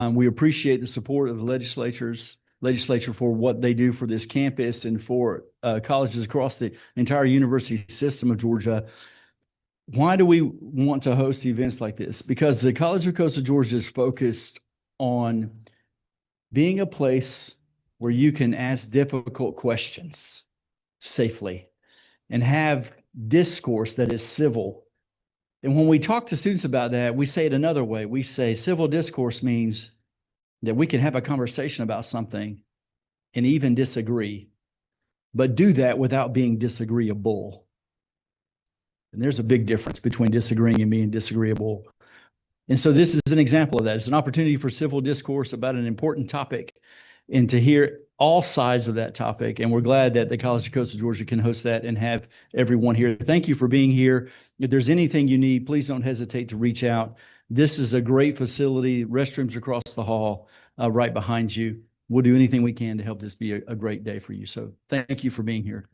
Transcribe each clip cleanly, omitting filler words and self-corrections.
We appreciate the support of the legislature for what they do for this campus and for colleges across the entire university system of Georgia. Why do we want to host events like this? Because the College of Coastal Georgia is focused on being a place where you can ask difficult questions safely and have discourse that is civil. And when we talk to students about that, we say it another way. We say civil discourse means that we can have a conversation about something and even disagree, but do that without being disagreeable. And there's a big difference between disagreeing and being disagreeable. And so this is an example of that. It's an opportunity for civil discourse about an important topic and to hear all sides of that topic. And we're glad that the College of Coastal Georgia can host that and have everyone here. Thank you for being here. If there's anything you need, please don't hesitate to reach out. This is a great facility, restrooms across the hall, right behind you. We'll do anything we can to help this be a great day for you. So thank you for being here.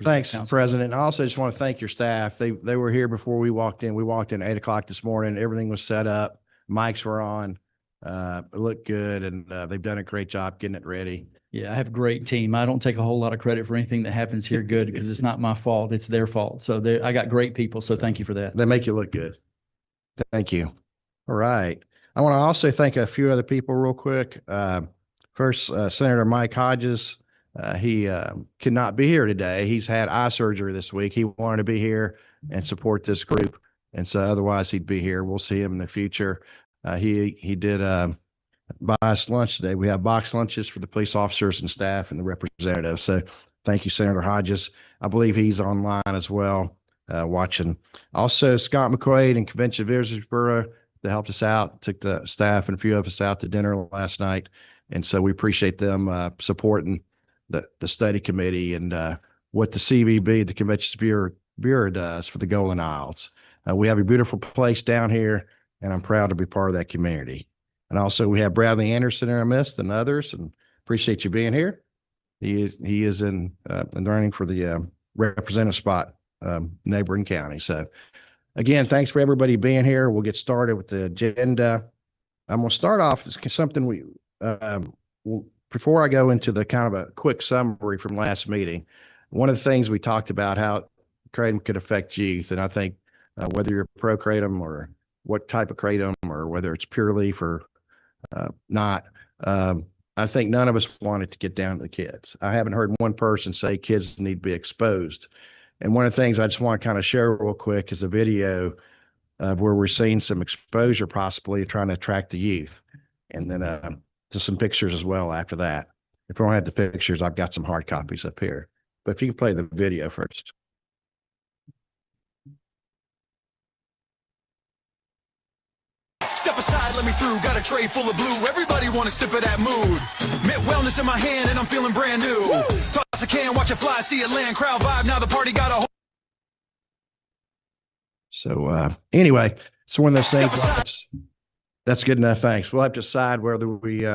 Thanks, President. I also just want to thank your staff. They were here before we walked in. We walked in at 8 o'clock this morning. Everything was set up. Mics were on. It looked good, and they've done a great job getting it ready. Yeah, I have a great team. I don't take a whole lot of credit for anything that happens here good because it's not my fault. It's their fault. So I got great people. So thank you for that. They make you look good. Thank you. All right. I want to also thank a few other people real quick. First, Senator Mike Hodges. He could not be here today. He's had eye surgery this week. He wanted to be here and support this group. And so otherwise he'd be here. We'll see him in the future. He did buy us lunch today. We have box lunches for the police officers and staff and the representatives. So thank you, Senator Hodges. I believe he's online as well, watching. Also, Scott McQuaid and Convention Visitors Bureau that helped us out, took the staff and a few of us out to dinner last night. And so we appreciate them supporting the study committee and what the CVB, the Convention Bureau does for the Golden Isles. We have a beautiful place down here, and I'm proud to be part of that community. And also we have Bradley Anderson in our midst and others, and appreciate you being here. He is in running for the representative spot, neighboring county. So again, thanks for everybody being here. We'll get started with the agenda. I'm going to start off with something before I go into the kind of a quick summary from last meeting. One of the things we talked about how Kratom could affect youth. And I think whether you're pro Kratom or what type of Kratom or whether it's pure leaf or not, I think none of us want it to get down to the kids. I haven't heard one person say kids need to be exposed. And one of the things I just want to kind of share real quick is a video of where we're seeing some exposure possibly trying to attract the youth. And then just some pictures as well after that. If I don't have the pictures, I've got some hard copies up here. But if you can play the video first. Step aside, let me through. Got a tray full of blue. Everybody want to sip of that mood. Mint wellness in my hand and I'm feeling brand new. Woo! Toss a can, watch it fly, see it land. Crowd vibe, now the party got a whole. So anyway, it's one of those things. That's good enough. Thanks. We'll have to decide whether we,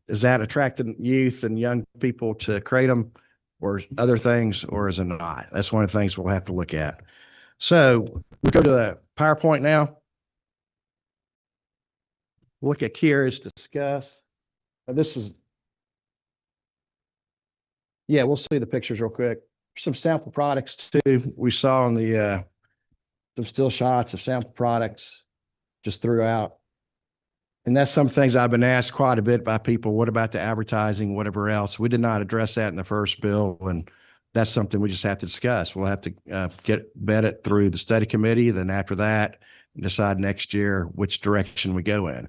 is that attracting youth and young people to Kratom or other things, or is it not? That's one of the things we'll have to look at. So we go to the PowerPoint now. Look at key areas to discuss. This is, yeah, we'll see the pictures real quick. Some sample products too. We saw on the, some still shots of sample products just throughout. And that's some things I've been asked quite a bit by people. What about the advertising, whatever else? We did not address that in the first bill, and that's something we just have to discuss. We'll have to vet it through the study committee. Then after that, decide next year which direction we go in.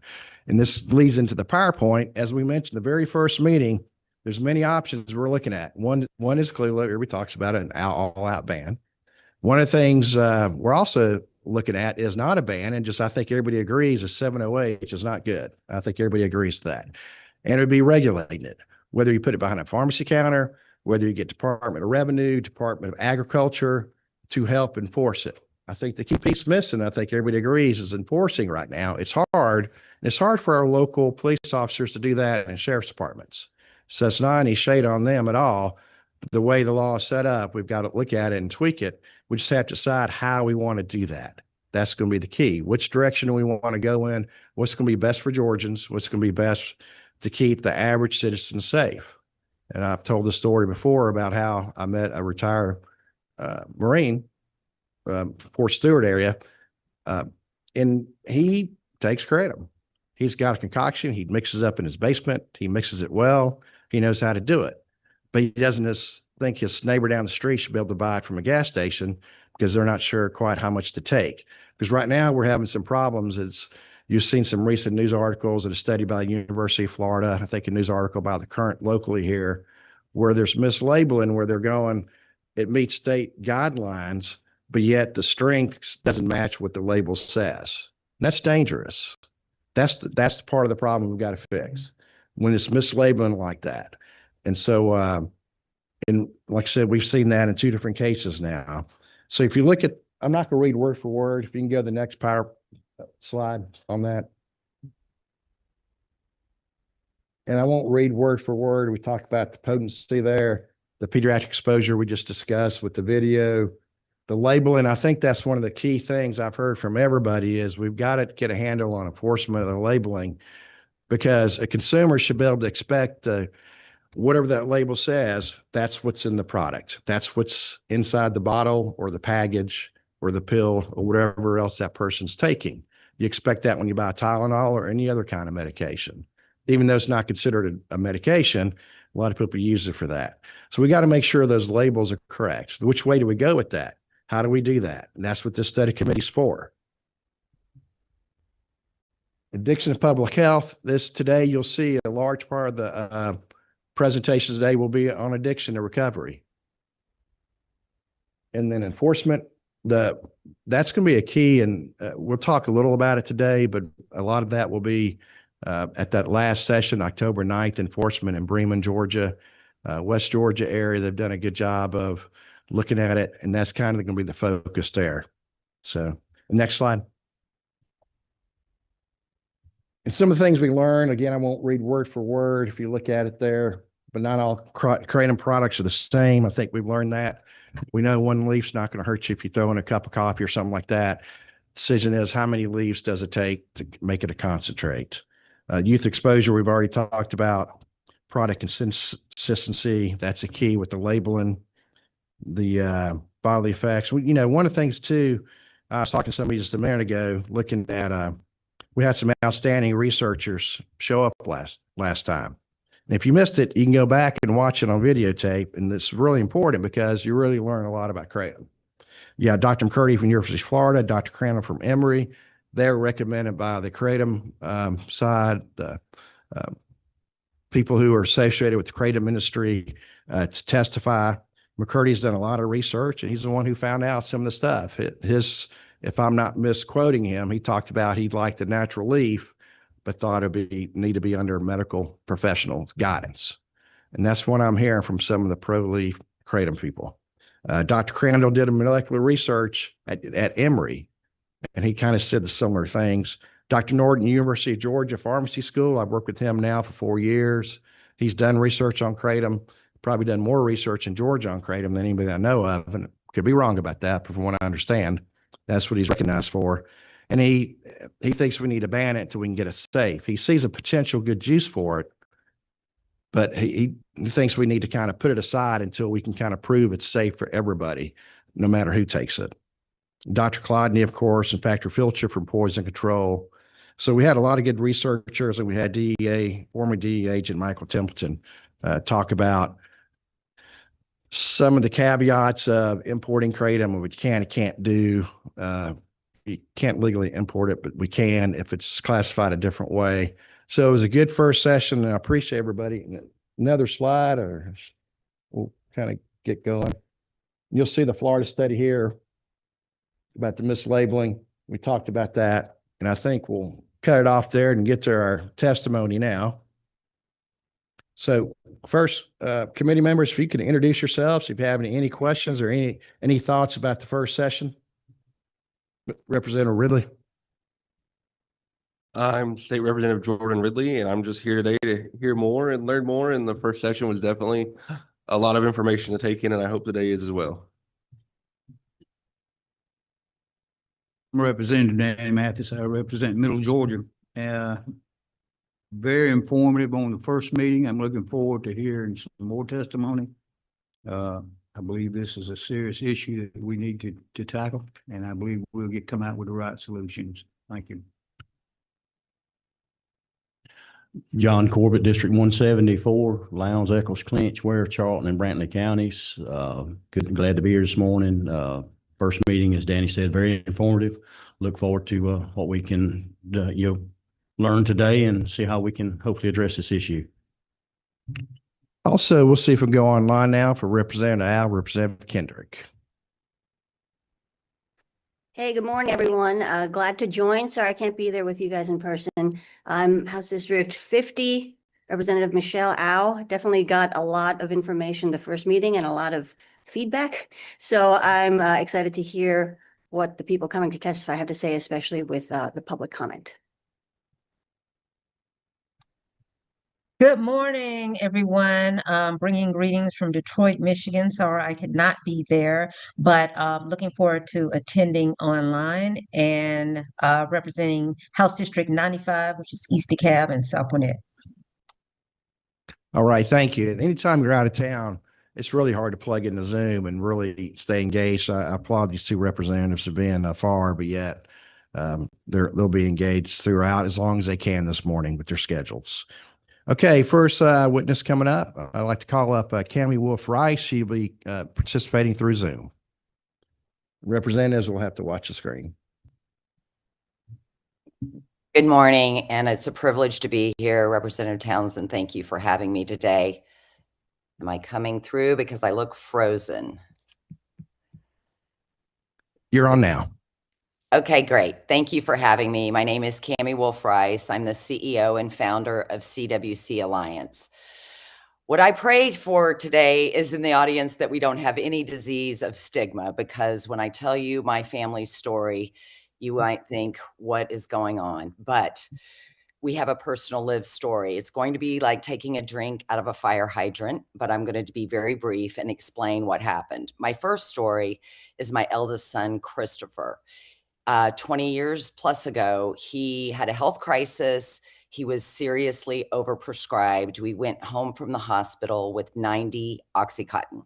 And this leads into the PowerPoint. As we mentioned, the very first meeting, there's many options we're looking at. One is clearly, everybody talks about it, an all-out ban. One of the things we're also looking at is not a ban, and just I think everybody agrees a 708 is not good. I think everybody agrees to that. And it would be regulating it, whether you put it behind a pharmacy counter, whether you get Department of Revenue, Department of Agriculture to help enforce it. I think the key piece missing, I think everybody agrees, is enforcing right now. It's hard. And it's hard for our local police officers to do that in sheriff's departments. So it's not any shade on them at all. The way the law is set up, we've got to look at it and tweak it. We just have to decide how we want to do that. That's going to be the key. Which direction do we want to go in? What's going to be best for Georgians? What's going to be best to keep the average citizen safe? And I've told the story before about how I met a retired Marine, Fort Stewart area, and he takes Kratom. He's got a concoction. He mixes up in his basement. He mixes it well. He knows how to do it, but he doesn't just think his neighbor down the street should be able to buy it from a gas station because they're not sure quite how much to take. Because right now we're having some problems. You've seen some recent news articles and a study by the University of Florida, I think a news article about the current locally here, where there's mislabeling, where they're going, it meets state guidelines, but yet the strength doesn't match what the label says. And that's dangerous. That's the part of the problem we've got to fix when it's mislabeling like that. And so, and like I said, we've seen that in 2 different cases now. So if you look at, I'm not going to read word for word. If you can go to the next power slide on that. And I won't read word for word. We talked about the potency there, the pediatric exposure we just discussed with the video, the labeling. I think that's one of the key things I've heard from everybody is we've got to get a handle on enforcement of the labeling, because a consumer should be able to expect whatever that label says, that's what's in the product. That's what's inside the bottle or the package or the pill or whatever else that person's taking. You expect that when you buy Tylenol or any other kind of medication. Even though it's not considered a medication, a lot of people use it for that. So we got to make sure those labels are correct. Which way do we go with that? How do we do that? And that's what this study committee is for. Addiction and public health. Today, you'll see a large part of the presentations today will be on addiction and recovery. And then enforcement, that's going to be a key, and we'll talk a little about it today, but a lot of that will be at that last session, October 9th, enforcement in Bremen, Georgia, West Georgia area. They've done a good job of looking at it, and that's kind of going to be the focus there. So next slide. And some of the things we learned, again, I won't read word for word if you look at it there, but not all Kratom products are the same. I think we've learned that. We know one leaf's not going to hurt you if you throw in a cup of coffee or something like that. Decision is how many leaves does it take to make it a concentrate? Youth exposure, we've already talked about. Product consistency, that's a key with the labeling. The bodily effects. One of the things too, I was talking to somebody just a minute ago, looking at, we had some outstanding researchers show up last time. And if you missed it, you can go back and watch it on videotape. And it's really important because you really learn a lot about Kratom. Yeah, Dr. McCurdy from University of Florida, Dr. Crandall from Emory. They're recommended by the Kratom side, people who are associated with the Kratom industry to testify. McCurdy's done a lot of research, and he's the one who found out some of the stuff. If I'm not misquoting him, he talked about he liked the natural leaf, but thought it'd need to be under medical professionals' guidance. And that's what I'm hearing from some of the pro-leaf Kratom people. Dr. Crandall did a molecular research at Emory, and he kind of said the similar things. Dr. Norton, University of Georgia Pharmacy School, I've worked with him now for 4 years. He's done research on Kratom, probably done more research in Georgia on Kratom than anybody I know of, and could be wrong about that, but from what I understand, that's what he's recognized for. And he thinks we need to ban it until we can get it safe. He sees a potential good use for it, but he thinks we need to kind of put it aside until we can kind of prove it's safe for everybody, no matter who takes it. Dr. Klodny, of course, and Factor Filcher from Poison Control. So we had a lot of good researchers, and we had former DEA agent Michael Templeton talk about some of the caveats of importing Kratom, which and can't do. You can't legally import it, but we can if it's classified a different way. So it was a good first session, and I appreciate everybody. Another slide, or we'll kind of get going. You'll see the Florida study here about the mislabeling. We talked about that, and I think we'll cut it off there and get to our testimony now. So first, committee members, if you can introduce yourselves, if you have any questions or any thoughts about the first session. Representative Ridley. I'm State Representative Jordan Ridley, and I'm just here today to hear more and learn more. And the first session was definitely a lot of information to take in, and I hope today is as well. I'm Representative Danny Mathis. I represent Middle Georgia. Very informative on the first meeting. I'm looking forward to hearing some more testimony. I believe this is a serious issue that we need to tackle, and I believe we'll come out with the right solutions. Thank you. John Corbett, District 174, Lowndes, Eccles, Clinch, Ware, Charlton, and Brantley counties. Glad to be here this morning. First meeting, as Danny said, very informative. Look forward to what we can learn today and see how we can hopefully address this issue. Also, we'll see if we can go online now for Representative Al, Representative Kendrick. Hey, good morning, everyone. Glad to join. Sorry I can't be there with you guys in person. I'm House District 50, Representative Michelle Au. Definitely got a lot of information the first meeting and a lot of feedback. So I'm excited to hear what the people coming to testify have to say, especially with the public comment. Good morning, everyone. Bringing greetings from Detroit, Michigan. Sorry I could not be there, but looking forward to attending online and representing House District 95, which is East DeKalb and South Gwinnett. All right, thank you. Anytime you're out of town, it's really hard to plug into Zoom and really stay engaged. I applaud these two representatives for being far, but yet they'll be engaged throughout as long as they can this morning with their schedules. Okay, first witness coming up. I'd like to call up Cammie Wolf-Rice. She'll be participating through Zoom. Representatives will have to watch the screen. Good morning, and it's a privilege to be here. Representative Townsend, thank you for having me today. Am I coming through? Because I look frozen. You're on now. Okay, great. Thank you for having me. My name is Cammie Wolf-Rice. I'm the CEO and founder of CWC Alliance. What I prayed for today is in the audience that we don't have any disease of stigma, because when I tell you my family's story, you might think, what is going on? But we have a personal lived story. It's going to be like taking a drink out of a fire hydrant, but I'm going to be very brief and explain what happened. My first story is my eldest son, Christopher. 20 years plus ago, he had a health crisis. He was seriously overprescribed. We went home from the hospital with 90 Oxycontin.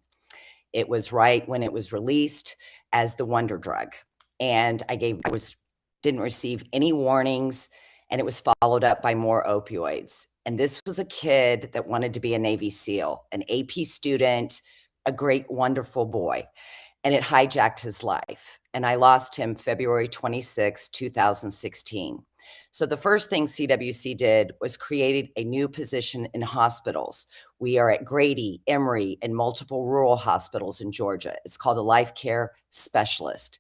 It was right when it was released as the wonder drug. And didn't receive any warnings, and it was followed up by more opioids. And this was a kid that wanted to be a Navy SEAL, an AP student, a great, wonderful boy. And it hijacked his life. And I lost him February 26, 2016. So the first thing CWC did was created a new position in hospitals. We are at Grady, Emory, and multiple rural hospitals in Georgia. It's called a life care specialist.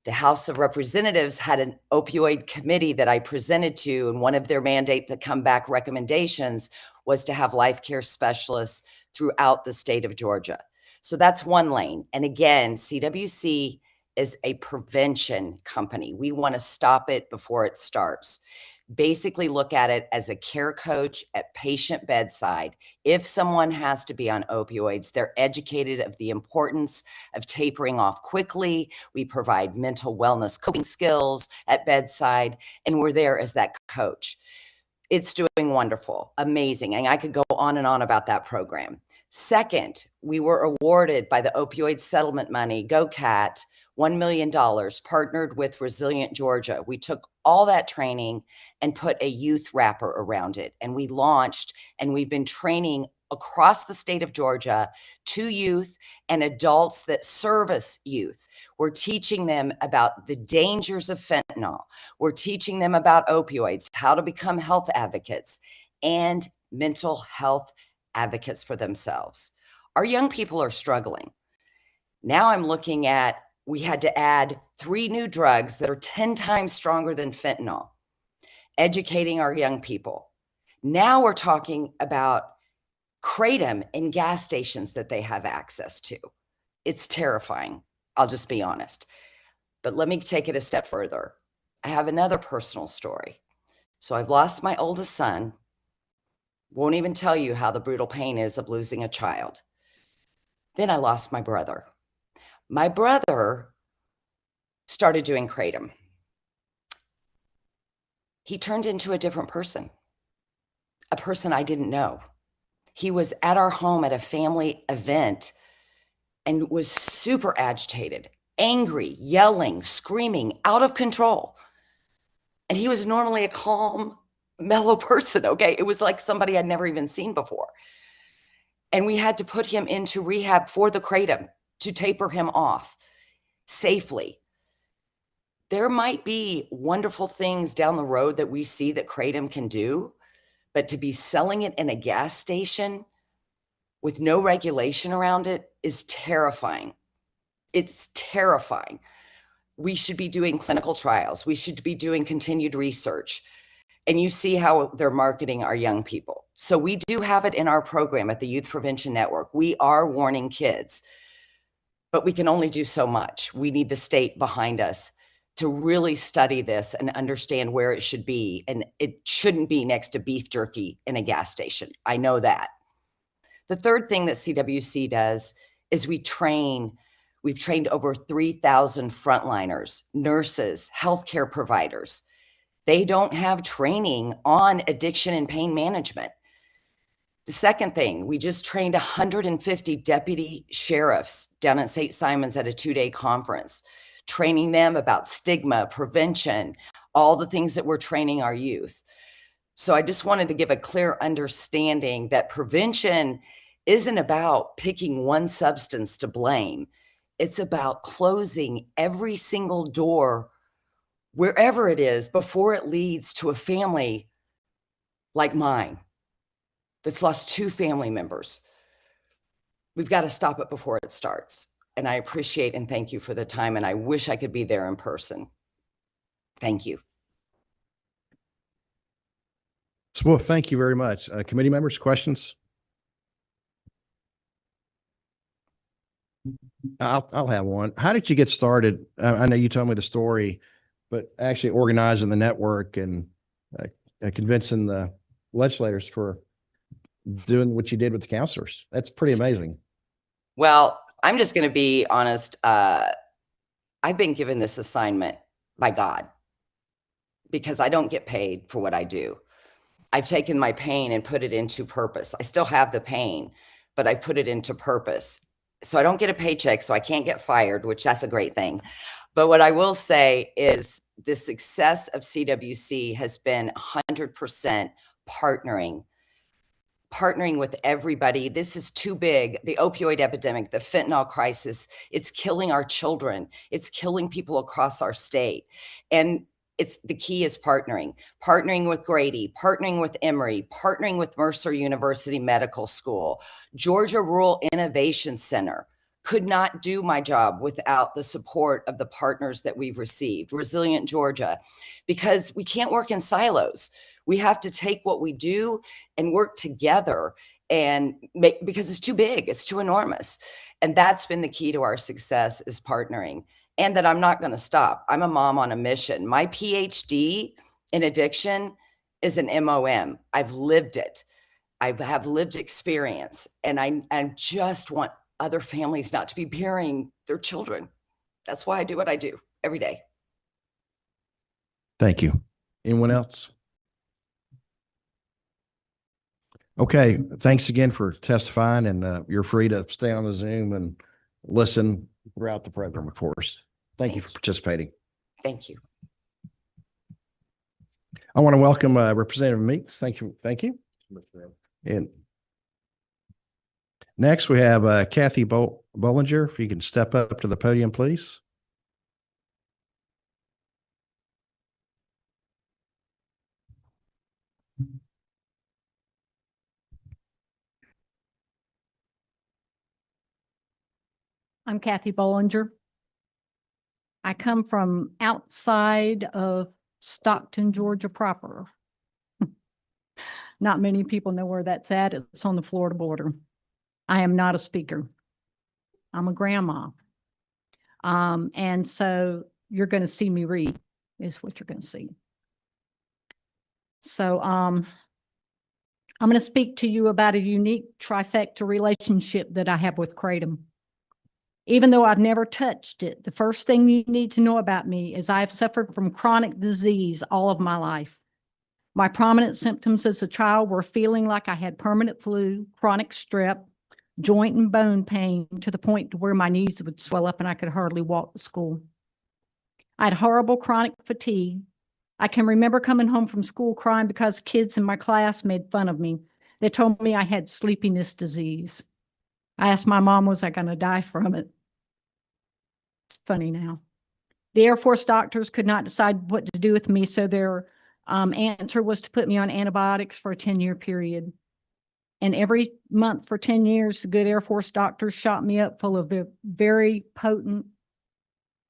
The House of Representatives had an opioid committee that I presented to, and one of their mandate that come back recommendations was to have life care specialists throughout the state of Georgia. So that's one lane. And again, CWC is a prevention company. We want to stop it before it starts. Basically look at it as a care coach at patient bedside. If someone has to be on opioids, they're educated of the importance of tapering off quickly. We provide mental wellness coping skills at bedside, and we're there as that coach. It's doing wonderful, amazing. And I could go on and on about that program. Second, we were awarded by the opioid settlement money, GoCat, $1 million, partnered with Resilient Georgia. We took all that training and put a youth wrapper around it. And we launched, and we've been training across the state of Georgia to youth and adults that service youth. We're teaching them about the dangers of fentanyl. We're teaching them about opioids, how to become health advocates, and mental health advocates for themselves. Our young people are struggling. Now I'm looking at, we had to add 3 new drugs that are 10 times stronger than fentanyl, educating our young people. Now we're talking about Kratom in gas stations that they have access to. It's terrifying. I'll just be honest. But let me take it a step further. I have another personal story. So I've lost my oldest son. Won't even tell you how the brutal pain is of losing a child. Then I lost my brother. My brother started doing Kratom. He turned into a different person, a person I didn't know. He was at our home at a family event and was super agitated, angry, yelling, screaming, out of control. And he was normally a calm, mellow person, okay? It was like somebody I'd never even seen before. And we had to put him into rehab for the Kratom to taper him off safely. There might be wonderful things down the road that we see that Kratom can do, but to be selling it in a gas station with no regulation around it is terrifying. It's terrifying. We should be doing clinical trials. We should be doing continued research. And you see how they're marketing our young people. So we do have it in our program at the Youth Prevention Network. We are warning kids, but we can only do so much. We need the state behind us to really study this and understand where it should be. And it shouldn't be next to beef jerky in a gas station. I know that. The third thing that CWC does is we train. We've trained over 3,000 frontliners, nurses, healthcare providers. They don't have training on addiction and pain management. The second thing, we just trained 150 deputy sheriffs down at St. Simon's at a 2-day conference, training them about stigma, prevention, all the things that we're training our youth. So I just wanted to give a clear understanding that prevention isn't about picking one substance to blame. It's about closing every single door, wherever it is, before it leads to a family like mine that's lost 2 family members. We've got to stop it before it starts. And I appreciate and thank you for the time. And I wish I could be there in person. Thank you. So, well, thank you very much. Committee members, questions? I'll have one. How did you get started? I know you told me the story, but actually organizing the network and convincing the legislators for doing what you did with the counselors. That's pretty amazing. Well, I'm just going to be honest. I've been given this assignment by God because I don't get paid for what I do. I've taken my pain and put it into purpose. I still have the pain, but I've put it into purpose. So I don't get a paycheck, so I can't get fired, which that's a great thing. But what I will say is the success of CWC has been 100% partnering with everybody. This is too big. The opioid epidemic, the fentanyl crisis, it's killing our children. It's killing people across our state. And the key is partnering with Grady, partnering with Emory, partnering with Mercer University Medical School, Georgia Rural Innovation Center. Could not do my job without the support of the partners that we've received, Resilient Georgia, because we can't work in silos. We have to take what we do and work together and because it's too big, it's too enormous. And that's been the key to our success is partnering. And that I'm not going to stop. I'm a mom on a mission. My PhD in addiction is an MOM. I've lived it. I have lived experience. And I just want other families not to be burying their children. That's why I do what I do every day. Thank you. Anyone else? Okay. Thanks again for testifying, and you're free to stay on the Zoom and listen throughout the program, of course. Thank you for participating. Thank you. I want to welcome Representative Meeks. Thank you. Thank you. And next we have Kathy Bollinger. If you can step up to the podium, please. I'm Kathy Bollinger. I come from outside of Stockton, Georgia proper. Not many people know where that's at. It's on the Florida border. I am not a speaker. I'm a grandma. And so you're going to see me read is what you're going to see. So I'm going to speak to you about a unique trifecta relationship that I have with Kratom. Even though I've never touched it, the first thing you need to know about me is I have suffered from chronic disease all of my life. My prominent symptoms as a child were feeling like I had permanent flu, chronic strep, joint and bone pain to the point to where my knees would swell up and I could hardly walk to school. I had horrible chronic fatigue. I can remember coming home from school crying because kids in my class made fun of me. They told me I had sleepiness disease. I asked my mom, was I going to die from it? It's funny now. The Air Force doctors could not decide what to do with me, so their answer was to put me on antibiotics for a 10-year period. And every month for 10 years, the good Air Force doctors shot me up full of the very potent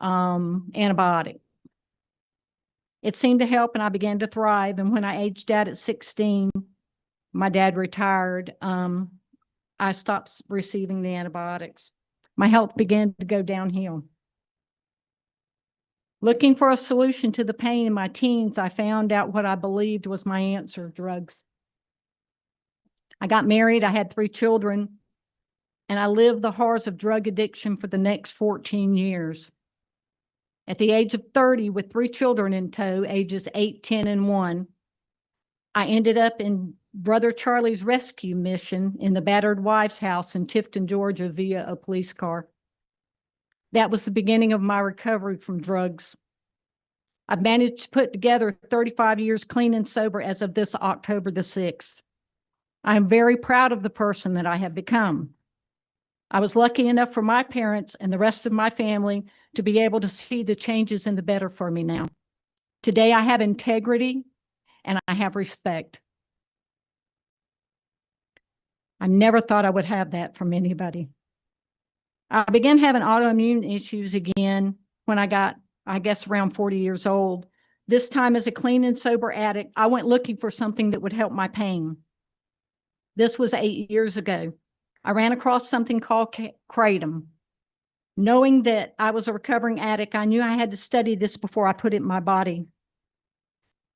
antibiotic. It seemed to help, and I began to thrive. And when I aged out at 16, my dad retired. I stopped receiving the antibiotics. My health began to go downhill. Looking for a solution to the pain in my teens, I found out what I believed was my answer: drugs. I got married, I had 3 children, and I lived the horrors of drug addiction for the next 14 years. At the age of 30, with 3 children in tow, ages 8, 10, and 1, I ended up in Brother Charlie's rescue mission in the battered wife's house in Tifton, Georgia, via a police car. That was the beginning of my recovery from drugs. I've managed to put together 35 years clean and sober as of this October the 6th. I am very proud of the person that I have become. I was lucky enough for my parents and the rest of my family to be able to see the changes in the better for me now. Today, I have integrity and I have respect. I never thought I would have that from anybody. I began having autoimmune issues again when I got, I guess, around 40 years old. This time as a clean and sober addict, I went looking for something that would help my pain. This was 8 years ago. I ran across something called Kratom. Knowing that I was a recovering addict, I knew I had to study this before I put it in my body.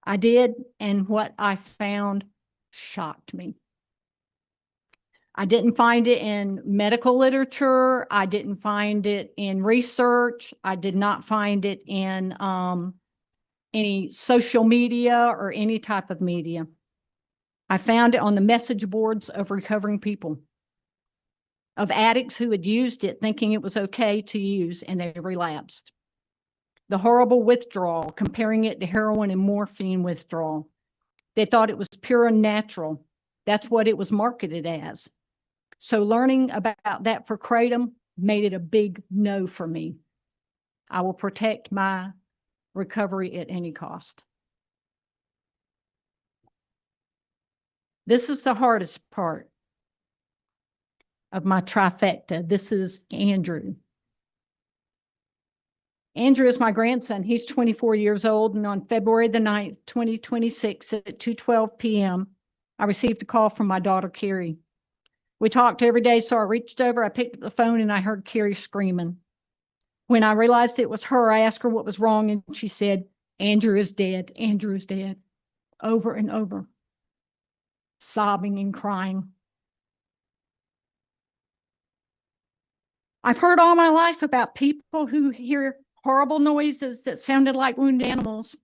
I did, and what I found shocked me. I didn't find it in medical literature. I didn't find it in research. I did not find it in any social media or any type of media. I found it on the message boards of recovering people, of addicts who had used it thinking it was okay to use, and they relapsed. The horrible withdrawal, comparing it to heroin and morphine withdrawal. They thought it was pure and natural. That's what it was marketed as. So learning about that for Kratom made it a big no for me. I will protect my recovery at any cost. This is the hardest part of my trifecta. This is Andrew. Andrew is my grandson. He's 24 years old, and on February the 9th, 2026 at 2:12 p.m., I received a call from my daughter, Carrie. We talked every day, so I reached over, I picked up the phone, and I heard Carrie screaming. When I realized it was her, I asked her what was wrong, and she said, "Andrew is dead, Andrew is dead," over and over, sobbing and crying. I've heard all my life about people who hear horrible noises that sounded like wounded animals.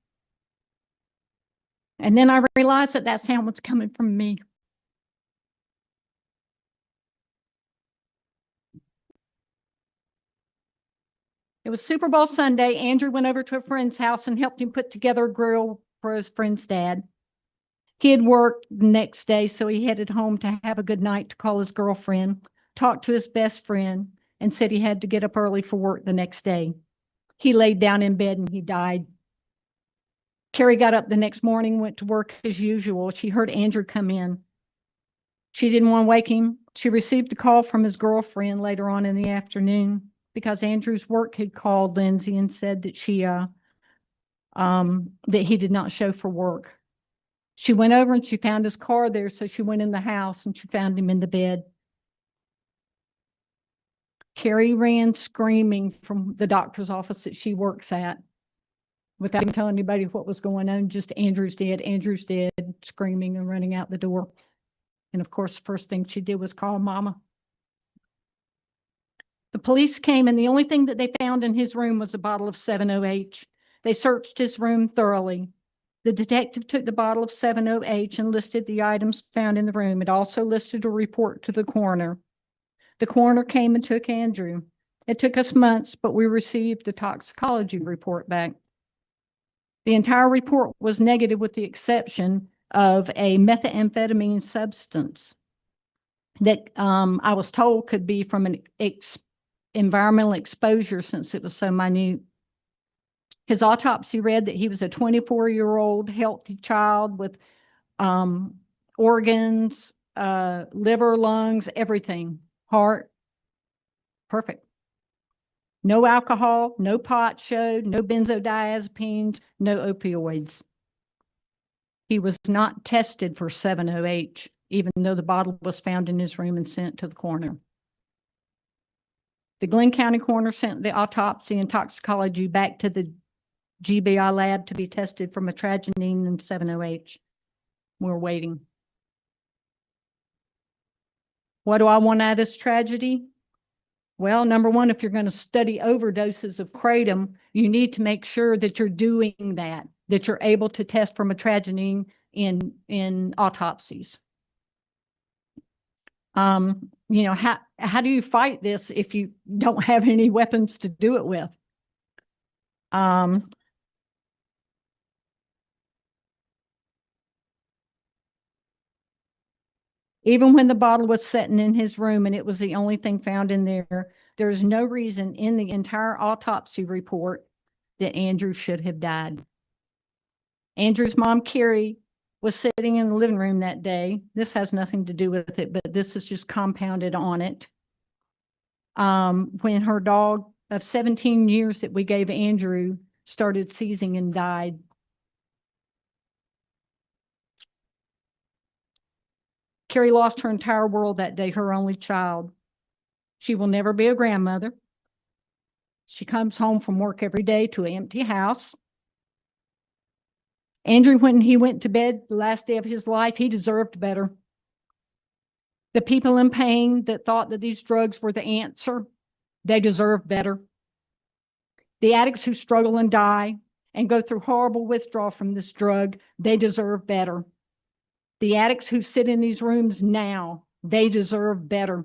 And then I realized that that sound was coming from me. It was Super Bowl Sunday. Andrew went over to a friend's house and helped him put together a grill for his friend's dad. He had worked the next day, so he headed home to have a good night, to call his girlfriend, talk to his best friend, and said he had to get up early for work the next day. He laid down in bed and he died. Carrie got up the next morning, went to work as usual. She heard Andrew come in. She didn't want to wake him. She received a call from his girlfriend later on in the afternoon because Andrew's work had called Lindsay and said that that he did not show for work. She went over and she found his car there, so she went in the house and she found him in the bed. Carrie ran screaming from the doctor's office that she works at, without even telling anybody what was going on, just Andrew's dead, screaming and running out the door. And of course, the first thing she did was call Mama. The police came and the only thing that they found in his room was a bottle of 7-OH. They searched his room thoroughly. The detective took the bottle of 7-OH and listed the items found in the room. It also listed a report to the coroner. The coroner came and took Andrew. It took us months, but we received the toxicology report back. The entire report was negative with the exception of a methamphetamine substance that I was told could be from an environmental exposure since it was so minute. His autopsy read that he was a 24-year-old healthy child with organs, liver, lungs, everything, heart, perfect. No alcohol, no pot showed, no benzodiazepines, no opioids. He was not tested for 7-OH, even though the bottle was found in his room and sent to the coroner. The Glenn County coroner sent the autopsy and toxicology back to the GBI lab to be tested for metragenine and 7-OH. We're waiting. What do I want out of this tragedy? Well, number one, if you're going to study overdoses of kratom, you need to make sure that you're doing that you're able to test for metragenine in autopsies. You know, how do you fight this if you don't have any weapons to do it with? Even when the bottle was sitting in his room and it was the only thing found in there, there is no reason in the entire autopsy report that Andrew should have died. Andrew's mom, Carrie, was sitting in the living room that day. This has nothing to do with it, but this is just compounded on it. When her dog of 17 years that we gave Andrew started seizing and died. Carrie lost her entire world that day, her only child. She will never be a grandmother. She comes home from work every day to an empty house. Andrew, when he went to bed the last day of his life, he deserved better. The people in pain that thought that these drugs were the answer, they deserve better. The addicts who struggle and die and go through horrible withdrawal from this drug, they deserve better. The addicts who sit in these rooms now, they deserve better.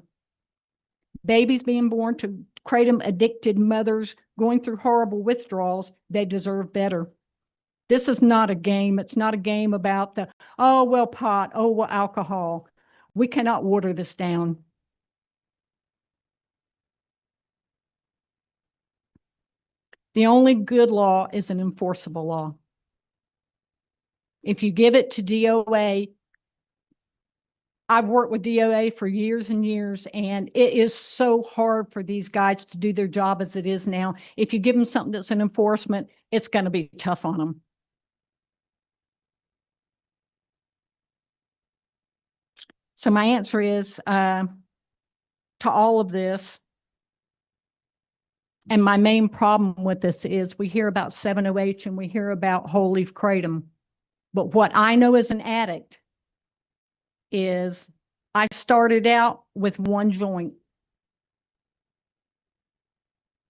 Babies being born to kratom addicted mothers going through horrible withdrawals, they deserve better. This is not a game. It's not a game about the, oh, well, pot, oh, well, alcohol. We cannot water this down. The only good law is an enforceable law. If you give it to DOA, I've worked with DOA for years and years, and it is so hard for these guys to do their job as it is now. If you give them something that's an enforcement, it's going to be tough on them. So my answer is to all of this, and my main problem with this is we hear about 7-OH and we hear about whole leaf kratom. But what I know as an addict is I started out with one joint.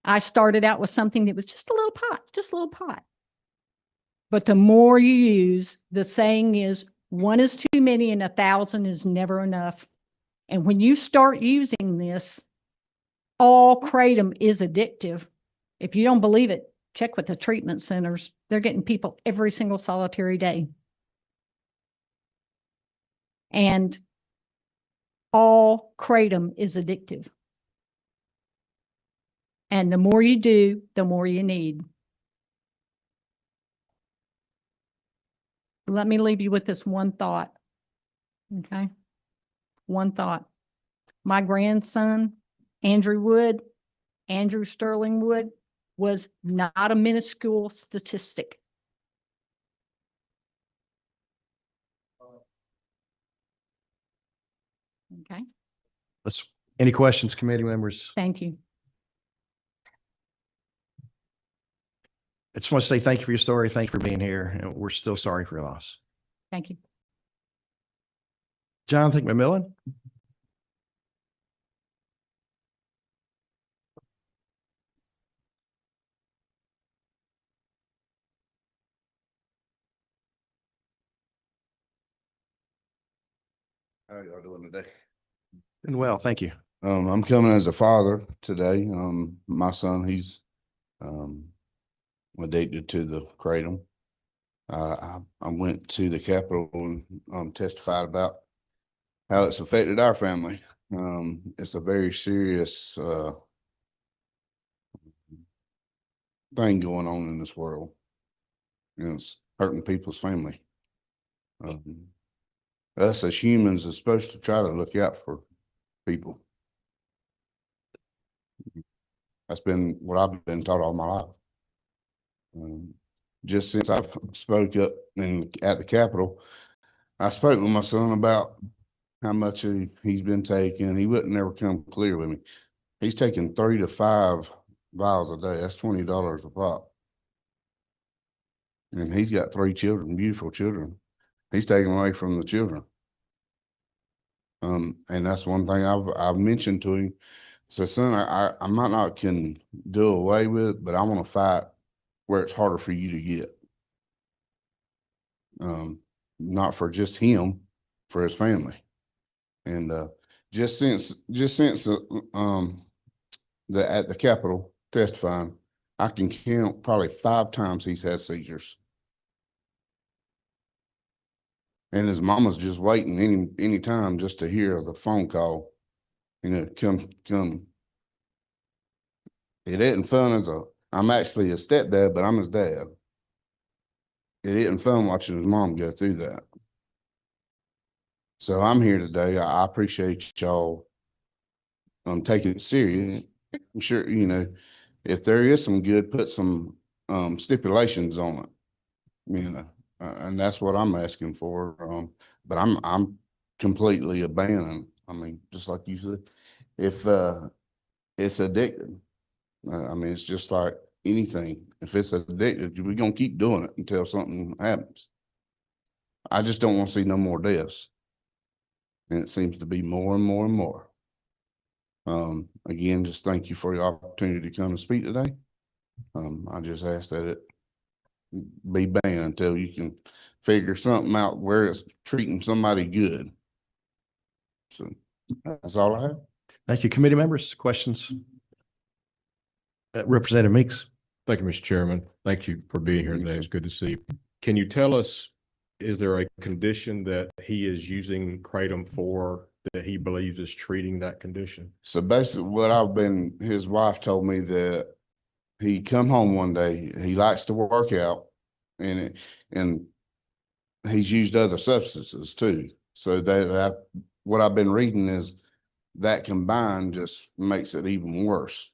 I started out with something that was just a little pot, just a little pot. But the more you use, the saying is, one is too many and 1,000 is never enough. And when you start using this, all kratom is addictive. If you don't believe it, check with the treatment centers. They're getting people every single solitary day. And all kratom is addictive. And the more you do, the more you need. Let me leave you with this one thought. Okay? One thought. My grandson, Andrew Sterling Wood, was not a minuscule statistic. Okay, Any questions, committee members? thank you. I just want to say thank you for your story. Thank you for being here. And we're still sorry for your loss. Thank you. Jonathan McMillan? How y'all doing today? And well, thank you. I'm coming as a father today. My son, he's addicted to the Kratom. I went to the Capitol and testified about how it's affected our family. It's a very serious thing going on in this world. You know, it's hurting people's family. Us as humans are supposed to try to look out for people. That's been what I've been taught all my life. Just since I've spoke up at the Capitol, I spoke with my son about how much he's been taking. He wouldn't never come clear with me. He's taking 3 to 5 vials a day. That's $20 a pop. And he's got 3 children, beautiful children. He's taking away from the children. And that's one thing I've mentioned to him. So, son, I might not can do away with it, but I want to fight where it's harder for you to get. Not for just him, for his family. And just since at the Capitol testifying, I can count probably 5 times he's had seizures. And his mama's just waiting any time just to hear the phone call. You know, come. It isn't fun I'm actually his stepdad, but I'm his dad. It isn't fun watching his mom go through that. So I'm here today. I appreciate y'all taking it serious. I'm sure, you know, if there is some good, put some stipulations on it, you know, and that's what I'm asking for. But I'm completely abandoning. I mean, just like you said, if it's addicted, I mean, it's just like anything. If it's addicted, we're gonna keep doing it until something happens. I just don't want to see no more deaths. And it seems to be more and more and more. Again, just thank you for the opportunity to come and speak today. I just ask that it be banned until you can figure something out where it's treating somebody good. So that's all I have. Thank you, committee members. Questions? Representative Meeks. Thank you, Mr. Chairman. Thank you for being here today. It's good to see you. Can you tell us, is there a condition that he is using Kratom for that he believes is treating that condition? So basically his wife told me that he come home one day, he likes to work out and he's used other substances too. So that what I've been reading is that combined just makes it even worse.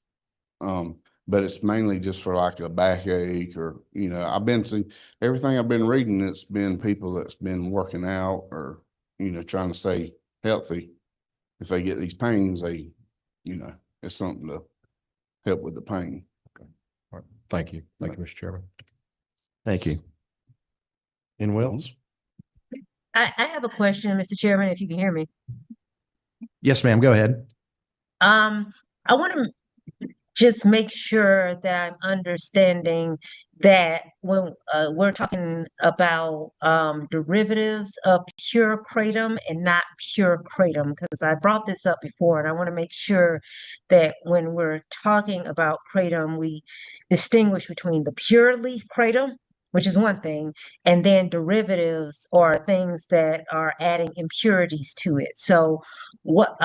But it's mainly just for like a backache or, you know, I've been seeing everything I've been reading. It's been people that's been working out or, you know, trying to stay healthy. If they get these pains, you know, it's something to help with the pain. Okay. All right. Thank you. Thank you, Mr. Chairman. Thank you. In Wells. I have a question, Mr. Chairman, if you can hear me. Yes, ma'am. Go ahead. I want to just make sure that I'm understanding that when we're talking about derivatives of pure Kratom and not pure Kratom, because I brought this up before and I want to make sure that when we're talking about Kratom, we distinguish between the pure leaf Kratom, which is one thing, and then derivatives are things that are adding impurities to it. So what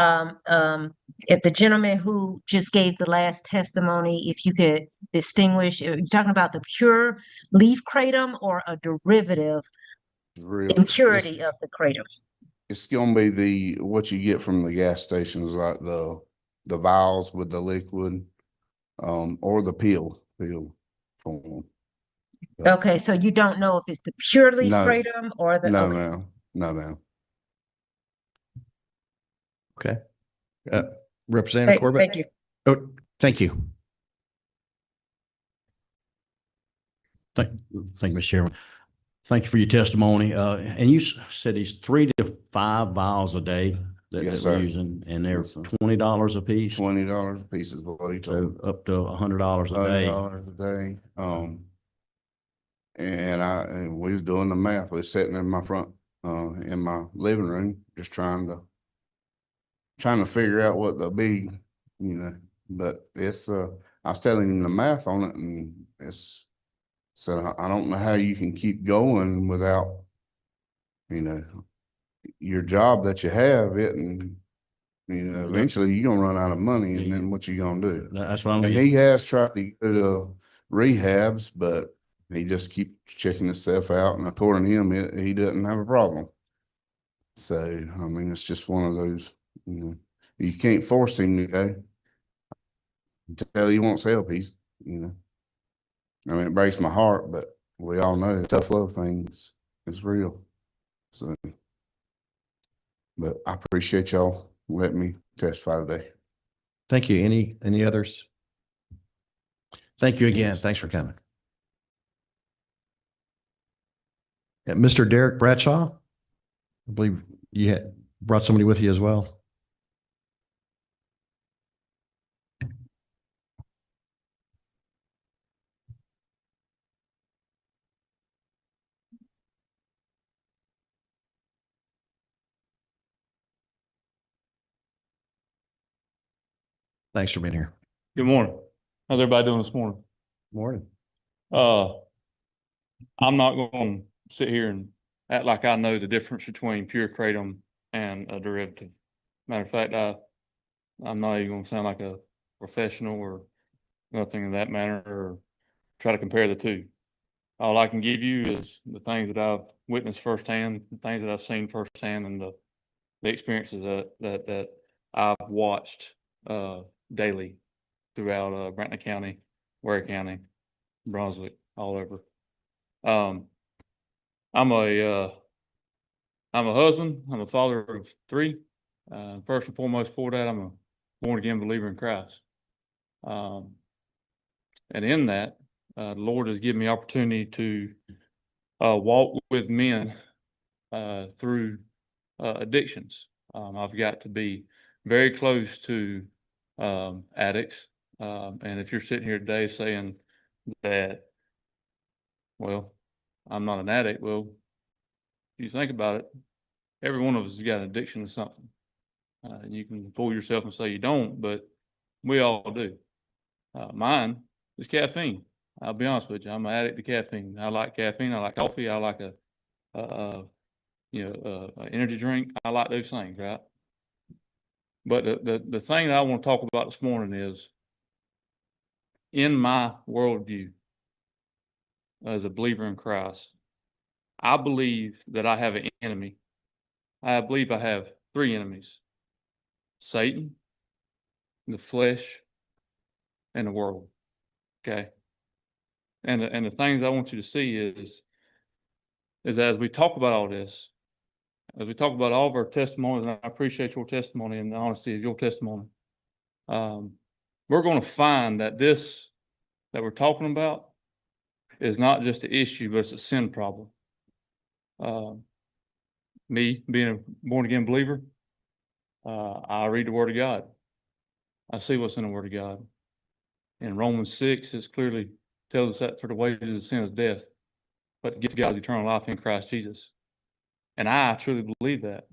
if the gentleman who just gave the last testimony, if you could distinguish, are you talking about the pure leaf Kratom or a derivative impurity of the Kratom? It's gonna be what you get from the gas stations, like the vials with the liquid, or the pill form. Okay, so you don't know if it's the pure leaf No. Kratom or the No, okay. ma'am. No, ma'am. Okay. Representative Corbett. Thank you. Oh, thank you. Thank you, Mr. Chairman. Thank you for your testimony. And you said these 3 to 5 vials a day that Yes, we're sir. using, and they're Yes, sir. $20 a piece. $20 a piece is what he told me. So up to $100 a day. $100 a day. And we was doing the math. We was sitting in my front in my living room, just trying to figure out what the big, but it's, I was telling him the math on it, and so I don't know how you can keep going without, your job that you have it, and, eventually you're gonna run out of money, and then what you gonna do? That's what I'm. And he has tried to go to rehabs, but he just keeps checking himself out, and according to him, he doesn't have a problem. So, I mean, it's just one of those, you can't force him to go. Until he wants help, I mean, it breaks my heart, but we all know the tough love things is real. So, but I appreciate y'all letting me testify today. Thank you. Any others? Thank you again. Thanks for coming. Mr. Derek Bradshaw, I believe you had brought somebody with you as well. Thanks for being here. Good morning. How's everybody doing this morning? Morning. I'm not going to sit here and act like I know the difference between pure kratom and a derivative. Matter of fact, I'm not even going to sound like a professional or nothing in that manner or try to compare the two. All I can give you is the things that I've witnessed firsthand, the things that I've seen firsthand, and the experiences that I've watched daily throughout Brantley County, Ware County, Brunswick, all over. I'm a husband. I'm a father of three. First and foremost, for that, I'm a born again believer in Christ. And in that, the Lord has given me opportunity to walk with men through addictions. I've got to be very close to addicts. And if you're sitting here today saying that, well, I'm not an addict, well, if you think about it, every one of us has got an addiction to something. You can fool yourself and say you don't, but we all do. Mine is caffeine. I'll be honest with you. I'm an addict to caffeine. I like caffeine. I like coffee. I like an energy drink. I like those things, right? But the thing that I want to talk about this morning is, in my worldview, as a believer in Christ, I believe that I have an enemy. I believe I have three enemies: Satan, the flesh, and the world. Okay. And the things I want you to see is as we talk about all this, as we talk about all of our testimonies, and I appreciate your testimony and the honesty of your testimony, we're going to find that this that we're talking about is not just an issue, but it's a sin problem. Me being a born again believer, I read the Word of God. I see what's in the Word of God. In Romans 6, it clearly tells us that for the wages of sin is death, but to get to God's eternal life in Christ Jesus. And I truly believe that.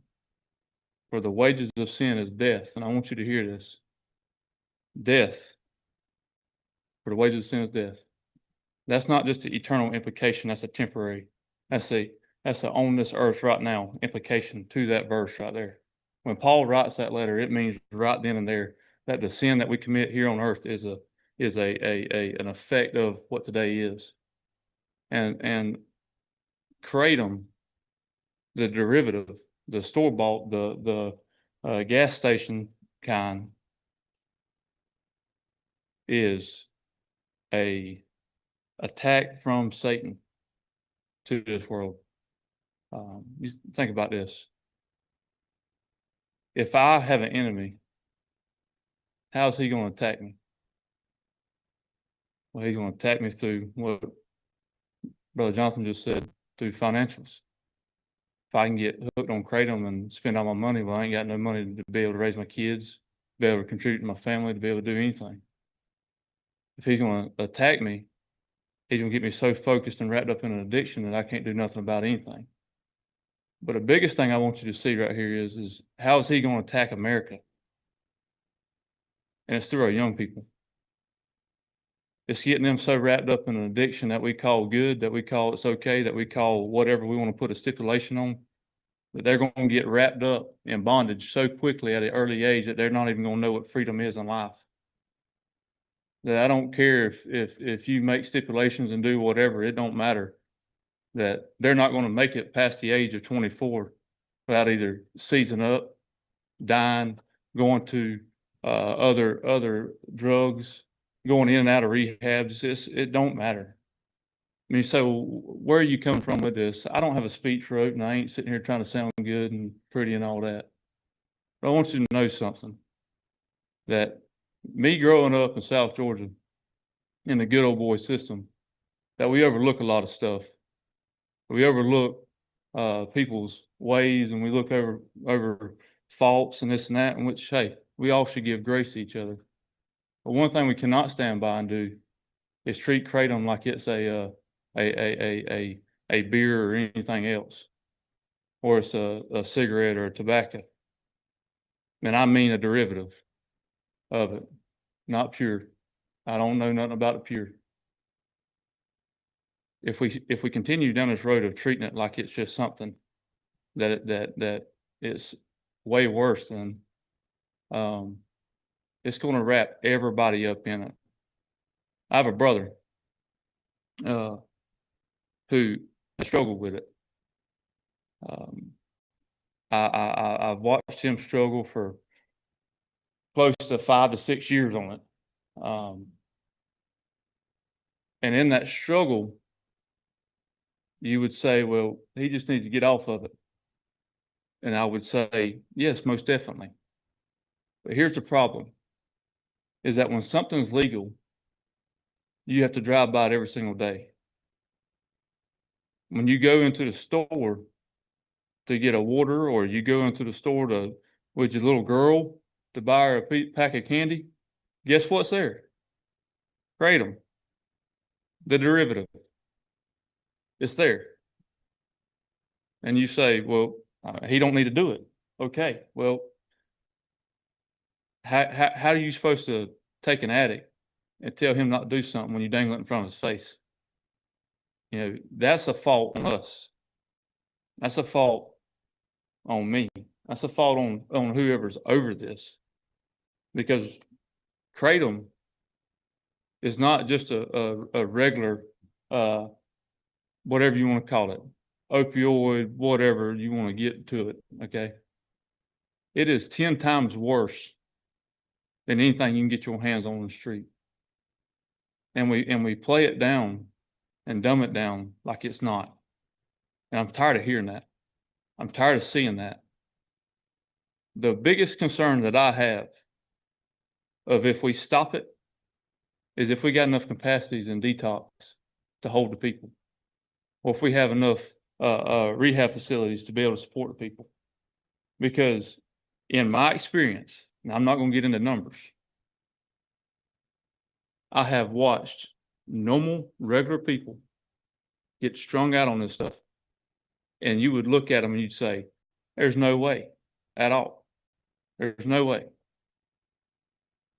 For the wages of sin is death. And I want you to hear this. Death. For the wages of sin is death. That's not just the eternal implication. That's a temporary. That's a on this earth right now implication to that verse right there. When Paul writes that letter, it means right then and there that the sin that we commit here on earth is an effect of what today is. And kratom, the derivative, the store-bought, the gas station kind, is a attack from Satan to this world. You think about this. If I have an enemy, how's he going to attack me? Well, he's going to attack me through what Brother Johnson just said, through financials. If I can get hooked on kratom and spend all my money, well, I ain't got no money to be able to raise my kids, be able to contribute to my family, to be able to do anything. If he's going to attack me, he's going to get me so focused and wrapped up in an addiction that I can't do nothing about anything. But the biggest thing I want you to see right here is how is he going to attack America? And it's through our young people. It's getting them so wrapped up in an addiction that we call good, that we call it's okay, that we call whatever we want to put a stipulation on, that they're going to get wrapped up in bondage so quickly at an early age that they're not even going to know what freedom is in life. That I don't care if you make stipulations and do whatever, it don't matter. That they're not going to make it past the age of 24 without either seizing up, dying, going to other drugs, going in and out of rehabs. It don't matter. I mean, so where are you coming from with this? I don't have a speech wrote, and I ain't sitting here trying to sound good and pretty and all that. But I want you to know something, that me growing up in South Georgia in the good old boy system, that we overlook a lot of stuff. We overlook people's ways, and we look over faults and this and that, in which, hey, we all should give grace to each other. But one thing we cannot stand by and do is treat Kratom like it's a beer or anything else, or it's a cigarette or a tobacco. And I mean a derivative of it, not pure. I don't know nothing about it pure. If we continue down this road of treating it like it's just something that it's way worse than, it's going to wrap everybody up in it. I have a brother who struggled with it. I've watched him struggle for close to 5 to 6 years on it. And in that struggle, you would say, well, he just needs to get off of it. And I would say, yes, most definitely. But here's the problem, is that when something's legal, you have to drive by it every single day. When you go into the store to get a water, or you go into the store with your little girl to buy her a pack of candy, guess what's there? Kratom, the derivative. It's there. And you say, well, he don't need to do it. Okay, well, how are you supposed to take an addict and tell him not to do something when you dangle it in front of his face? You know, that's a fault on us. That's a fault on me. That's a fault on whoever's over this. Because Kratom is not just a regular, whatever you want to call it, opioid, whatever you want to get to it, okay? It is 10 times worse than anything you can get your hands on the street. And we play it down and dumb it down like it's not. And I'm tired of hearing that. I'm tired of seeing that. The biggest concern that I have of if we stop it is if we got enough capacities in detox to hold the people, or if we have enough rehab facilities to be able to support the people. Because in my experience, and I'm not going to get into numbers, I have watched normal, regular people get strung out on this stuff. And you would look at them and you'd say, there's no way at all. There's no way.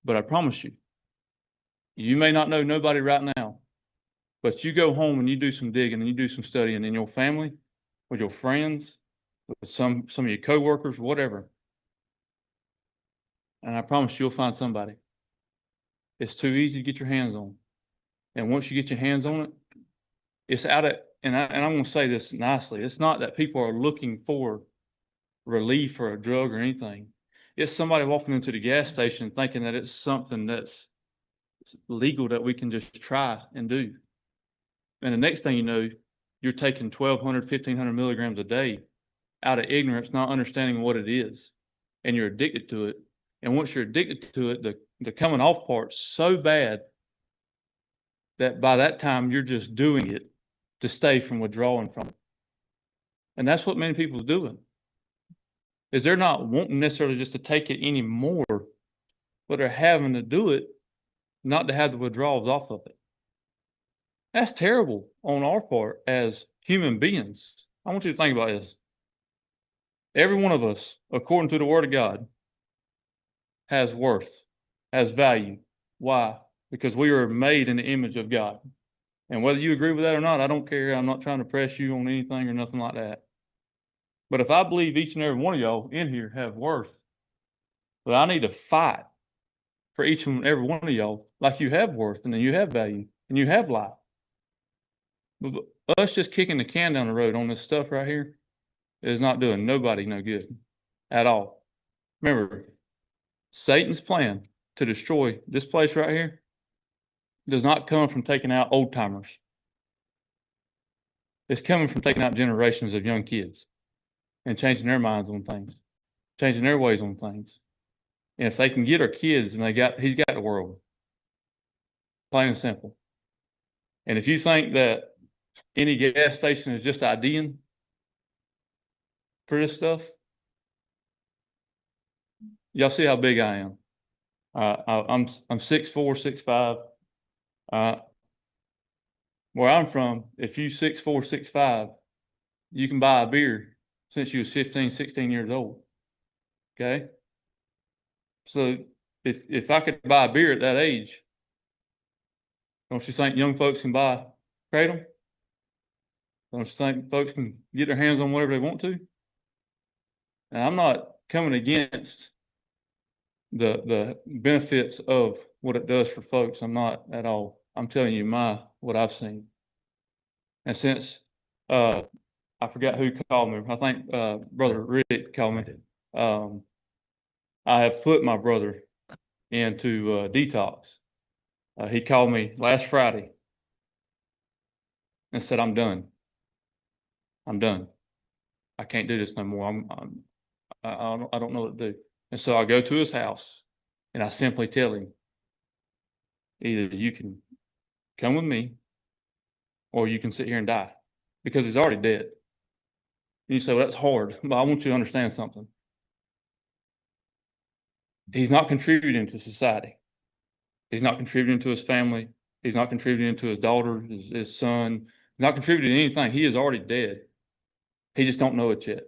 But I promise you, you may not know nobody right now, but you go home and you do some digging and you do some studying in your family, with your friends, with some of your coworkers, whatever. And I promise you'll find somebody. It's too easy to get your hands on. And once you get your hands on it, it's out of, and I'm going to say this nicely, it's not that people are looking for relief or a drug or anything. It's somebody walking into the gas station thinking that it's something that's legal that we can just try and do. And the next thing you know, you're taking 1,200, 1,500 milligrams a day out of ignorance, not understanding what it is. And you're addicted to it. And once you're addicted to it, the coming off part's so bad that by that time you're just doing it to stay from withdrawing from it. And that's what many people are doing. Is they're not wanting necessarily just to take it anymore, but they're having to do it not to have the withdrawals off of it. That's terrible on our part as human beings. I want you to think about this. Every one of us, according to the word of God, has worth, has value. Why? Because we are made in the image of God. And whether you agree with that or not, I don't care. I'm not trying to press you on anything or nothing like that. But if I believe each and every one of y'all in here have worth, then I need to fight for each and every one of y'all like you have worth and you have value and you have life. But us just kicking the can down the road on this stuff right here is not doing nobody no good at all. Remember, Satan's plan to destroy this place right here does not come from taking out old timers. It's coming from taking out generations of young kids and changing their minds on things, changing their ways on things. And if they can get our kids, and he's got the world. Plain and simple. And if you think that any gas station is just IDing for this stuff, y'all see how big I am. I'm 6'4", 6'5". Where I'm from, if you 6'4", 6'5", you can buy a beer since you was 15, 16 years old. Okay? So if I could buy a beer at that age, don't you think young folks can buy Kratom? Don't you think folks can get their hands on whatever they want to? And I'm not coming against the benefits of what it does for folks. I'm not at all. I'm telling you what I've seen. And since I forgot who called me. I think Brother Rick called me. I have put my brother into detox. He called me last Friday and said, "I'm done. I'm done. I can't do this no more. I don't know what to do." And so I go to his house and I simply tell him, either you can come with me or you can sit here and die, because he's already dead. And you say, "Well, that's hard," but I want you to understand something. He's not contributing to society. He's not contributing to his family. He's not contributing to his daughter, his son. He's not contributing to anything. He is already dead. He just don't know it yet.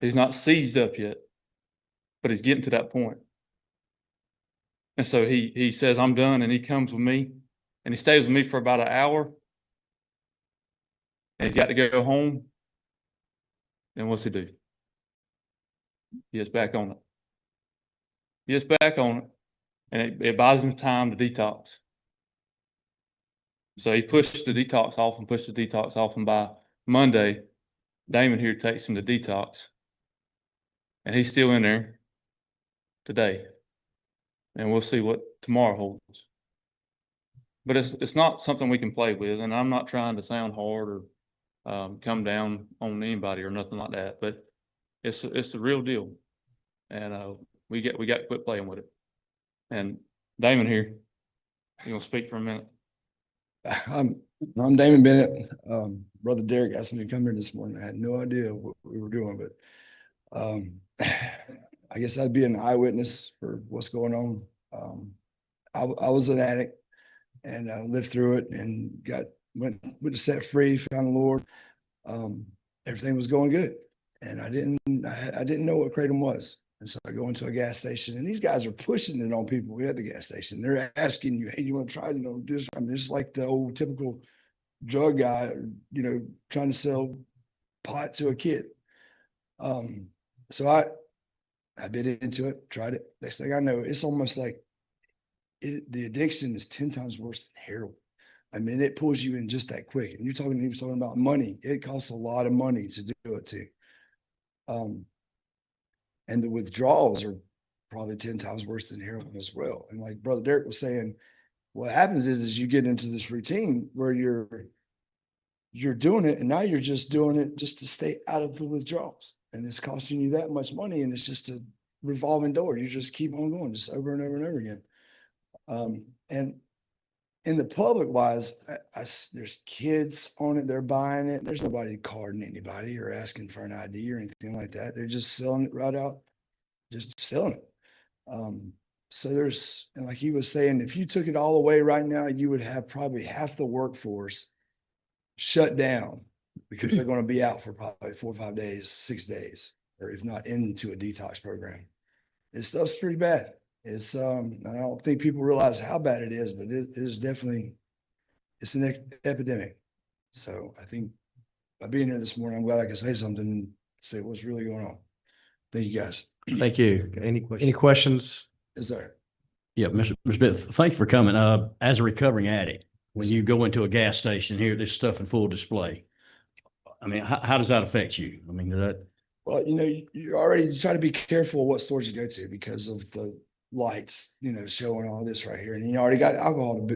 He's not seized up yet, but he's getting to that point. And so he says, "I'm done," and he comes with me, and he stays with me for about an hour. And he's got to go home. And what's he do? He gets back on it. He gets back on it, and it buys him time to detox. So he pushed the detox off and pushed the detox off, and by Monday, Damon here takes him to detox. And he's still in there today. And we'll see what tomorrow holds. But it's not something we can play with, and I'm not trying to sound hard or come down on anybody or nothing like that, but it's the real deal. And we got to quit playing with it. And Damon here, you gonna speak for a minute? I'm Damon Bennett. Brother Derek asked me to come here this morning. I had no idea what we were doing, but I guess I'd be an eyewitness for what's going on. I was an addict and lived through it and went set free, found the Lord. Everything was going good, and I didn't know what Kratom was. And so I go into a gas station, and these guys are pushing it on people. We at the gas station, they're asking you, "Hey, you want to try? This." I mean, this is like the old typical drug guy, trying to sell pot to a kid. So I bit into it, tried it. Next thing I know, it's almost like the addiction is 10 times worse than heroin. I mean, it pulls you in just that quick. And he was talking about money. It costs a lot of money to do it too. And the withdrawals are probably 10 times worse than heroin as well. And like Brother Derek was saying, what happens is you get into this routine where you're doing it, and now you're just doing it just to stay out of the withdrawals. And it's costing you that much money, and it's just a revolving door. You just keep on going, just over and over and over again. And in the public wise, there's kids on it, they're buying it. There's nobody carding anybody or asking for an ID or anything like that. They're just selling it right out, just selling it. So and like he was saying, if you took it all away right now, you would have probably half the workforce shut down because they're going to be out for probably 4 or 5 days, 6 days, or if not into a detox program. This stuff's pretty bad. It's I don't think people realize how bad it is, but it is definitely, it's an epidemic. So I think by being here this morning, I'm glad I could say something and say what's really going on. Thank you, guys. Thank you. Any questions? Yes, sir. Yeah, Mr. Smith, thank you for coming. As a recovering addict, when you go into a gas station and hear this stuff in full display, I mean, how does that affect you? I mean, Well, you already try to be careful what stores you go to because of the lights, showing all this right here. And you already got alcohol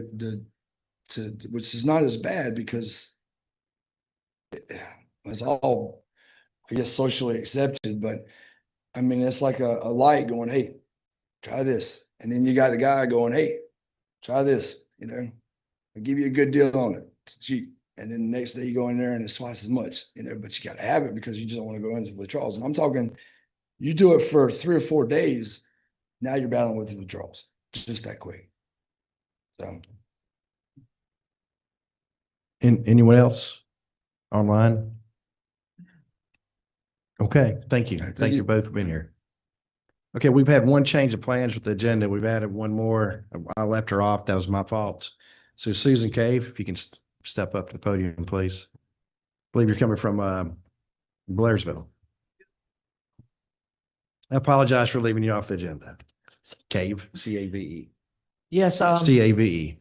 to which is not as bad because it's all, I guess, socially accepted. But I mean, it's like a light going, hey, try this. And then you got the guy going, hey, try this, I'll give you a good deal on it. It's cheap. And then the next day you go in there and it's twice as much, but you got to have it because you just don't want to go into withdrawals. And I'm talking, you do it for 3 or 4 days. Now you're battling with the withdrawals just that quick. So. Anyone else online? Okay, thank you. Thank you both for being here. Okay, we've had one change of plans with the agenda. We've added one more. I left her off. That was my fault. So Susan Cave, if you can step up to the podium, please. I believe you're coming from Blairsville. I apologize for leaving you off the agenda. Cave, C-A-V-E. Yes, C-A-V-E.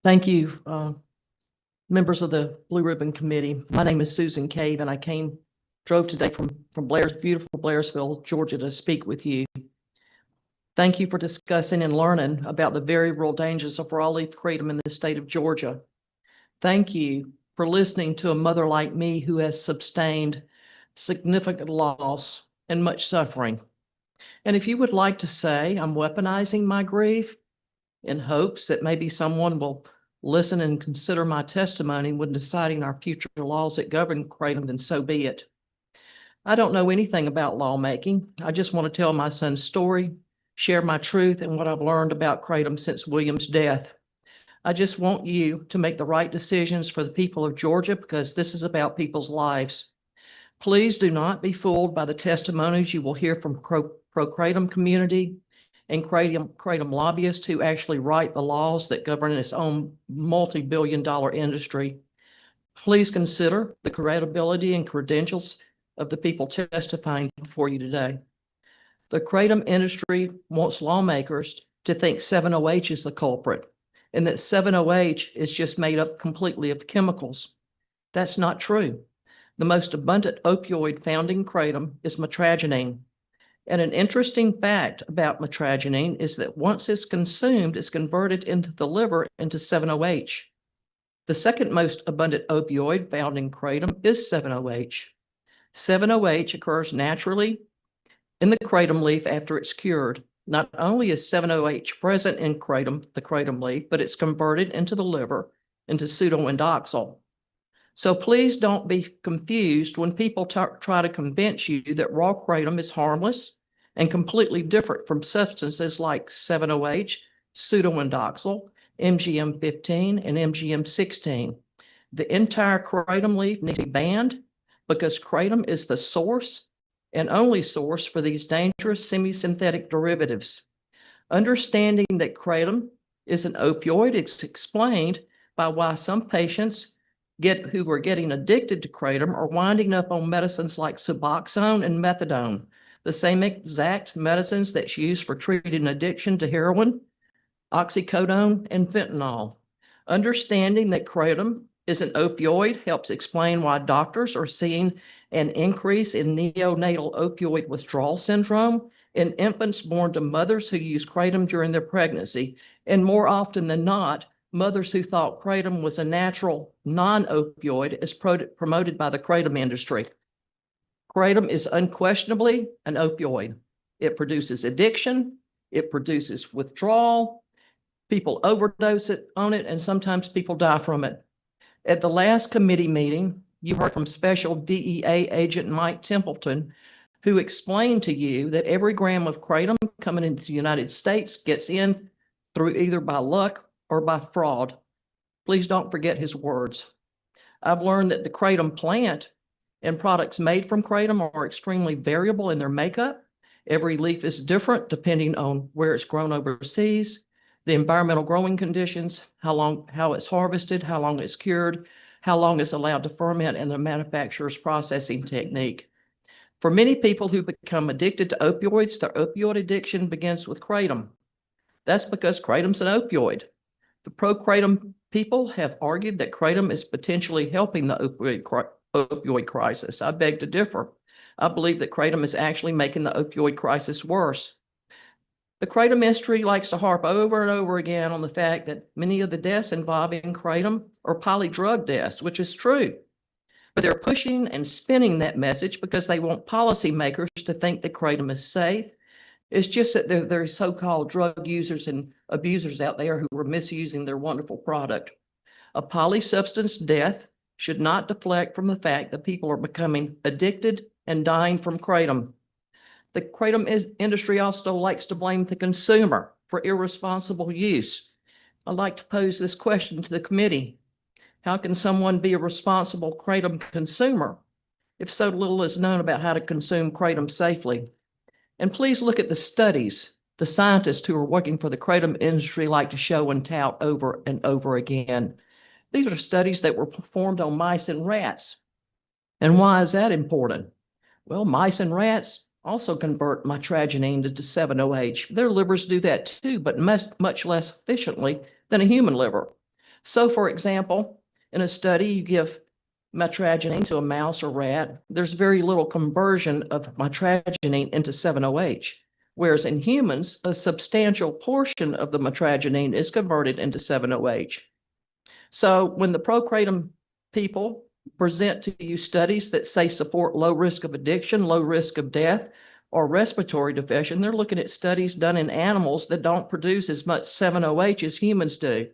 thank you, members of the Blue Ribbon Committee. My name is Susan Cave, and I drove today from beautiful Blairsville, Georgia, to speak with you. Thank you for discussing and learning about the very real dangers of raw leaf kratom in the state of Georgia. Thank you for listening to a mother like me who has sustained significant loss and much suffering. And if you would like to say I'm weaponizing my grief in hopes that maybe someone will listen and consider my testimony when deciding our future laws that govern kratom, then so be it. I don't know anything about lawmaking. I just want to tell my son's story, share my truth and what I've learned about kratom since William's death. I just want you to make the right decisions for the people of Georgia because this is about people's lives. Please do not be fooled by the testimonies you will hear from pro-kratom community and kratom lobbyists who actually write the laws that govern its own multi-billion-dollar industry. Please consider the credibility and credentials of the people testifying before you today. The kratom industry wants lawmakers to think 7-OH is the culprit and that 7-OH is just made up completely of chemicals. That's not true. The most abundant opioid found in kratom is mitragynine. And an interesting fact about mitragynine is that once it's consumed, it's converted into the liver into 7-OH. The second most abundant opioid found in kratom is 7-OH. 7-OH occurs naturally in the kratom leaf after it's cured. Not only is 7-OH present in kratom, the kratom leaf, but it's converted into the liver into pseudoindoxyl. So please don't be confused when people try to convince you that raw kratom is harmless and completely different from substances like 7-OH, pseudoindoxyl, MGM-15, and MGM-16. The entire kratom leaf needs to be banned because kratom is the source and only source for these dangerous semi-synthetic derivatives. Understanding that kratom is an opioid is explained by why some patients who are getting addicted to kratom are winding up on medicines like Suboxone and methadone, the same exact medicines that's used for treating addiction to heroin, oxycodone, and fentanyl. Understanding that kratom is an opioid helps explain why doctors are seeing an increase in neonatal opioid withdrawal syndrome in infants born to mothers who use kratom during their pregnancy, and more often than not, mothers who thought kratom was a natural non-opioid is promoted by the kratom industry. Kratom is unquestionably an opioid. It produces addiction, it produces withdrawal, people overdose on it, and sometimes people die from it. At the last committee meeting, you heard from Special DEA Agent Mike Templeton, who explained to you that every gram of kratom coming into the United States gets in through either by luck or by fraud. Please don't forget his words. I've learned that the kratom plant and products made from kratom are extremely variable in their makeup. Every leaf is different depending on where it's grown overseas, the environmental growing conditions, how it's harvested, how long it's cured, how long it's allowed to ferment, and the manufacturer's processing technique. For many people who become addicted to opioids, their opioid addiction begins with kratom. That's because kratom's an opioid. The pro-kratom people have argued that kratom is potentially helping the opioid crisis. I beg to differ. I believe that kratom is actually making the opioid crisis worse. The kratom industry likes to harp over and over again on the fact that many of the deaths involving kratom are polydrug deaths, which is true. But they're pushing and spinning that message because they want policymakers to think that kratom is safe. It's just that there are so-called drug users and abusers out there who are misusing their wonderful product. A polysubstance death should not deflect from the fact that people are becoming addicted and dying from kratom. The kratom industry also likes to blame the consumer for irresponsible use. I'd like to pose this question to the committee. How can someone be a responsible kratom consumer if so little is known about how to consume kratom safely? And please look at the studies the scientists who are working for the kratom industry like to show and tout over and over again. These are studies that were performed on mice and rats. And why is that important? Well, mice and rats also convert mitragynine to 7-OH. Their livers do that too, but much less efficiently than a human liver. So, for example, in a study, you give mitragynine to a mouse or rat, there's very little conversion of mitragynine into 7-OH, whereas in humans, a substantial portion of the mitragynine is converted into 7-OH. So when the pro-kratom people present to you studies that say support low risk of addiction, low risk of death, or respiratory depression, they're looking at studies done in animals that don't produce as much 7-OH as humans do.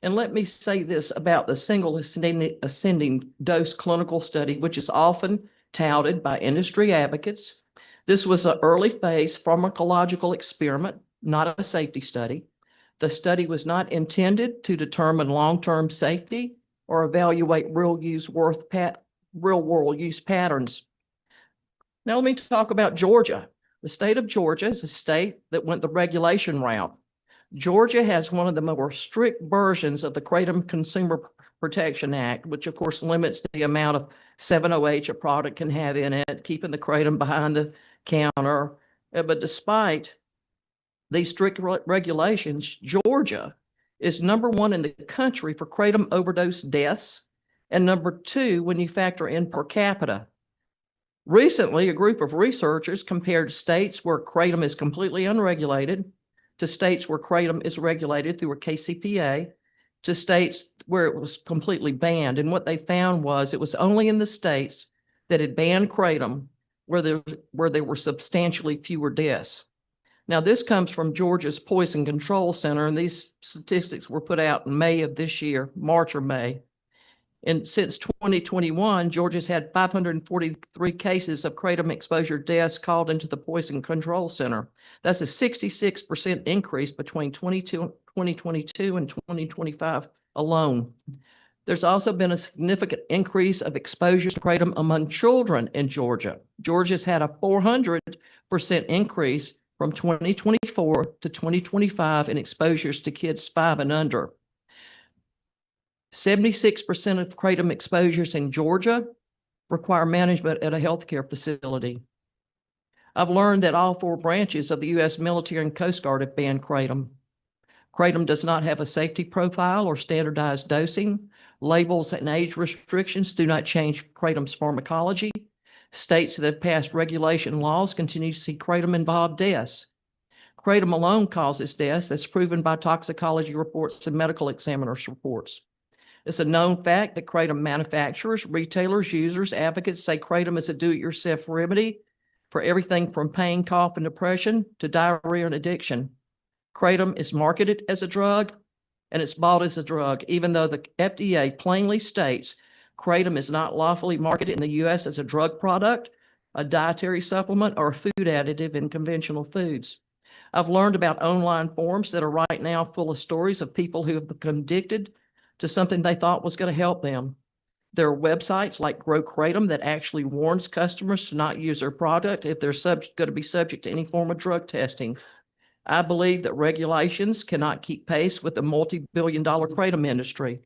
And let me say this about the single ascending dose clinical study, which is often touted by industry advocates. This was an early phase pharmacological experiment, not a safety study. The study was not intended to determine long-term safety or evaluate real-world use patterns. Now let me talk about Georgia. The state of Georgia is a state that went the regulation route. Georgia has one of the more strict versions of the Kratom Consumer Protection Act, which of course limits the amount of 7-OH a product can have in it, keeping the kratom behind the counter. But despite these strict regulations, Georgia is #1 in the country for kratom overdose deaths and #2 when you factor in per capita. Recently, a group of researchers compared states where kratom is completely unregulated to states where kratom is regulated through a KCPA, to states where it was completely banned. And what they found was it was only in the states that had banned kratom where there were substantially fewer deaths. Now, this comes from Georgia's Poison Control Center, and these statistics were put out in May of this year, March or May. And since 2021, Georgia's had 543 cases of kratom exposure deaths called into the Poison Control Center. That's a 66% increase between 2022 and 2025 alone. There's also been a significant increase of exposure to kratom among children in Georgia. Georgia's had a 400% increase from 2024 to 2025 in exposures to kids 5 and under. 76% of kratom exposures in Georgia require management at a healthcare facility. I've learned that all 4 branches of the U.S. military and Coast Guard have banned kratom. Kratom does not have a safety profile or standardized dosing. Labels and age restrictions do not change kratom's pharmacology. States that have passed regulation laws continue to see kratom-involved deaths. Kratom alone causes deaths. That's proven by toxicology reports and medical examiners' reports. It's a known fact that kratom manufacturers, retailers, users, advocates say kratom is a do-it-yourself remedy for everything from pain, cough, and depression to diarrhea and addiction. Kratom is marketed as a drug and it's bought as a drug, even though the FDA plainly states kratom is not lawfully marketed in the U.S. as a drug product, a dietary supplement, or a food additive in conventional foods. I've learned about online forums that are right now full of stories of people who have become addicted to something they thought was going to help them. There are websites like Grow Kratom that actually warns customers to not use their product if they're going to be subject to any form of drug testing. I believe that regulations cannot keep pace with the multi-billion-dollar kratom industry.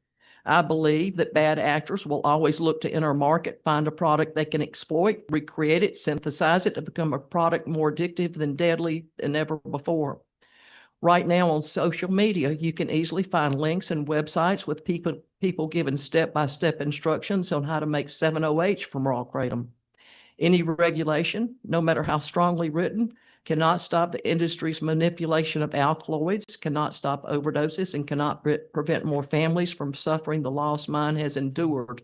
I believe that bad actors will always look to enter a market, find a product they can exploit, recreate it, synthesize it to become a product more addictive than deadly than ever before. Right now on social media, you can easily find links and websites with people given step-by-step instructions on how to make 7-OH from raw kratom. Any regulation, no matter how strongly written, cannot stop the industry's manipulation of alkaloids, cannot stop overdoses, and cannot prevent more families from suffering the loss mine has endured.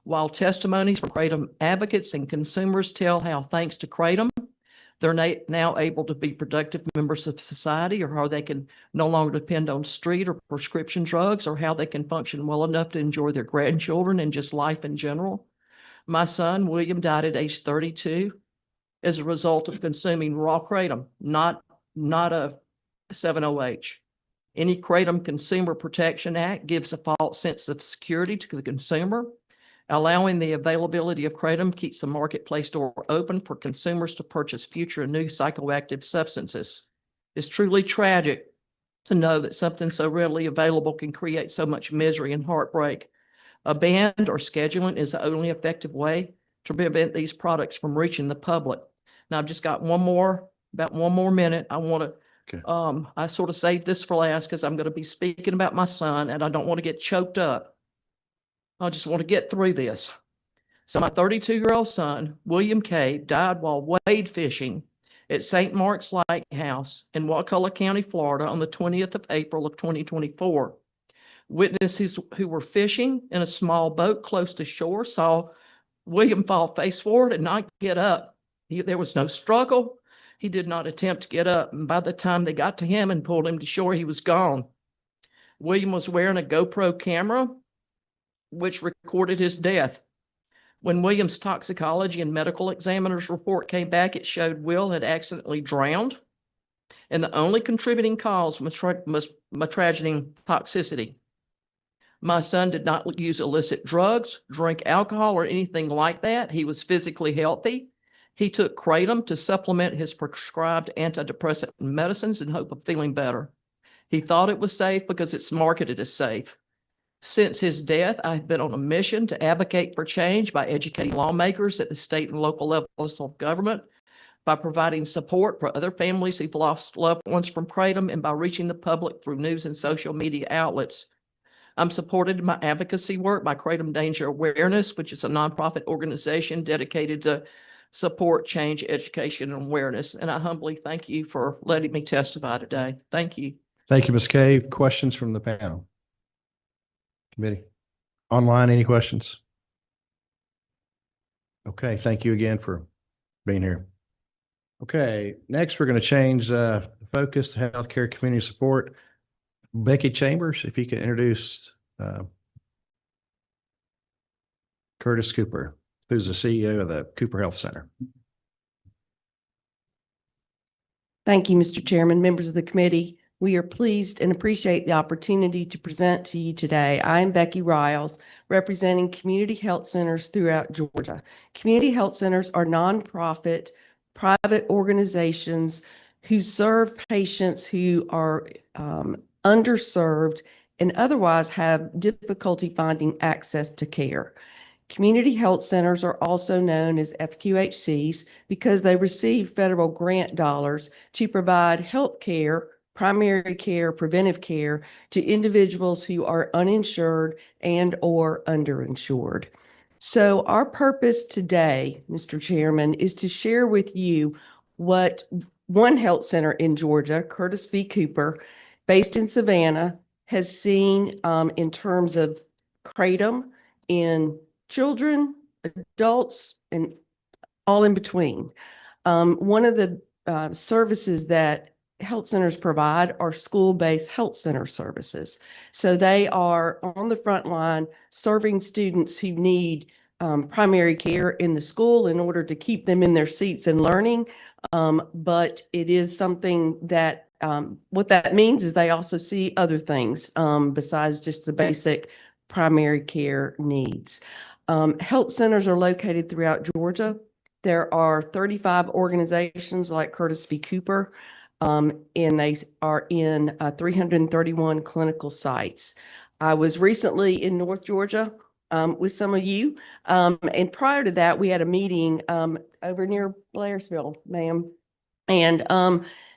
While testimonies from kratom advocates and consumers tell how, thanks to kratom, they're now able to be productive members of society, or how they can no longer depend on street or prescription drugs, or how they can function well enough to enjoy their grandchildren and just life in general. My son, William, died at age 32 as a result of consuming raw kratom, not a 7-OH. Any Kratom Consumer Protection Act gives a false sense of security to the consumer. Allowing the availability of kratom keeps the marketplace door open for consumers to purchase future and new psychoactive substances. It's truly tragic to know that something so readily available can create so much misery and heartbreak. A ban or scheduling is the only effective way to prevent these products from reaching the public. Now, I've just got about one more minute. I want to, I sort of saved this for last because I'm going to be speaking about my son and I don't want to get choked up. I just want to get through this. So my 32-year-old son, William Cave, died while wade fishing at St. Mark's Lighthouse in Wakulla County, Florida on the 20th of April of 2024. Witnesses who were fishing in a small boat close to shore saw William fall face forward and not get up. There was no struggle. He did not attempt to get up. And by the time they got to him and pulled him to shore, he was gone. William was wearing a GoPro camera, which recorded his death. When William's toxicology and medical examiner's report came back, it showed Will had accidentally drowned. And the only contributing cause was metragedine toxicity. My son did not use illicit drugs, drink alcohol, or anything like that. He was physically healthy. He took kratom to supplement his prescribed antidepressant medicines in hope of feeling better. He thought it was safe because it's marketed as safe. Since his death, I've been on a mission to advocate for change by educating lawmakers at the state and local levels of government, by providing support for other families who've lost loved ones from kratom, and by reaching the public through news and social media outlets. I'm supported in my advocacy work by Kratom Danger Awareness, which is a nonprofit organization dedicated to support, change, education, and awareness. And I humbly thank you for letting me testify today. Thank you. Thank you, Ms. Cave. Questions from the panel? Committee? Online, any questions? Okay, thank you again for being here. Okay, next we're going to change focus to healthcare community support. Becky Chambers, if you could introduce Curtis Cooper, who's the CEO of the Cooper Health Center. Thank you, Mr. Chairman, members of the committee. We are pleased and appreciate the opportunity to present to you today. I'm Becky Riles, representing community health centers throughout Georgia. Community health centers are nonprofit, private organizations who serve patients who are underserved and otherwise have difficulty finding access to care. Community health centers are also known as FQHCs because they receive federal grant dollars to provide health care, primary care, preventive care to individuals who are uninsured and or underinsured. So our purpose today, Mr. Chairman, is to share with you what one health center in Georgia, Curtis V. Cooper, based in Savannah, has seen in terms of kratom in children, adults, and all in between. One of the services that health centers provide are school-based health center services. So they are on the front line serving students who need primary care in the school in order to keep them in their seats and learning. But it is something that what that means is they also see other things besides just the basic primary care needs. Health centers are located throughout Georgia. There are 35 organizations like Curtis V. Cooper, and they are in 331 clinical sites. I was recently in North Georgia with some of you. And prior to that, we had a meeting over near Blairsville, ma'am, and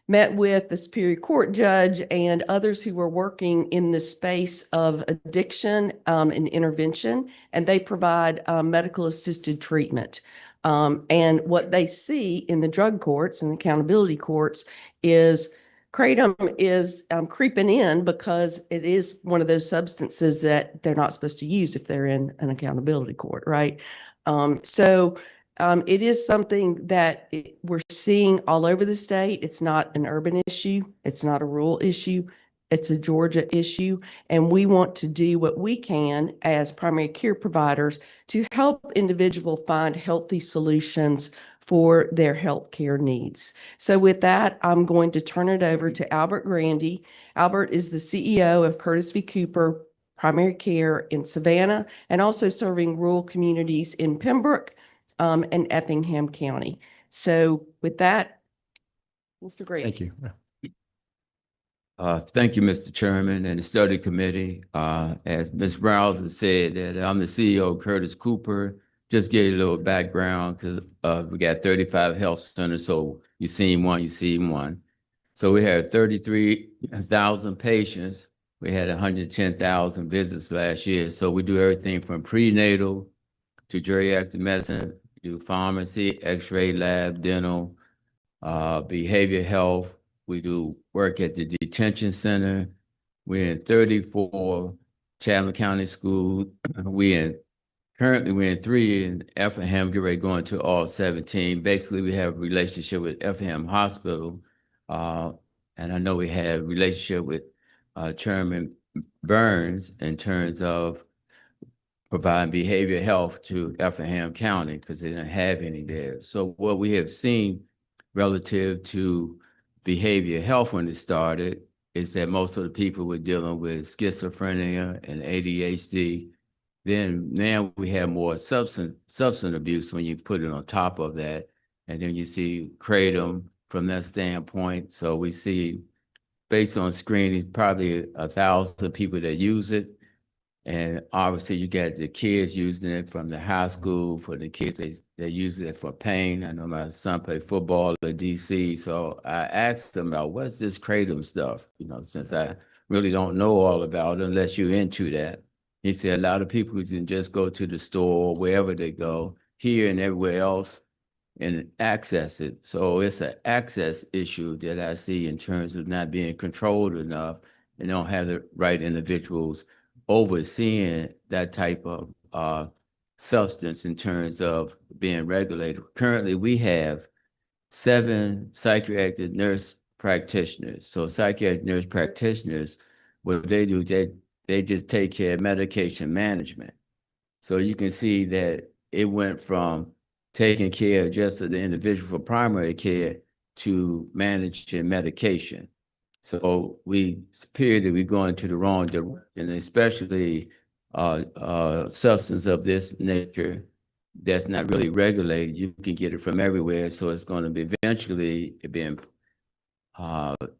met with the Superior Court judge and others who were working in the space of addiction and intervention, and they provide medical assisted treatment. And what they see in the drug courts and accountability courts is Kratom is creeping in because it is one of those substances that they're not supposed to use if they're in an accountability court, right? It is something that we're seeing all over the state. It's not an urban issue. It's not a rural issue. It's a Georgia issue. And we want to do what we can as primary care providers to help individuals find healthy solutions for their health care needs. So with that, I'm going to turn it over to Albert Grandy. Albert is the CEO of Curtis V. Cooper Primary Care in Savannah and also serving rural communities in Pembroke and Effingham County. So with that, Mr. Grandy. Thank you. Thank you, Mr. Chairman and the study committee. As Ms. Rouse said, that I'm the CEO of Curtis Cooper. Just give you a little background because we got 35 health centers. So you seen one, you seen one. So we had 33,000 patients. We had 110,000 visits last year. So we do everything from prenatal to geriatric medicine, do pharmacy, x-ray lab, dental, behavior health. We do work at the detention center. We're in 34 Chatham County schools. Currently we're in 3 in Effingham, get ready going to all 17. Basically, we have a relationship with Effingham Hospital. And I know we have a relationship with Chairman Burns in terms of providing behavioral health to Effingham County because they didn't have any there. So what we have seen relative to behavioral health when it started is that most of the people were dealing with schizophrenia and ADHD. Then now we have more substance abuse when you put it on top of that. And then you see Kratom from that standpoint. So we see, based on screenings, probably 1,000 people that use it. And obviously you got the kids using it from the high school. For the kids, they use it for pain. I know my son played football at DC. So I asked him about what's this Kratom stuff, since I really don't know all about it unless you're into that. He said a lot of people can just go to the store, wherever they go, here and everywhere else, and access it. So it's an access issue that I see in terms of not being controlled enough and don't have the right individuals overseeing that type of substance in terms of being regulated. Currently, we have 7 psychiatric nurse practitioners. So psychiatric nurse practitioners, what they do, they just take care of medication management. So you can see that it went from taking care of just the individual for primary care to managing medication. So we go into the wrong direction, especially substance of this nature that's not really regulated. You can get it from everywhere. So it's going to be eventually being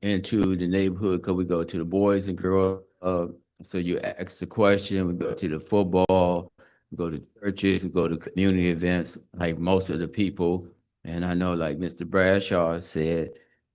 into the neighborhood because we go to the boys and girls. So you ask the question, we go to the football, we go to churches, we go to community events, like most of the people. And I know, like Mr. Bradshaw said,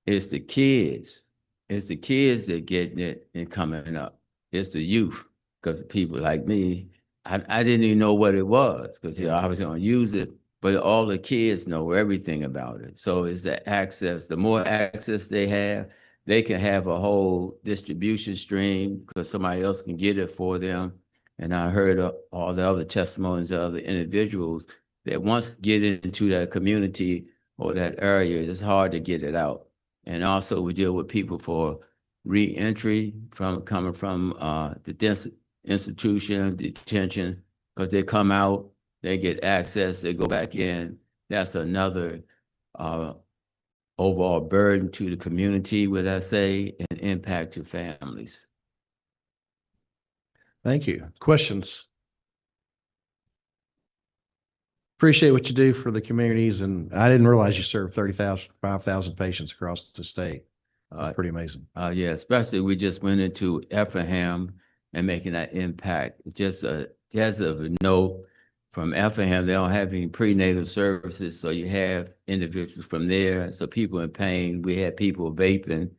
it's the kids. It's the kids that getting it and coming up. It's the youth, because people like me, I didn't even know what it was because I was going to use it, but all the kids know everything about it. So it's the access. The more access they have, they can have a whole distribution stream because somebody else can get it for them. And I heard all the other testimonies of the individuals that once get into that community or that area, it's hard to get it out. And also we deal with people for re-entry coming from the institution, detention, because they come out, they get access, they go back in. That's another overall burden to the community, would I say, and impact to families. Thank you. Questions? Appreciate what you do for the communities, and I didn't realize you served 5,000 patients across the state. Pretty amazing. Yeah, especially we just went into Effingham and making that impact. Just a note from Effingham, they don't have any prenatal services, so you have individuals from there. So people in pain, we had people vaping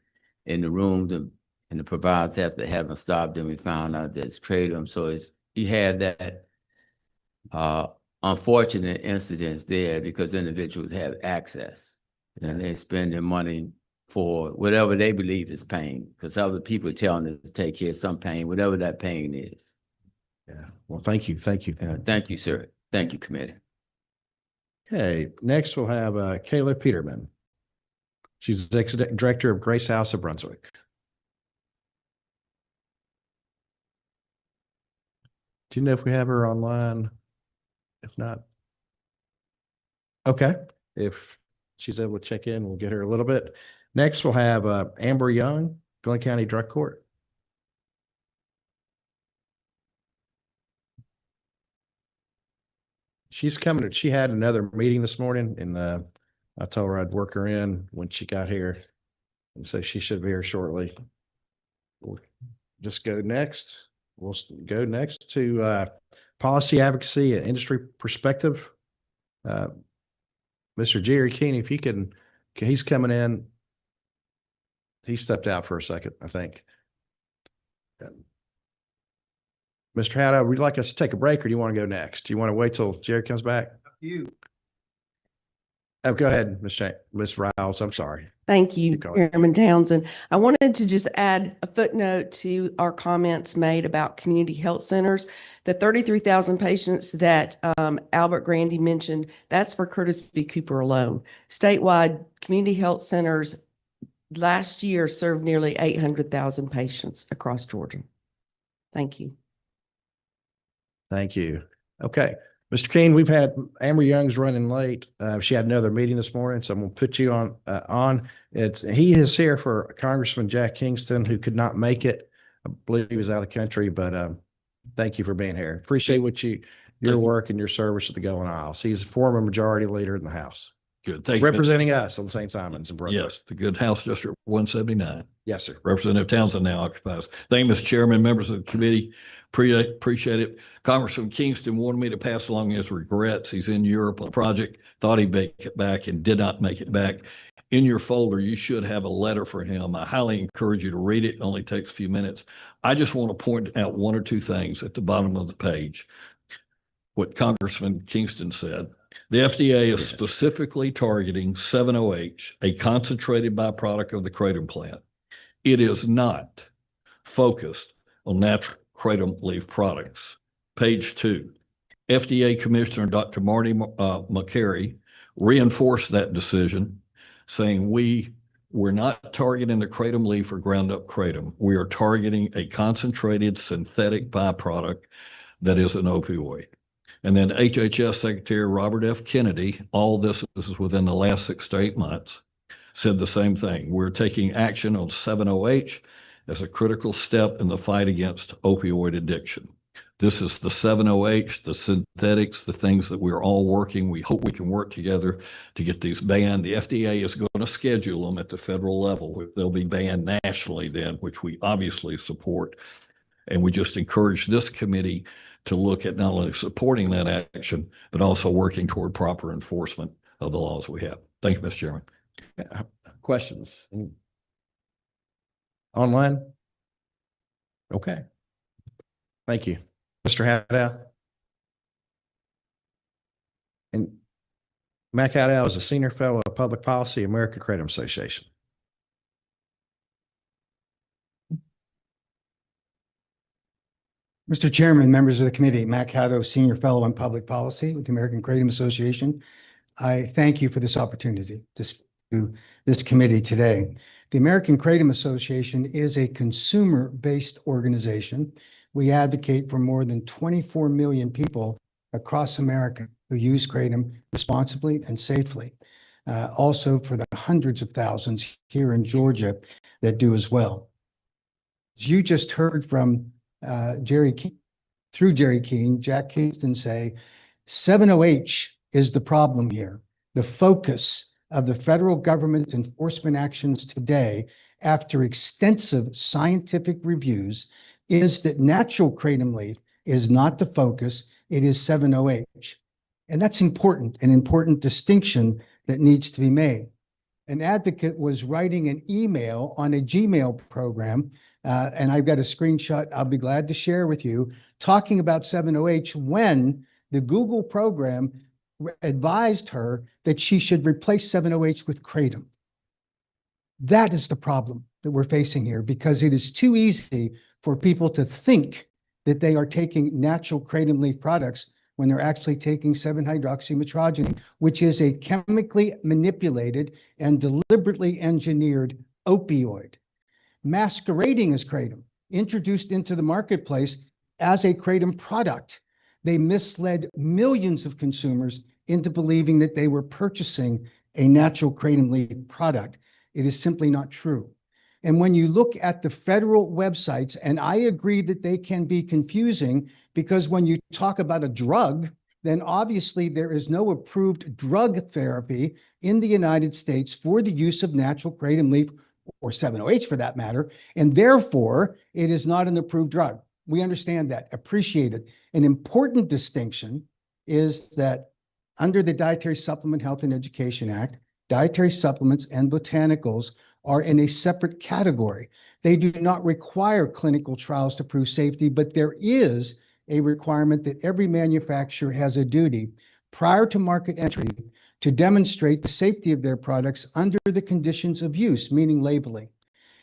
in the room, and the providers after having stopped them, we found out that it's Kratom. So you have that unfortunate incidents there because individuals have access and they spend their money for whatever they believe is pain, because other people are telling us to take care of some pain, whatever that pain is. Yeah. Well, thank you. Thank you. Thank you, sir. Thank you, committee. Okay. Next, we'll have Kayla Peterman. She's Executive Director of Grace House of Brunswick. Do you know if we have her online? If not, okay. If she's able to check in, we'll get her a little bit. Next, we'll have Amber Young, Glenn County Drug Court. She's coming. She had another meeting this morning, and I told her I'd work her in when she got here, and so she should be here shortly. We'll just go next. We'll go next to policy advocacy and industry perspective. Mr. Jerry Keeney, if you can, he's coming in. He stepped out for a second, I think. Mr. Haddow, would you like us to take a break, or do you want to go next? Do you want to wait till Jerry comes back? You. Oh, go ahead, Ms. Riles. I'm sorry. Thank you, Keep going. Chairman Townsend. I wanted to just add a footnote to our comments made about community health centers. The 33,000 patients that Albert Grandy mentioned, that's for Curtis V. Cooper alone. Statewide, community health centers last year served nearly 800,000 patients across Georgia. Thank you. Thank you. Okay. Mr. Keene, we've had Amber Young's running late. She had another meeting this morning, so I'm going to put you on. He is here for Congressman Jack Kingston, who could not make it. I believe he was out of the country, but thank you for being here. Appreciate your work and your service to the Golden Isles. He's a former majority leader in the House. Good. Thank you. Representing us on St. Simons and Brunswick. Yes, the good House District 179. Yes, sir. Representative Townsend now occupies. Thank you, Mr. Chairman, members of the committee. Appreciate it. Congressman Kingston wanted me to pass along his regrets. He's in Europe on a project, thought he'd make it back and did not make it back. In your folder, you should have a letter for him. I highly encourage you to read it. It only takes a few minutes. I just want to point out one or two things at the bottom of the page. What Congressman Kingston said. The FDA is specifically targeting 7-OH, a concentrated byproduct of the kratom plant. It is not focused on natural kratom leaf products. Page 2. FDA Commissioner Dr. Marty McCary reinforced that decision, saying we're not targeting the kratom leaf or ground up kratom. We are targeting a concentrated synthetic byproduct that is an opioid. And then HHS Secretary Robert F. Kennedy, all this is within the last 6 to 8 months, said the same thing. We're taking action on 7-OH as a critical step in the fight against opioid addiction. This is the 7-OH, the synthetics, the things that we're all working. We hope we can work together to get these banned. The FDA is going to schedule them at the federal level. They'll be banned nationally then, which we obviously support. And we just encourage this committee to look at not only supporting that action, but also working toward proper enforcement of the laws we have. Thank you, Mr. Chairman. Questions? Online? Okay. Thank you. Mr. Haddow? And Mac Haddow is a Senior Fellow of Public Policy, American Kratom Association. Mr. Chairman, members of the committee, Mac Haddow, Senior Fellow in Public Policy with the American Kratom Association. I thank you for this opportunity to speak to this committee today. The American Kratom Association is a consumer-based organization. We advocate for more than 24 million people across America who use kratom responsibly and safely. Also for the hundreds of thousands here in Georgia that do as well. As you just heard from through Jerry Keene, Jack Kingston say 7OH is the problem here. The focus of the federal government enforcement actions today, after extensive scientific reviews, is that natural kratom leaf is not the focus, it is 7OH. And that's important, an important distinction that needs to be made. An advocate was writing an email on a Gmail program, and I've got a screenshot I'll be glad to share with you, talking about 7OH when the Google program advised her that she should replace 7OH with kratom. That is the problem that we're facing here, because it is too easy for people to think that they are taking natural kratom leaf products when they're actually taking 7-hydroxymetrogeny, which is a chemically manipulated and deliberately engineered opioid, masquerading as kratom, introduced into the marketplace as a kratom product. They misled millions of consumers into believing that they were purchasing a natural kratom leaf product. It is simply not true. And when you look at the federal websites, and I agree that they can be confusing, because when you talk about a drug, then obviously there is no approved drug therapy in the United States for the use of natural kratom leaf, or 7OH for that matter, and therefore it is not an approved drug. We understand that, appreciate it. An important distinction is that under the Dietary Supplement Health and Education Act, dietary supplements and botanicals are in a separate category. They do not require clinical trials to prove safety, but there is a requirement that every manufacturer has a duty prior to market entry to demonstrate the safety of their products under the conditions of use, meaning labeling.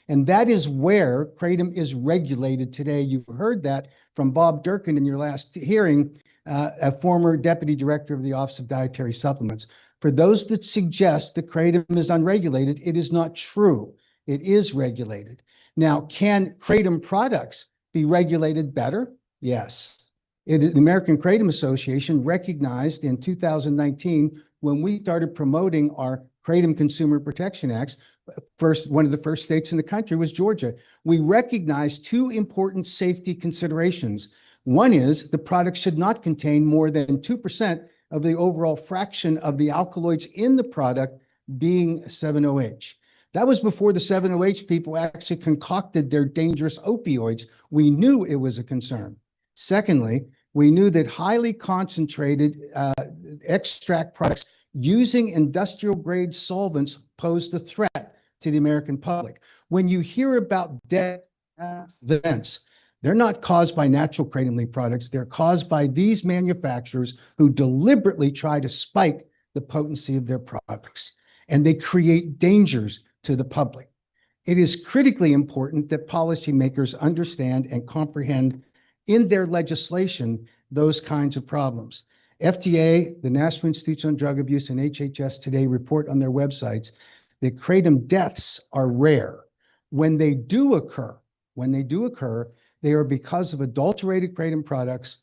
And that is where kratom is regulated today. You heard that from Bob Durkin in your last hearing, a former deputy director of the Office of Dietary Supplements. For those that suggest that kratom is unregulated, it is not true. It is regulated. Now, can kratom products be regulated better? Yes. The American Kratom Association recognized in 2019, when we started promoting our Kratom Consumer Protection Acts, one of the first states in the country was Georgia. We recognized two important safety considerations. One is the product should not contain more than 2% of the overall fraction of the alkaloids in the product being 7OH. That was before the 7OH people actually concocted their dangerous opioids. We knew it was a concern. Secondly, we knew that highly concentrated extract products using industrial grade solvents posed a threat to the American public. When you hear about death events, they're not caused by natural kratom leaf products. They're caused by these manufacturers who deliberately try to spike the potency of their products, and they create dangers to the public. It is critically important that policymakers understand and comprehend in their legislation those kinds of problems. FDA, the National Institutes on Drug Abuse, and HHS today report on their websites that kratom deaths are rare. When they do occur, they are because of adulterated kratom products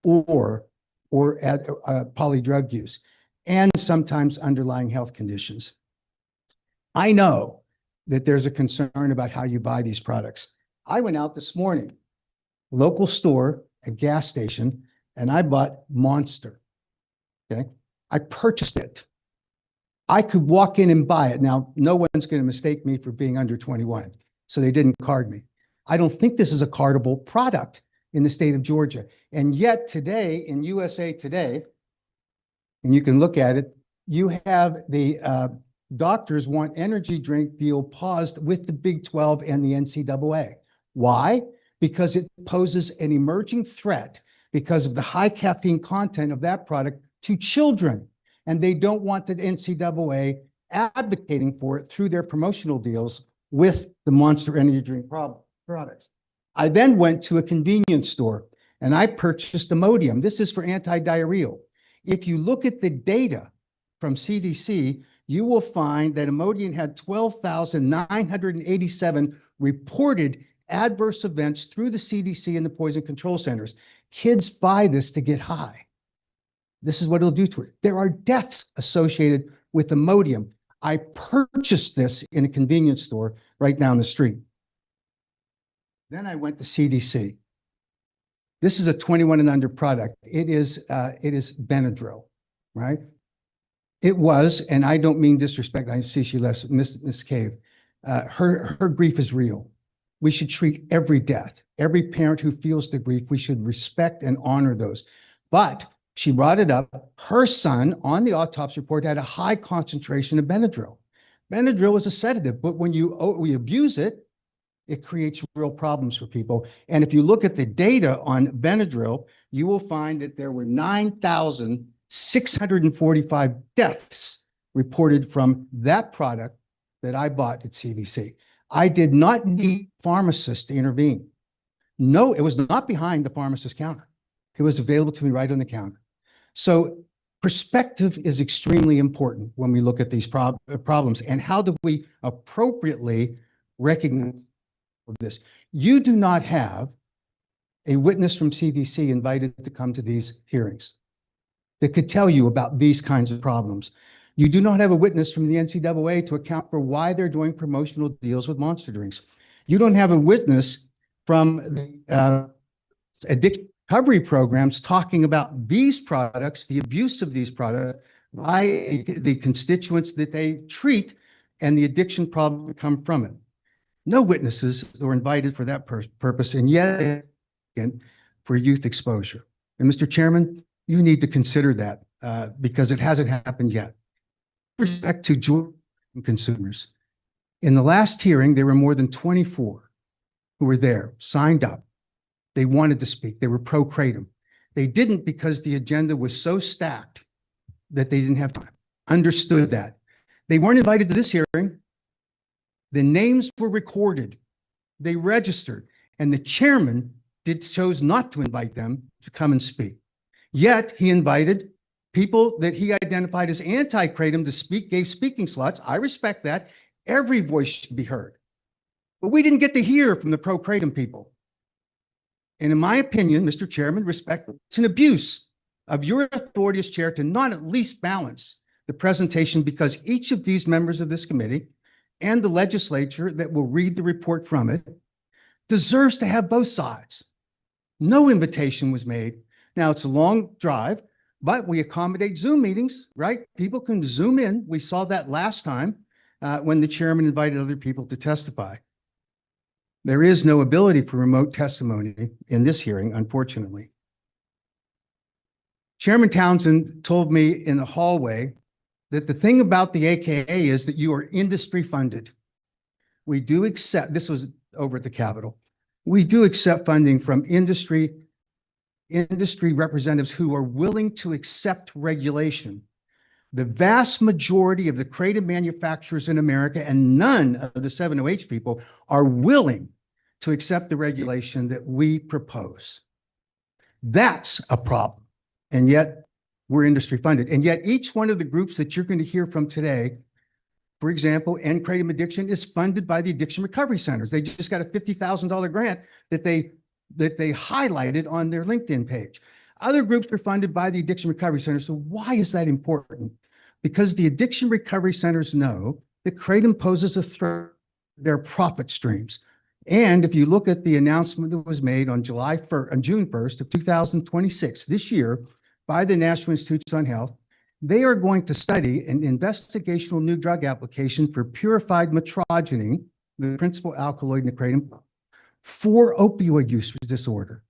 or polydrug use, and sometimes underlying health conditions. I know that there's a concern about how you buy these products. I went out this morning, local store, a gas station, and I bought Monster. Okay, I purchased it. I could walk in and buy it. Now, no one's going to mistake me for being under 21, so they didn't card me. I don't think this is a cardable product in the state of Georgia. And yet today in USA Today, and you can look at it, you have the doctors want energy drink deal paused with the Big 12 and the NCAA. Why? Because it poses an emerging threat because of the high caffeine content of that product to children. And they don't want the NCAA advocating for it through their promotional deals with the Monster Energy drink products. I then went to a convenience store and I purchased Imodium. This is for anti-diarrheal. If you look at the data from CDC, you will find that Imodium had 12,987 reported adverse events through the CDC and the poison control centers. Kids buy this to get high. This is what it'll do to it. There are deaths associated with Imodium. I purchased this in a convenience store right down the street. Then I went to CDC. This is a 21 and under product. It is Benadryl, right? It was, and I don't mean disrespect. I see she left, Miss Cave. Her grief is real. We should treat every death. Every parent who feels the grief, we should respect and honor those. But she brought it up. Her son on the autopsy report had a high concentration of Benadryl. Benadryl is a sedative, but when we abuse it, it creates real problems for people. And if you look at the data on Benadryl, you will find that there were 9,645 deaths reported from that product that I bought at CVC. I did not need pharmacists to intervene. No, it was not behind the pharmacist's counter. It was available to me right on the counter. So perspective is extremely important when we look at these problems. And how do we appropriately recognize this? You do not have a witness from CDC invited to come to these hearings that could tell you about these kinds of problems. You do not have a witness from the NCAA to account for why they're doing promotional deals with monster drinks. You don't have a witness from the addiction recovery programs talking about these products, the abuse of these products by the constituents that they treat and the addiction problems that come from it. No witnesses were invited for that purpose, and yet again, for youth exposure. And Mr. Chairman, you need to consider that because it hasn't happened yet. With respect to Georgia consumers, in the last hearing, there were more than 24 who were there, signed up. They wanted to speak. They were pro-Kratom. They didn't because the agenda was so stacked that they didn't have time. Understood that. They weren't invited to this hearing. The names were recorded. They registered, and the chairman chose not to invite them to come and speak. Yet he invited people that he identified as anti-Kratom to speak, gave speaking slots. I respect that. Every voice should be heard. But we didn't get to hear from the pro-Kratom people. And in my opinion, Mr. Chairman, respect, it's an abuse of your authority as chair to not at least balance the presentation, because each of these members of this committee and the legislature that will read the report from it deserves to have both sides. No invitation was made. Now, it's a long drive, but we accommodate Zoom meetings, right? People can Zoom in. We saw that last time when the chairman invited other people to testify. There is no ability for remote testimony in this hearing, unfortunately. Chairman Townsend told me in the hallway that the thing about the AKA is that you are industry funded. We do accept, this was over at the Capitol, we do accept funding from industry representatives who are willing to accept regulation. The vast majority of the Kratom manufacturers in America, and none of the 7OH people, are willing to accept the regulation that we propose. That's a problem. And yet we're industry funded. And yet each one of the groups that you're going to hear from today, for example, End Kratom Addiction, is funded by the addiction recovery centers. They just got a $50,000 grant that they highlighted on their LinkedIn page. Other groups are funded by the addiction recovery centers. So why is that important? Because the addiction recovery centers know that Kratom poses a threat to their profit streams. And if you look at the announcement that was made on June 1st of 2026, this year, by the National Institutes on Health, they are going to study an investigational new drug application for purified metrogeny, the principal alkaloid in the Kratom, for opioid use disorder.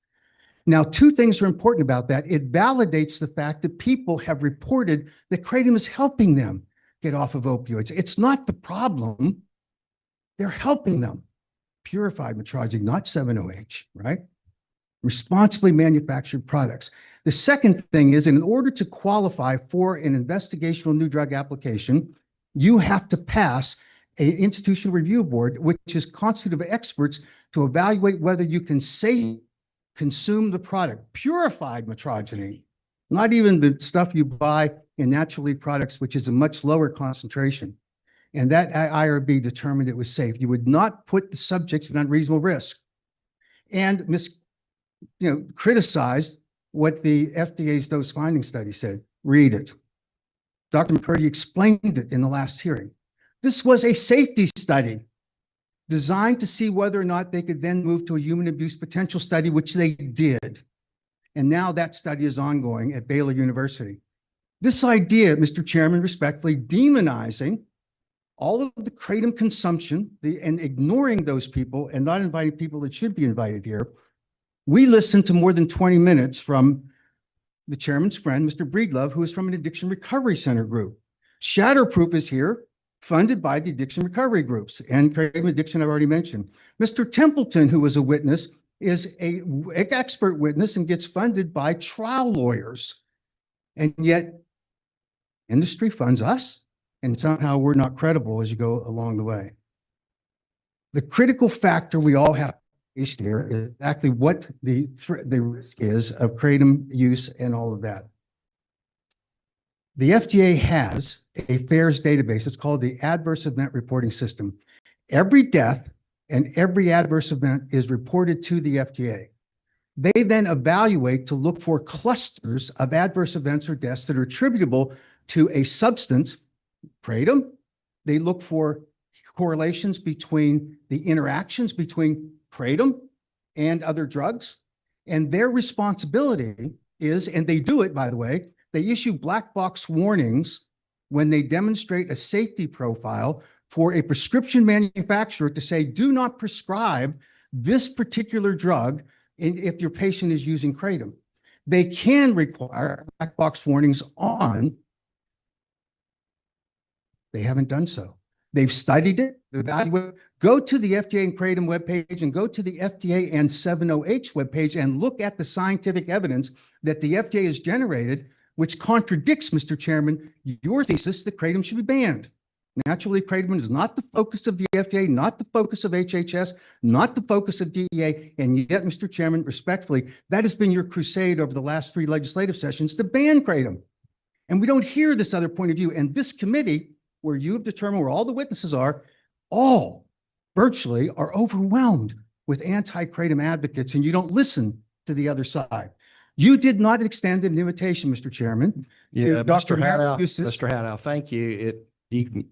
Now, two things are important about that. It validates the fact that people have reported that Kratom is helping them get off of opioids. It's not the problem. They're helping them. Purified metrogeny, not 7OH, right? Responsibly manufactured products. The second thing is, in order to qualify for an investigational new drug application, you have to pass an institutional review board, which is constituted of experts to evaluate whether you can safely consume the product. Purified metrogeny, not even the stuff you buy in naturally products, which is a much lower concentration. And that IRB determined it was safe. You would not put the subjects at unreasonable risk. And criticized what the FDA's dose finding study said. Read it. Dr. McCurdy explained it in the last hearing. This was a safety study designed to see whether or not they could then move to a human abuse potential study, which they did. And now that study is ongoing at Baylor University. This idea, Mr. Chairman, respectfully demonizing all of the kratom consumption and ignoring those people and not inviting people that should be invited here. We listened to more than 20 minutes from the chairman's friend, Mr. Breedlove, who is from an addiction recovery center group. Shatterproof is here, funded by the addiction recovery groups, and kratom addiction I've already mentioned. Mr. Templeton, who was a witness, is an expert witness and gets funded by trial lawyers. And yet industry funds us, and somehow we're not credible as you go along the way. The critical factor we all have faced here is exactly what the risk is of kratom use and all of that. The FDA has a FAERS database. It's called the Adverse Event Reporting System. Every death and every adverse event is reported to the FDA. They then evaluate to look for clusters of adverse events or deaths that are attributable to a substance, kratom. They look for correlations between the interactions between kratom and other drugs. And their responsibility is, and they do it, by the way, they issue black box warnings when they demonstrate a safety profile for a prescription manufacturer to say, do not prescribe this particular drug if your patient is using kratom. They can require black box warnings on. They haven't done so. They've studied it, evaluated. Go to the FDA and kratom webpage and go to the FDA and 7OH webpage and look at the scientific evidence that the FDA has generated, which contradicts, Mr. Chairman, your thesis that kratom should be banned. Naturally, kratom is not the focus of the FDA, not the focus of HHS, not the focus of DEA, and yet, Mr. Chairman, respectfully, that has been your crusade over the last 3 legislative sessions to ban kratom. And we don't hear this other point of view. And this committee, where you have determined where all the witnesses are, all virtually are overwhelmed with anti-kratom advocates, and you don't listen to the other side. You did not extend an invitation, Mr. Chairman. Yeah, Dr. Mr. Haddow, Eustace. Mr. Haddow, thank you. You can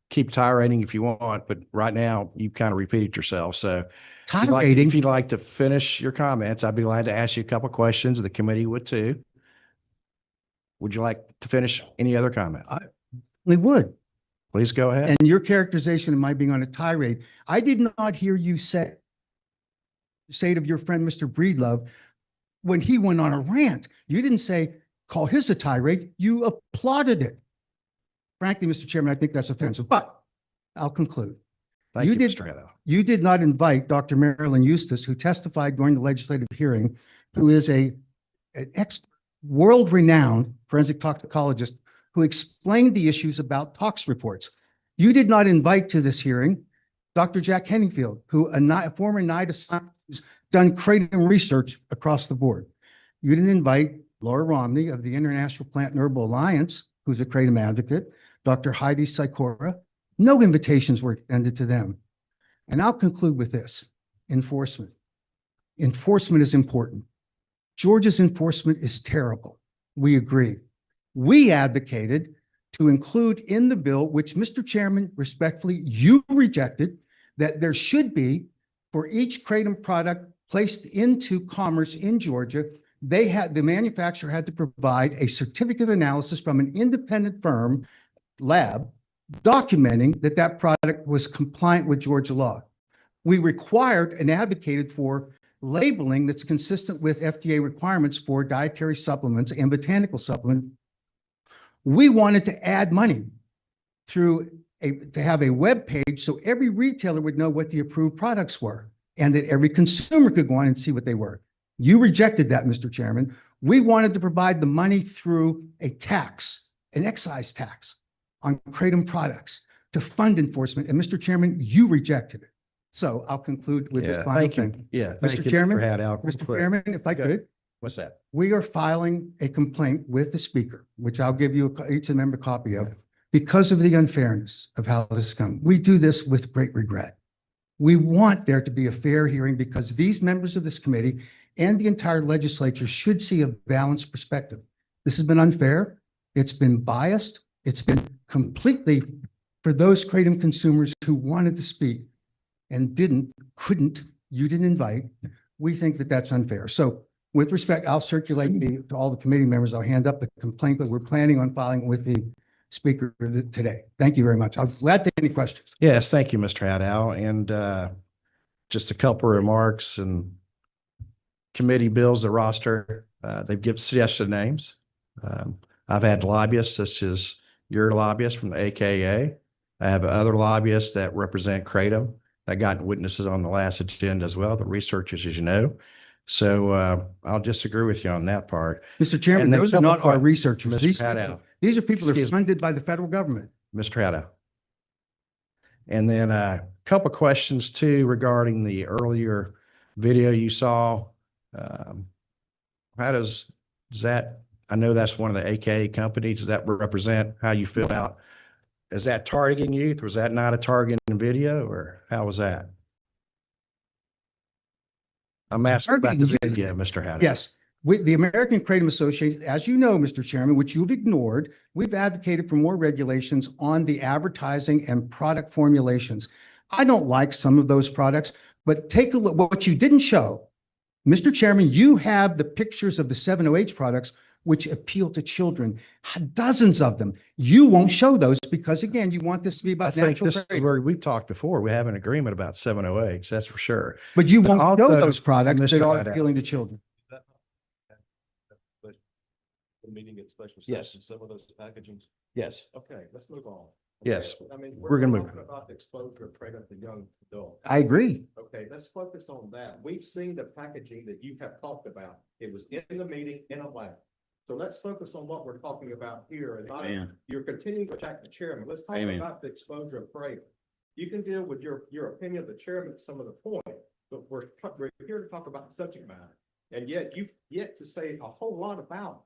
keep tirading if you want, but right now you've kind of repeated yourself. So Tirading? if you'd like to finish your comments, I'd be glad to ask you a couple of questions. The committee would too. Would you like to finish any other comment? We would. Please go ahead. And your characterization of my being on a tirade, I did not hear you say it of your friend, Mr. Breedlove, when he went on a rant. You didn't say, call his a tirade. You applauded it. Frankly, Mr. Chairman, I think that's offensive, but I'll conclude. Thank you, Mr. Haddow. You did not invite Dr. Marilyn Eustace, who testified during the legislative hearing, who is an world-renowned forensic toxicologist who explained the issues about tox reports. You did not invite to this hearing Dr. Jack Henningfield, who a former NIDA scientist who's done kratom research across the board. You didn't invite Laura Romney of the International Plant and Herbal Alliance, who's a kratom advocate, Dr. Heidi Sikora. No invitations were extended to them. And I'll conclude with this: enforcement. Enforcement is important. Georgia's enforcement is terrible. We agree. We advocated to include in the bill, which, Mr. Chairman, respectfully, you rejected, that there should be, for each kratom product placed into commerce in Georgia, the manufacturer had to provide a certificate of analysis from an independent firm, lab, documenting that that product was compliant with Georgia law. We required and advocated for labeling that's consistent with FDA requirements for dietary supplements and botanical supplements. We wanted to add money to have a web page so every retailer would know what the approved products were and that every consumer could go on and see what they were. You rejected that, Mr. Chairman. We wanted to provide the money through a tax, an excise tax on kratom products to fund enforcement. And Mr. Chairman, you rejected it. So I'll conclude with this final thing. Yeah, Mr. Chairman, Mr. Chairman, if I could. What's that? We are filing a complaint with the speaker, which I'll give you each member a copy of, because of the unfairness of how this has come. We do this with great regret. We want there to be a fair hearing because these members of this committee and the entire legislature should see a balanced perspective. This has been unfair. It's been biased. It's been completely for those kratom consumers who wanted to speak and couldn't, you didn't invite. We think that that's unfair. So with respect, I'll circulate to all the committee members. I'll hand up the complaint, but we're planning on filing with the speaker today. Thank you very much. I'm glad to take any questions. Yes, thank you, Mr. Hadow. And just a couple of remarks and committee bills, the roster, they've given suggested names. I've had lobbyists such as your lobbyist from the AKA. I have other lobbyists that represent Kratom that got witnesses on the last agenda as well, the researchers, as you know. So I'll disagree with you on that part. Mr. Chairman, And then those are not our researchers. Mr. These are people that are Excuse me. funded by the federal government. Mr. Hadow. And then a couple of questions too regarding the earlier video you saw. How does that, I know that's one of the AKA companies, does that represent how you feel about, is that targeting youth? Was that not a targeting video, or how was that? I'm asking about the video, Mr. Hadow. Yes, with the American Kratom Association, as you know, Mr. Chairman, which you've ignored, we've advocated for more regulations on the advertising and product formulations. I don't like some of those products, but take a look. What you didn't show, Mr. Chairman, you have the pictures of the 7OH products which appeal to children, dozens of them. You won't show those because, again, you want this to be I about think natural this is Kratom. where we've talked before. We have an agreement about 708s, that's for sure. But you won't show also, those products Mr. that are Hadow. appealing to children. The meeting at special Yes. session, some of those packagings. Yes. Okay, let's move on. Yes. I mean, We're gonna move. talking about the exposure of Kratom to young adults. I agree. Okay, let's focus on that. We've seen the packaging that you have talked about. It was in the meeting in a lab. So let's focus on what we're talking about here. And not- Amen. you're continuing to attack the chairman. Let's talk Amen. about the exposure of Kratom. You can deal with your opinion of the chairman at some of the point, but we're here to talk about the subject matter. And yet you've yet to say a whole lot about it.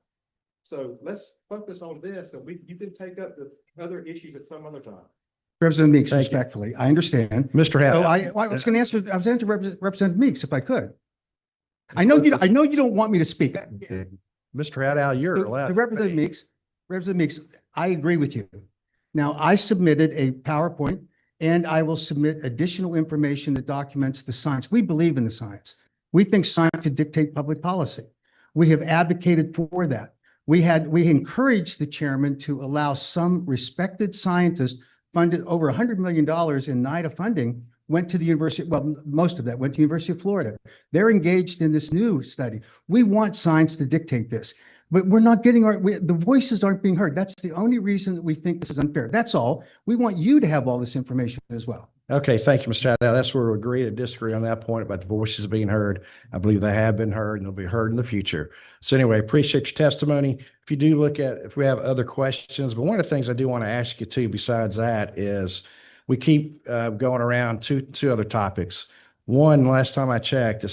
So let's focus on this, and you can take up the other issues at some other time. Representative Meeks, Thank you. respectfully, I understand. Mr. So Hadow. I was going to answer, I was going to Representative Meeks if I could. I know you don't want me to speak. Mr. Hadow, you're So, allowed. Representative Meeks, I agree with you. Now, I submitted a PowerPoint and I will submit additional information that documents the science. We believe in the science. We think science should dictate public policy. We have advocated for that. We encouraged the chairman to allow some respected scientists funded over $100 million in NIDA funding went to the university. Well, most of that went to the University of Florida. They're engaged in this new study. We want science to dictate this, but we're not getting the voices aren't being heard. That's the only reason that we think this is unfair. That's all. We want you to have all this information as well. Okay, thank you, Mr. Hadow. That's where we agree to disagree on that point about the voices being heard. I believe they have been heard and they'll be heard in the future. So anyway, appreciate your testimony. If you do look at, if we have other questions, but one of the things I do want to ask you too, besides that, is we keep going around two other topics. One, last time I checked,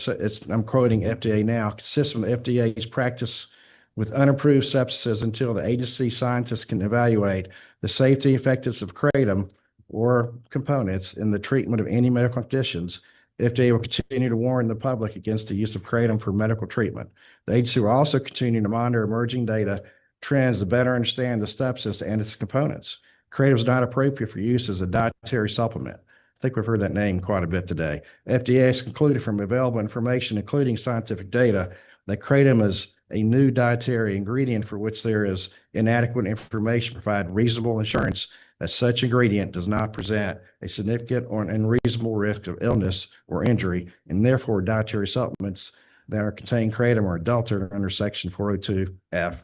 I'm quoting FDA now, consistent with FDA's practice with unapproved substances until the agency scientists can evaluate the safety effectiveness of Kratom or components in the treatment of any medical conditions. FDA will continue to warn the public against the use of Kratom for medical treatment. The agency will also continue to monitor emerging data trends to better understand the substance and its components. Kratom is not appropriate for use as a dietary supplement. I think we've heard that name quite a bit today. FDA has concluded from available information, including scientific data, that Kratom is a new dietary ingredient for which there is inadequate information to provide reasonable assurance that such ingredient does not present a significant or an unreasonable risk of illness or injury, and therefore dietary supplements that are containing Kratom are adulterated under section 402F ...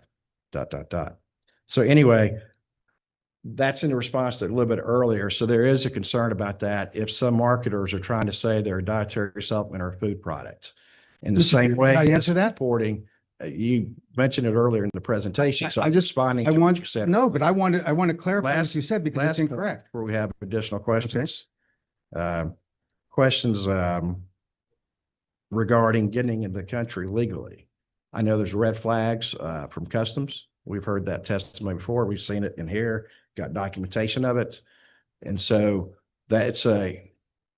So anyway, that's in response to a little bit earlier. So there is a concern about that if some marketers are trying to say they're a dietary supplement or a food product. In the same way, Can I answer that? supporting, you mentioned it earlier in the presentation. So I I'm just- responding I to what want, you said. no, but I want to clarify Last- what you said because it's last point incorrect. Before we have additional questions. Questions regarding getting into the country legally. I know there's red flags from customs. We've heard that testimony before. We've seen it in here, got documentation of it. And so that's a,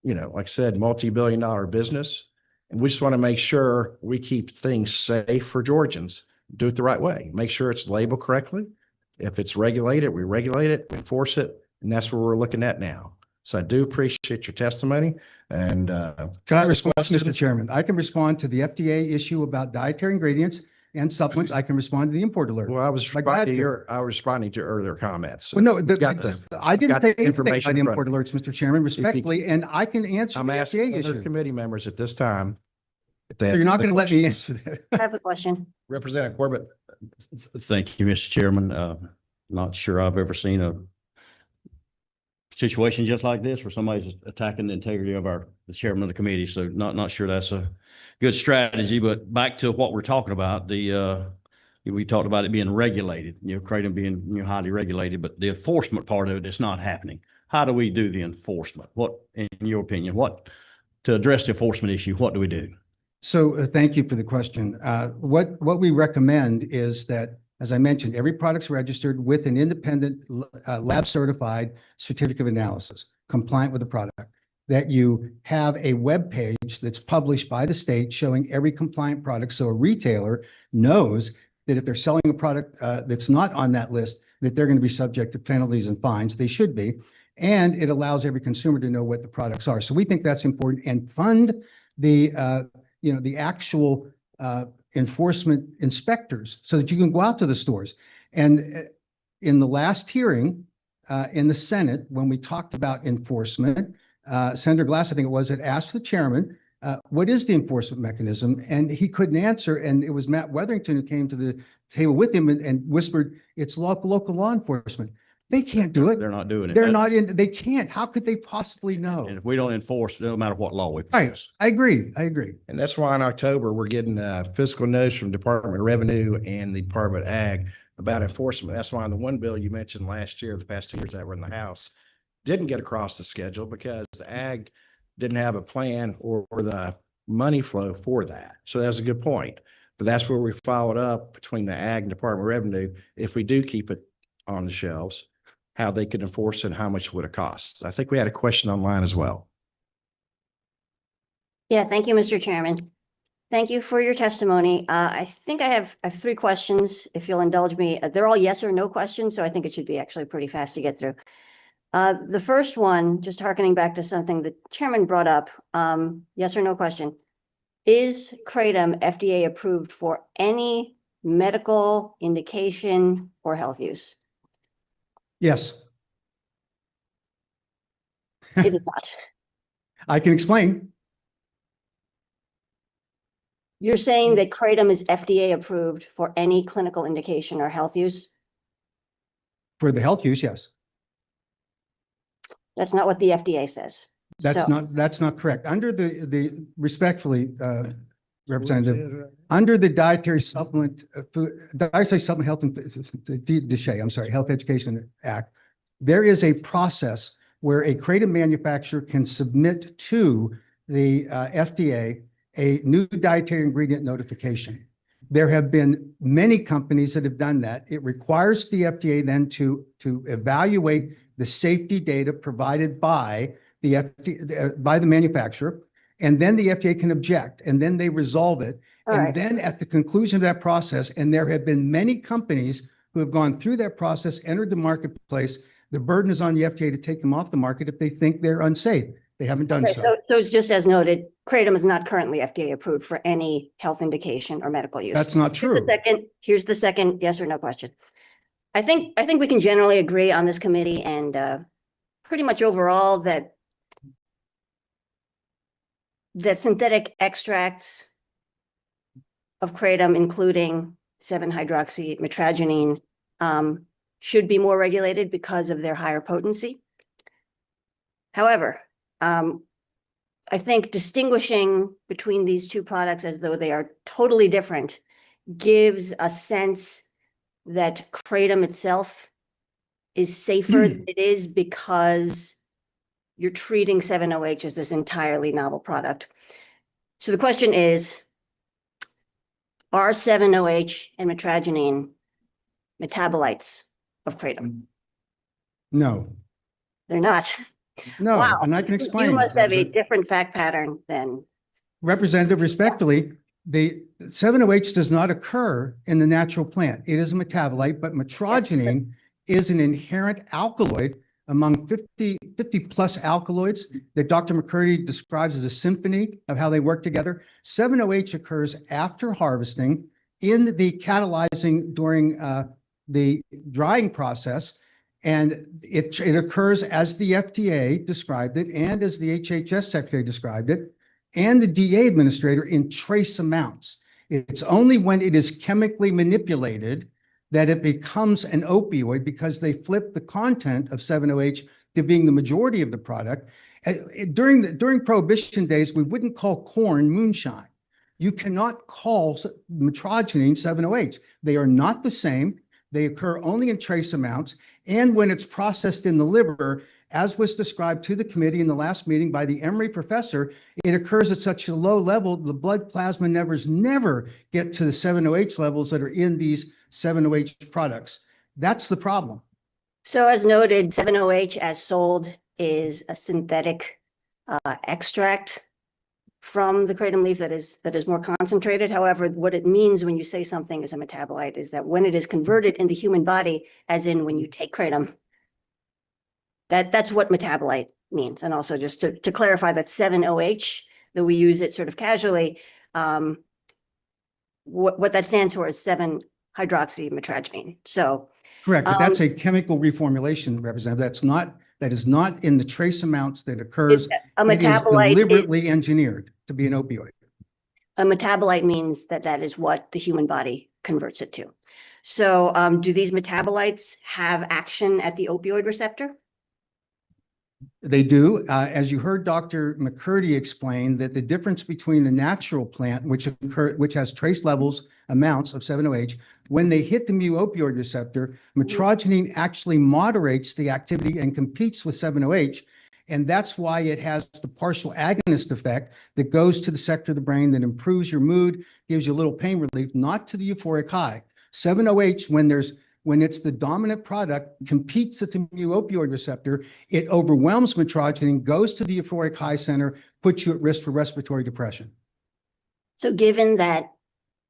like I said, multi-billion-dollar business. And we just want to make sure we keep things safe for Georgians. Do it the right way. Make sure it's labeled correctly. If it's regulated, we regulate it, we enforce it. And that's what we're looking at now. So I do appreciate your testimony and, Can I respond, Mr. Chairman? I can respond to the FDA issue about dietary ingredients and supplements. I can respond to the import alert. well, I was Like that. responding to your earlier comments. Well, no, I didn't got say the anything information about in front import of me. alerts, Mr. Chairman, respectfully, and I can answer I'm the asking FDA other issue. committee members at this time. If they So have you're not other going to let me questions. answer that. I have a question. Representative Corbett. Thank you, Mr. Chairman. Not sure I've ever seen a situation just like this where somebody's attacking the integrity of the chairman of the committee. So not sure that's a good strategy, but back to what we're talking about, we talked about it being regulated, Kratom being, highly regulated, but the enforcement part of it is not happening. How do we do the enforcement? What, in your opinion, to address the enforcement issue, what do we do? So thank you for the question. What we recommend is that, as I mentioned, every product's registered with an independent lab certified certificate of analysis compliant with the product, that you have a web page that's published by the state showing every compliant product. So a retailer knows that if they're selling a product that's not on that list, that they're going to be subject to penalties and fines. They should be. And it allows every consumer to know what the products are. So we think that's important, and fund the actual enforcement inspectors so that you can go out to the stores. And in the last hearing in the Senate, when we talked about enforcement, Senator Glass, I think it was, had asked the chairman, what is the enforcement mechanism? And he couldn't answer. And it was Matt Weatherington who came to the table with him and whispered, it's local law enforcement. They can't do it. They're not doing it. They're not in, they can't. How could they possibly know? And if we don't enforce, no matter what law we Right. pass. I agree. And that's why in October, we're getting fiscal notes from Department of Revenue and the Department of Ag about enforcement. That's why in the one bill you mentioned last year, the past 2 years that were in the House, didn't get across the schedule because the Ag didn't have a plan or the money flow for that. So that's a good point. But that's where we followed up between the Ag and Department of Revenue. If we do keep it on the shelves, how they could enforce it and how much would it cost. I think we had a question online as well. Yeah, thank you, Mr. Chairman. Thank you for your testimony. I think I have 3 questions, if you'll indulge me. They're all yes or no questions, so I think it should be actually pretty fast to get through. The first one, just harkening back to something the chairman brought up, yes or no question. Is Kratom FDA approved for any medical indication or health use? Yes, It is not. I can explain. You're saying that Kratom is FDA approved for any clinical indication or health use? For the health use, yes. That's not what the FDA says. That's So- that's not correct. Under the respectfully, Representative, under the dietary supplement, health and DSHEA, I'm sorry, Health Education Act, there is a process where a Kratom manufacturer can submit to the FDA a new dietary ingredient notification. There have been many companies that have done that. It requires the FDA then to evaluate the safety data provided by the FDA, by the manufacturer, and then the FDA can object, and then they resolve it. All And right. then at the conclusion of that process, and there have been many companies who have gone through that process, entered the marketplace, the burden is on the FDA to take them off the market if they think they're unsafe. They haven't done Okay, so. so it's just as noted, Kratom is not currently FDA approved for any health indication or medical use. That's not true. Here's the second yes or no question. I think we can generally agree on this committee and pretty much overall that synthetic extracts of Kratom, including 7-hydroxymetragenine, should be more regulated because of their higher potency. However, I think distinguishing between these two products as though they are totally different gives a sense that Kratom itself is safer than it is because you're treating 7-OH as this entirely novel product. So the question is, are 7-OH and metragenine metabolites of Kratom? No, They're not. no, Wow. and I can explain. You must have a different fact pattern than. Representative, respectfully, the 7-OH does not occur in the natural plant. It is a metabolite, but metragenine is an inherent alkaloid among 50 plus alkaloids that Dr. McCurdy describes as a symphony of how they work together. 7-OH occurs after harvesting in the catalyzing during the drying process. And it occurs as the FDA described it and as the HHS secretary described it and the DA administrator in trace amounts. It's only when it is chemically manipulated that it becomes an opioid because they flip the content of 7-OH to being the majority of the product. During Prohibition days, we wouldn't call corn moonshine. You cannot call metrogene 7-OH. They are not the same. They occur only in trace amounts. And when it's processed in the liver, as was described to the committee in the last meeting by the Emory professor, it occurs at such a low level, the blood plasma never get to the 7-OH levels that are in these 7-OH products. That's the problem. So as noted, 7-OH as sold is a synthetic extract from the kratom leaf that is more concentrated. However, what it means when you say something is a metabolite is that when it is converted in the human body, as in when you take kratom, that's what metabolite means. And also just to clarify that 7-OH, though we use it sort of casually, what that stands for is 7-hydroxymetragene. So correct, but that's a chemical reformulation, Representative. That is not in the trace amounts that occurs. A it is metabolite deliberately engineered to be an opioid. A metabolite means that is what the human body converts it to. So do these metabolites have action at the opioid receptor? They do. As you heard Dr. McCurdy explain, that the difference between the natural plant, which has trace levels, amounts of 7-OH, when they hit the mu-opioid receptor, metrogene actually moderates the activity and competes with 7-OH. And that's why it has the partial agonist effect that goes to the sector of the brain that improves your mood, gives you a little pain relief, not to the euphoric high. 7-OH, when it's the dominant product, competes at the mu-opioid receptor, it overwhelms metrogene, goes to the euphoric high center, puts you at risk for respiratory depression. So given that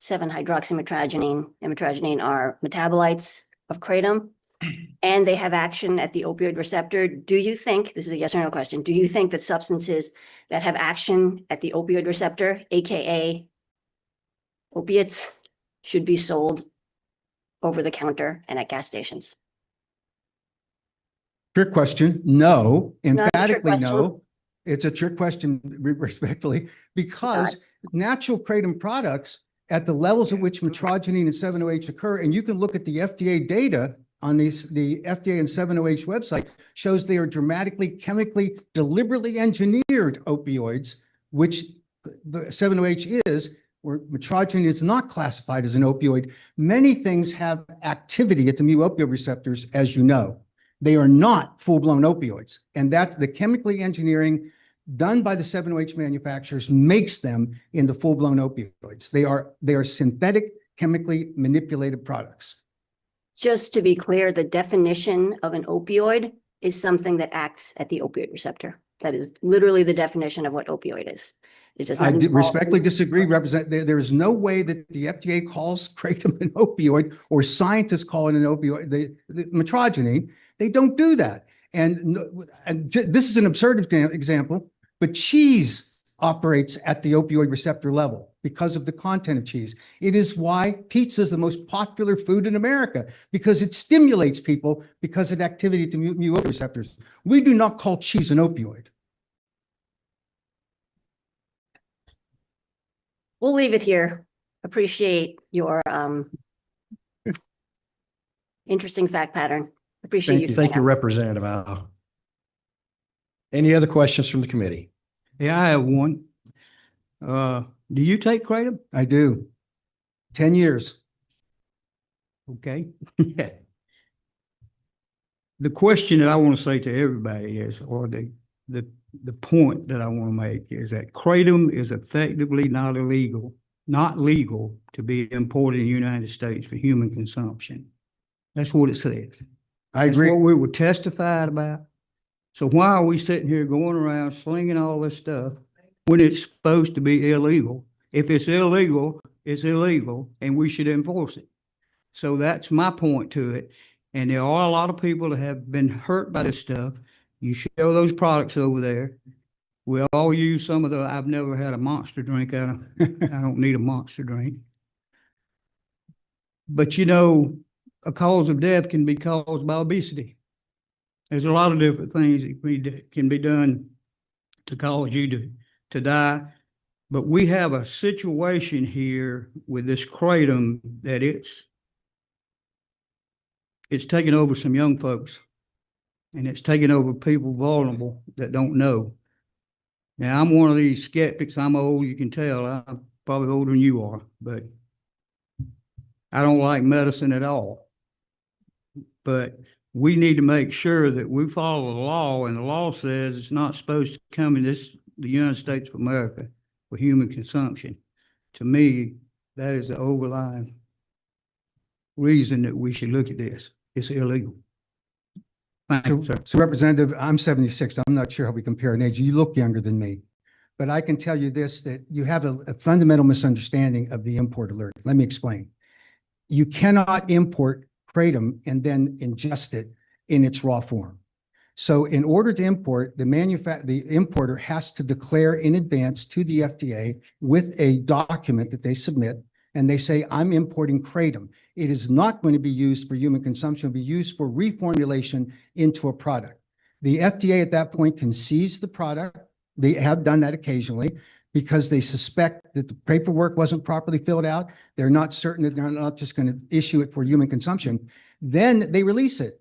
7-hydroxymetragene and metrogene are metabolites of kratom, and they have action at the opioid receptor, do you think, this is a yes or no question, do you think that substances that have action at the opioid receptor, AKA opiates, should be sold over the counter and at gas stations? Trick question, no, Not a trick emphatically question. no. It's a trick question, respectfully, because natural kratom products at the levels at which metrogene and 7-OH occur, and you can look at the FDA data on the FDA and 7-OH website, shows they are dramatically, chemically, deliberately engineered opioids, which the 7-OH is, where metrogene is not classified as an opioid. Many things have activity at the mu-opioid receptors, as you know. They are not full-blown opioids. And that the chemically engineering done by the 7-OH manufacturers makes them into full-blown opioids. They are synthetic, chemically manipulated products. Just to be clear, the definition of an opioid is something that acts at the opioid receptor. That is literally the definition of what opioid is. It does I not involve- respectfully disagree, there is no way that the FDA calls kratom an opioid or scientists call it an opioid. The metrogene, they don't do that. And this is an absurd example, but cheese operates at the opioid receptor level because of the content of cheese. It is why pizza is the most popular food in America, because it stimulates people because of activity to mu-opioid receptors. We do not call cheese an opioid. We'll leave it here. Appreciate your interesting fact pattern. Appreciate you. Thank you, Representative Al. Any other questions from the committee? Yeah, I have one. Do you take kratom? I do. 10 years. Okay. Yeah. The question that I want to say to everybody is, or the point that I want to make is that kratom is effectively not legal to be imported in the United States for human consumption. That's what it says. I agree. That's what we were testified about. So why are we sitting here going around slinging all this stuff when it's supposed to be illegal? If it's illegal, it's illegal, and we should enforce it. So that's my point to it. And there are a lot of people that have been hurt by this stuff. You show those products over there. We all use some of the, I've never had a Monster drink. I don't need a Monster drink. But you know, a cause of death can be caused by obesity. There's a lot of different things that can be done to cause you to die. But we have a situation here with this Kratom that it's taking over some young folks, and it's taking over people vulnerable that don't know. Now, I'm one of these skeptics. I'm old, you can tell. I'm probably older than you are, but I don't like medicine at all. But we need to make sure that we follow the law, and the law says it's not supposed to come in the United States of America for human consumption. To me, that is the overlying reason that we should look at this. It's illegal. Thank you, sir. So Representative, I'm 76. I'm not sure how we compare in age. You look younger than me. But I can tell you this, that you have a fundamental misunderstanding of the import alert. Let me explain. You cannot import Kratom and then ingest it in its raw form. So in order to import, the importer has to declare in advance to the FDA with a document that they submit, and they say, I'm importing Kratom. It is not going to be used for human consumption. It'll be used for reformulation into a product. The FDA at that point can seize the product. They have done that occasionally because they suspect that the paperwork wasn't properly filled out. They're not certain that they're not just going to issue it for human consumption. Then they release it.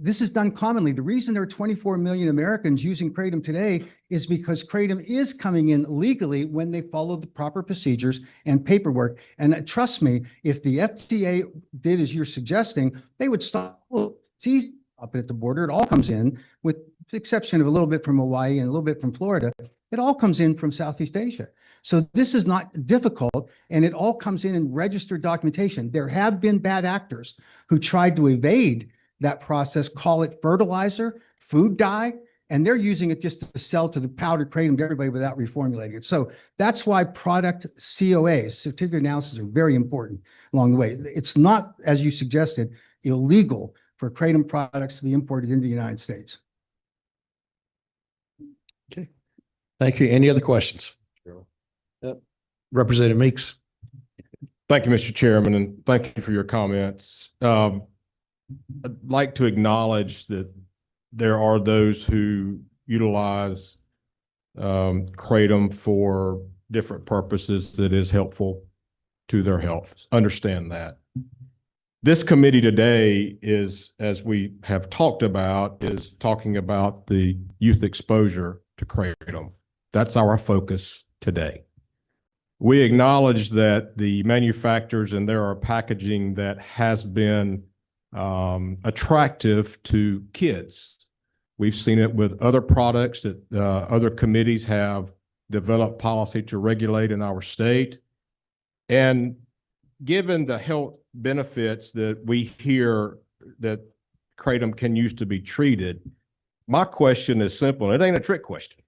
This is done commonly. The reason there are 24 million Americans using Kratom today is because Kratom is coming in legally when they follow the proper procedures and paperwork. And trust me, if the FDA did as you're suggesting, they would stop it at the border. It all comes in, with the exception of a little bit from Hawaii and a little bit from Florida. It all comes in from Southeast Asia. So this is not difficult, and it all comes in registered documentation. There have been bad actors who tried to evade that process, call it fertilizer, food dye, and they're using it just to sell to the powdered Kratom to everybody without reformulating it. So that's why product COAs, certificate analysis, are very important along the way. It's not, as you suggested, illegal for Kratom products to be imported into the United States. Okay. Thank you. Any other questions? Yep. Representative Meeks. Thank you, Mr. Chairman, and thank you for your comments. I'd like to acknowledge that there are those who utilize Kratom for different purposes that is helpful to their health. Understand that. This committee today is, as we have talked about, is talking about the youth exposure to Kratom. That's our focus today. We acknowledge that the manufacturers and there are packaging that has been attractive to kids. We've seen it with other products that other committees have developed policy to regulate in our state. And given the health benefits that we hear that Kratom can use to be treated, my question is simple. It ain't a trick question.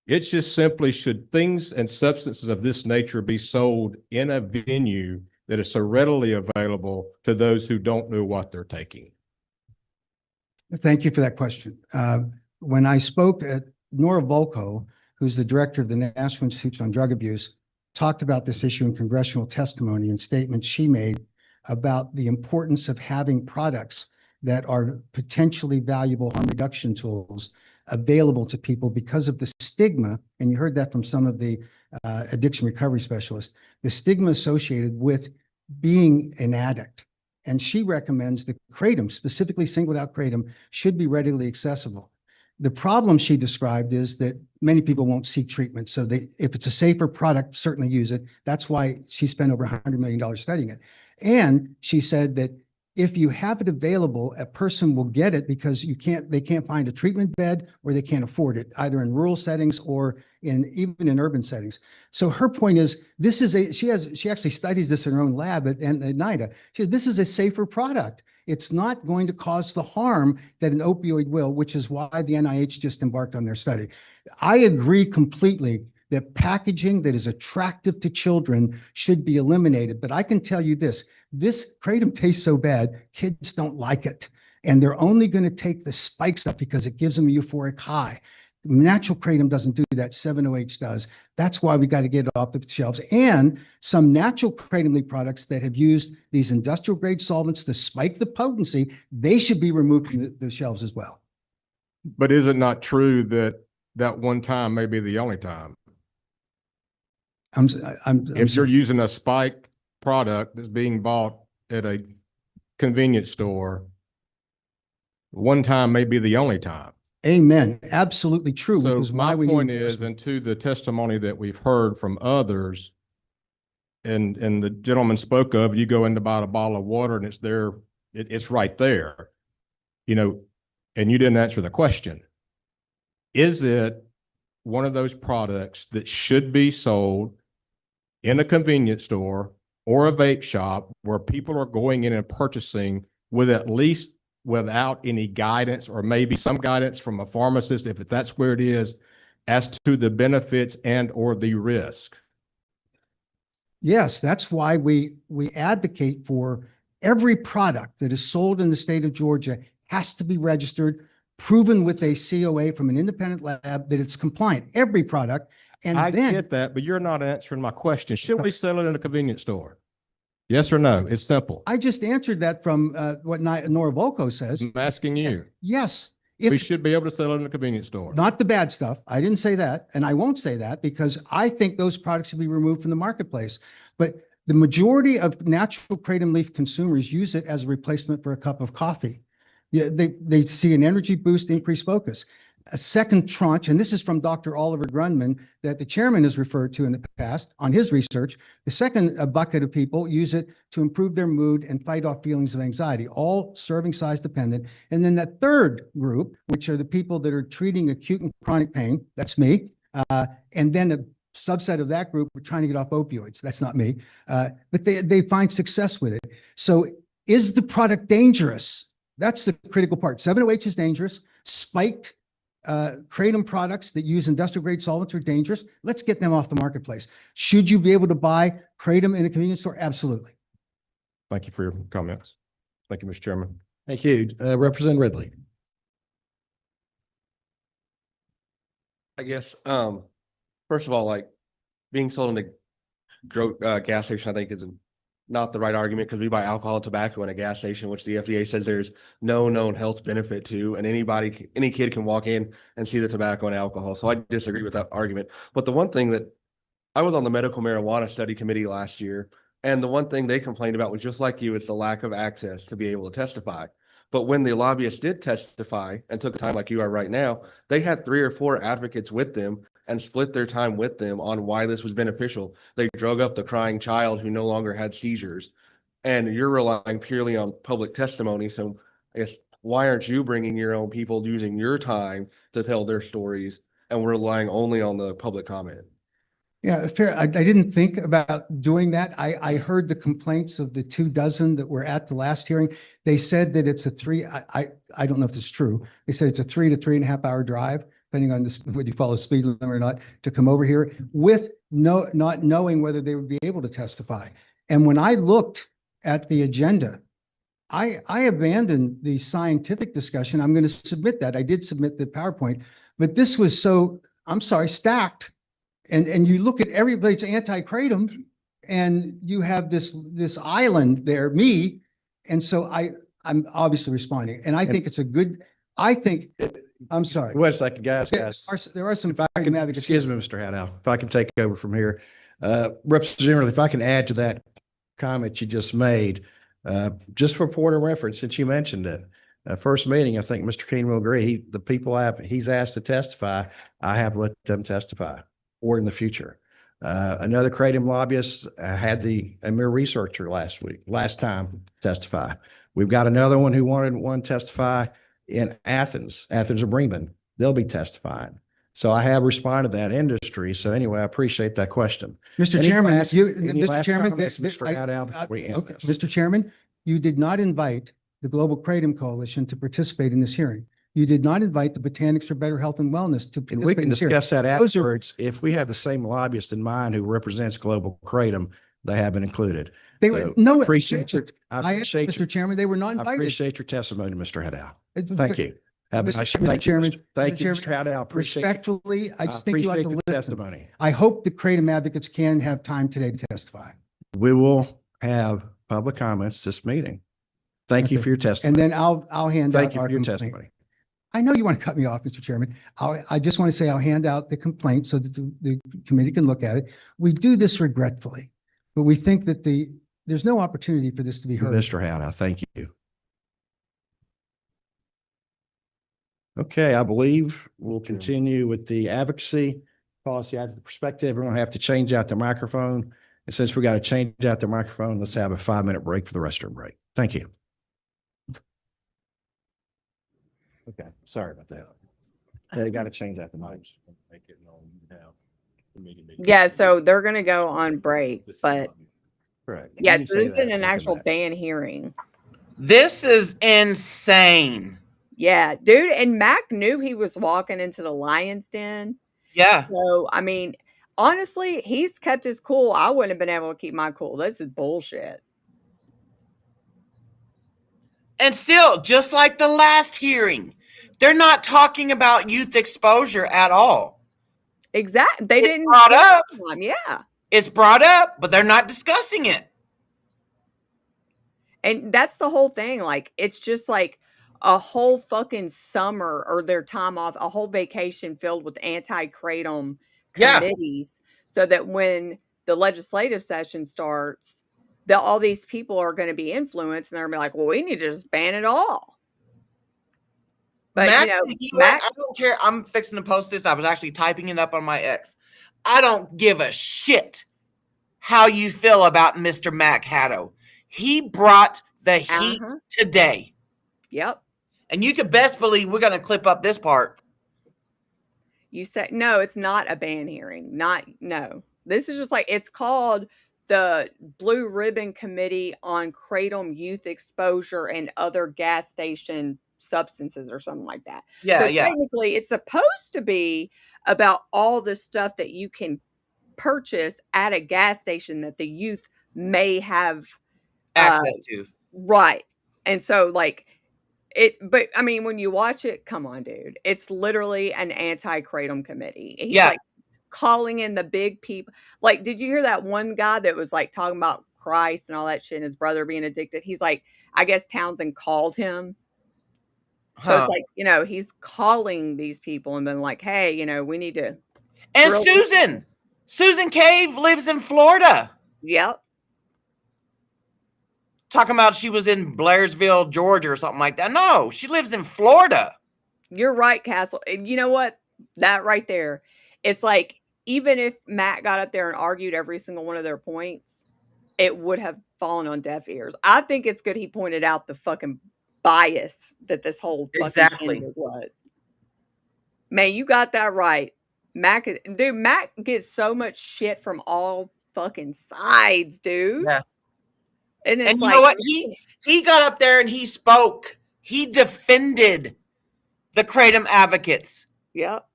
It's just simply, should things and substances of this nature be sold in a venue that is so readily available to those who don't know what they're taking? Thank you for that question. When I spoke at Nora Volko, who's the director of the National Institute on Drug Abuse, talked about this issue in congressional testimony and statements she made about the importance of having products that are potentially valuable harm reduction tools available to people because of the stigma, and you heard that from some of the addiction recovery specialists, the stigma associated with being an addict. And she recommends that Kratom, specifically singled out Kratom, should be readily accessible. The problem she described is that many people won't seek treatment. So if it's a safer product, certainly use it. That's why she spent over $100 million studying it. And she said that if you have it available, a person will get it because they can't find a treatment bed, or they can't afford it, either in rural settings or even in urban settings. So her point is, she actually studies this in her own lab at NIDA. She says, this is a safer product. It's not going to cause the harm that an opioid will, which is why the NIH just embarked on their study. I agree completely that packaging that is attractive to children should be eliminated. But I can tell you this Kratom tastes so bad, kids don't like it. And they're only going to take the spike stuff because it gives them a euphoric high. Natural Kratom doesn't do that, 7-OH does. That's why we got to get it off the shelves. And some natural Kratom leaf products that have used these industrial grade solvents to spike the potency, they should be removed from the shelves as well. But is it not true that that one time may be the only time? If you're using a spiked product that's being bought at a convenience store, one time may be the only time. Amen. Absolutely true. So Which is my why we point need is, and to the testimony that we've heard from others, and the gentleman spoke of, you go in to buy a bottle of water and it's there, it's right there, you know, and you didn't answer the question. Is it one of those products that should be sold in a convenience store or a vape shop where people are going in and purchasing with at least without any guidance, or maybe some guidance from a pharmacist, if that's where it is, as to the benefits and or the risk? Yes, that's why we advocate for every product that is sold in the state of Georgia has to be registered, proven with a COA from an independent lab that it's compliant, every product. And I then get that, but you're not answering my question. Should we sell it in a convenience store? Yes or no? It's simple. I just answered that from what Nora Volko says. I'm asking you. Yes. We should be able to sell it in a convenience store. Not the bad stuff. I didn't say that, and I won't say that because I think those products should be removed from the marketplace. But the majority of natural Kratom leaf consumers use it as a replacement for a cup of coffee. Yeah, they see an energy boost, increased focus. A second tranche, and this is from Dr. Oliver Grundman that the chairman has referred to in the past on his research. The second bucket of people use it to improve their mood and fight off feelings of anxiety, all serving size dependent. And then that third group, which are the people that are treating acute and chronic pain, that's me. And then a subset of that group are trying to get off opioids. That's not me. But they find success with it. So is the product dangerous? That's the critical part. 7-OH is dangerous. Spiked Kratom products that use industrial grade solvents are dangerous. Let's get them off the marketplace. Should you be able to buy Kratom in a convenience store? Absolutely. Thank you for your comments. Thank you, Mr. Chairman. Thank you. Representative Ridley. I guess, first of all, like being sold in a gas station, I think is not the right argument because we buy alcohol and tobacco in a gas station, which the FDA says there's no known health benefit to, and any kid can walk in and see the tobacco and alcohol. So I disagree with that argument. But the one thing that I was on the medical marijuana study committee last year, and the one thing they complained about was just like you, it's the lack of access to be able to testify. But when the lobbyists did testify and took the time like you are right now, they had 3 or 4 advocates with them and split their time with them on why this was beneficial. They drug up the crying child who no longer had seizures, and you're relying purely on public testimony. So I guess, why aren't you bringing your own people using your time to tell their stories, and we're relying only on the public comment? Yeah, fair. I didn't think about doing that. I heard the complaints of the 24 that were at the last hearing. They said that it's I don't know if this is true. They said it's a 3 to 3.5 hour drive, depending on whether you follow speed limit or not, to come over here with not knowing whether they would be able to testify. And when I looked at the agenda, I abandoned the scientific discussion. I'm going to submit that. I did submit the PowerPoint, but this was so, I'm sorry, stacked. And you look at everybody's anti-Kratom, and you have this island there, me. And so I'm obviously responding. And I think it's a good, I'm sorry. Wait a second, guys. There are some. Excuse me, Mr. Haddow, if I can take over from here. Representative, if I can add to that comment you just made, just for point of reference, since you mentioned it. First meeting, I think Mr. Keene will agree, the people he's asked to testify, I have let them testify, or in the future. Another Kratom lobbyist had the Amir researcher last time testify. We've got another one who wanted one testify in Athens or Bremen. They'll be testifying. So I have responded to that industry. So anyway, I appreciate that question. Mr. Chairman, Mr. Chairman, you did not invite the Global Kratom Coalition to participate in this hearing. You did not invite the Botanics for Better Health and Wellness to And we participate can in this hearing. discuss that Those are- afterwards. If we have the same lobbyist in mind who represents Global Kratom, they have been included. They So, were, no, appreciate your, I asked, appreciate your, Mr. Chairman, they were not I invited. appreciate your testimony, Mr. Hadow. It- Thank you. Have a Mr. nice, Mr. thank you, Chairman, Mr. Thank Mr. you, Mr. Chairman, Hadow. Appreciate, Respectfully, I just think you ought appreciate to the listen. testimony. I hope the Kratom advocates can have time today to testify. We will have public comments this meeting. Thank you Okay. for your And testimony. then I'll hand out Thank you our for your complaint. testimony. I know you want to cut me off, Mr. Chairman. I just want to say I'll hand out the complaint so that the committee can look at it. We do this regretfully, but we think that there's no opportunity for this to be heard. Mr. Hadow, thank you. Okay, I believe we'll continue with the advocacy policy out of the perspective. Everyone have to change out their microphone. And since we got to change out their microphone, let's have a 5-minute break for the restroom break. Thank you. Okay, sorry about that. They got to change out the mics. Yeah, so they're gonna go on break, but Correct. yeah, You can so say this that. isn't an We'll come actual back. ban hearing. This is insane. Yeah, dude, and Mac knew he was walking into the lion's den. Yeah. So, I mean, honestly, he's kept his cool. I wouldn't have been able to keep my cool. This is bullshit. And still, just like the last hearing, they're not talking about youth exposure at all. Exactly. They didn't brought up. Yeah. It's brought up, but they're not discussing it. And that's the whole thing. Like, it's just like a whole fucking summer or their time off, a whole vacation filled with anti-kratom committees, so that when the legislative session starts, that all these people are going to be influenced and they're going to be like, well, we need to just ban it all. But Mac, you know, what? Mac, I don't care. I'm fixing to post this. I was actually typing it up on my X. I don't give a shit how you feel about Mr. Mac Haddo. He brought the heat today. Yep. And you can best believe we're going to clip up this part. You said, no, it's not a ban hearing. No. This is just like, it's called the Blue Ribbon Committee on Kratom Youth Exposure and Other Gas Station Substances or something like that. Yeah, so yeah. technically it's supposed to be about all the stuff that you can purchase at a gas station that the youth may have Access to. Right. And so like but I mean, when you watch it, come on, dude, it's literally an anti-kratom committee. He's like calling in the big people. Like, did you hear that one guy that was like talking about Christ and all that shit and his brother being addicted? He's like, I guess Townsend called him. So it's like, you know, he's calling these people and been like, hey, you know, we need to. And Susan Cave lives in Florida. Yep. Talking about she was in Blairsville, Georgia or something like that. No, she lives in Florida. You're right, Castle. And you know what? That right there. It's like, even if Matt got up there and argued every single one of their points, it would have fallen on deaf ears. I think it's good he pointed out the fucking bias that this whole fucking ended was. Man, you got that right. Mac gets so much shit from all fucking sides, dude. Yeah. And it's you like, know what? He got up there and he spoke. He defended the Kratom advocates. Yep.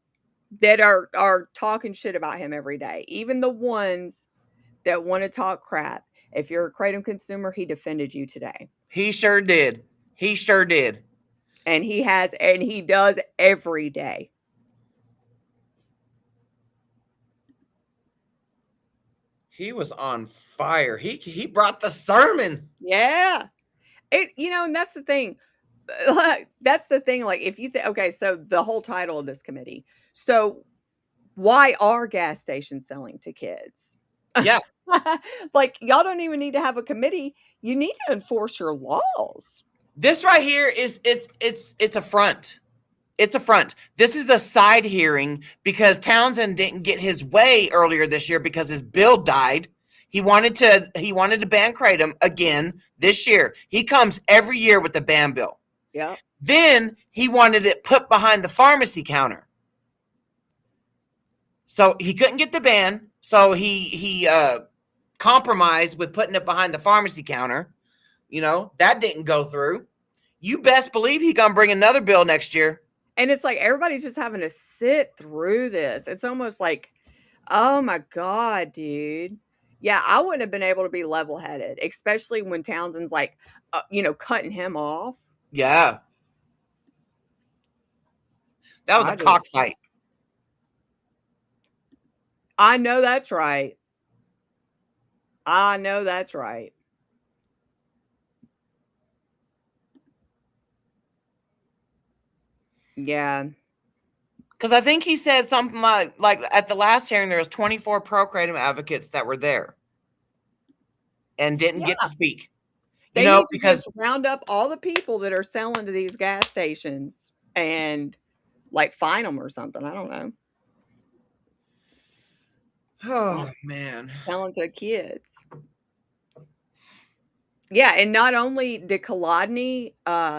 That are talking shit about him every day. Even the ones that want to talk crap. If you're a Kratom consumer, he defended you today. He sure did. He sure did. And he does every day. He was on fire. He brought the sermon. Yeah. And that's the thing. That's the thing. Like, if you think, okay, so the whole title of this committee. So why are gas stations selling to kids? Yeah. Like, y'all don't even need to have a committee. You need to enforce your laws. This right here it's a front. It's a front. This is a side hearing because Townsend didn't get his way earlier this year because his bill died. He wanted to ban Kratom again this year. He comes every year with the ban bill. Yeah. Then he wanted it put behind the pharmacy counter. So he couldn't get the ban. So he compromised with putting it behind the pharmacy counter. You know, that didn't go through. You best believe he's gonna bring another bill next year. And it's like everybody's just having to sit through this. It's almost like, oh my God, dude. Yeah, I wouldn't have been able to be level-headed, especially when Townsend's like, cutting him off. Yeah. That was a cockfight. I know that's right. I know that's right. Yeah. Because I think he said something like at the last hearing, there was 24 pro-kratom advocates that were there and didn't get to speak. They You know, need to because just round up all the people that are selling to these gas stations and like fine them or something. I don't know. oh man. Selling to kids. Yeah, and not only did Kolodny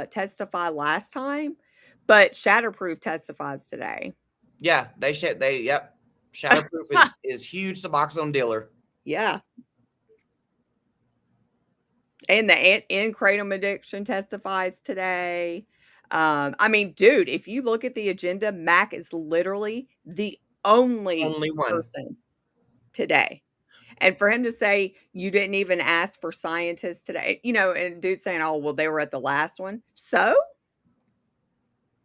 testify last time, but Shatterproof testifies today. Yeah, yep. Shatterproof is huge Suboxone dealer. Yeah. And the in Kratom addiction testifies today. I mean, dude, if you look at the agenda, Mac is literally the only one person today. And for him to say you didn't even ask for scientists today, and dude saying, oh, well, they were at the last one. So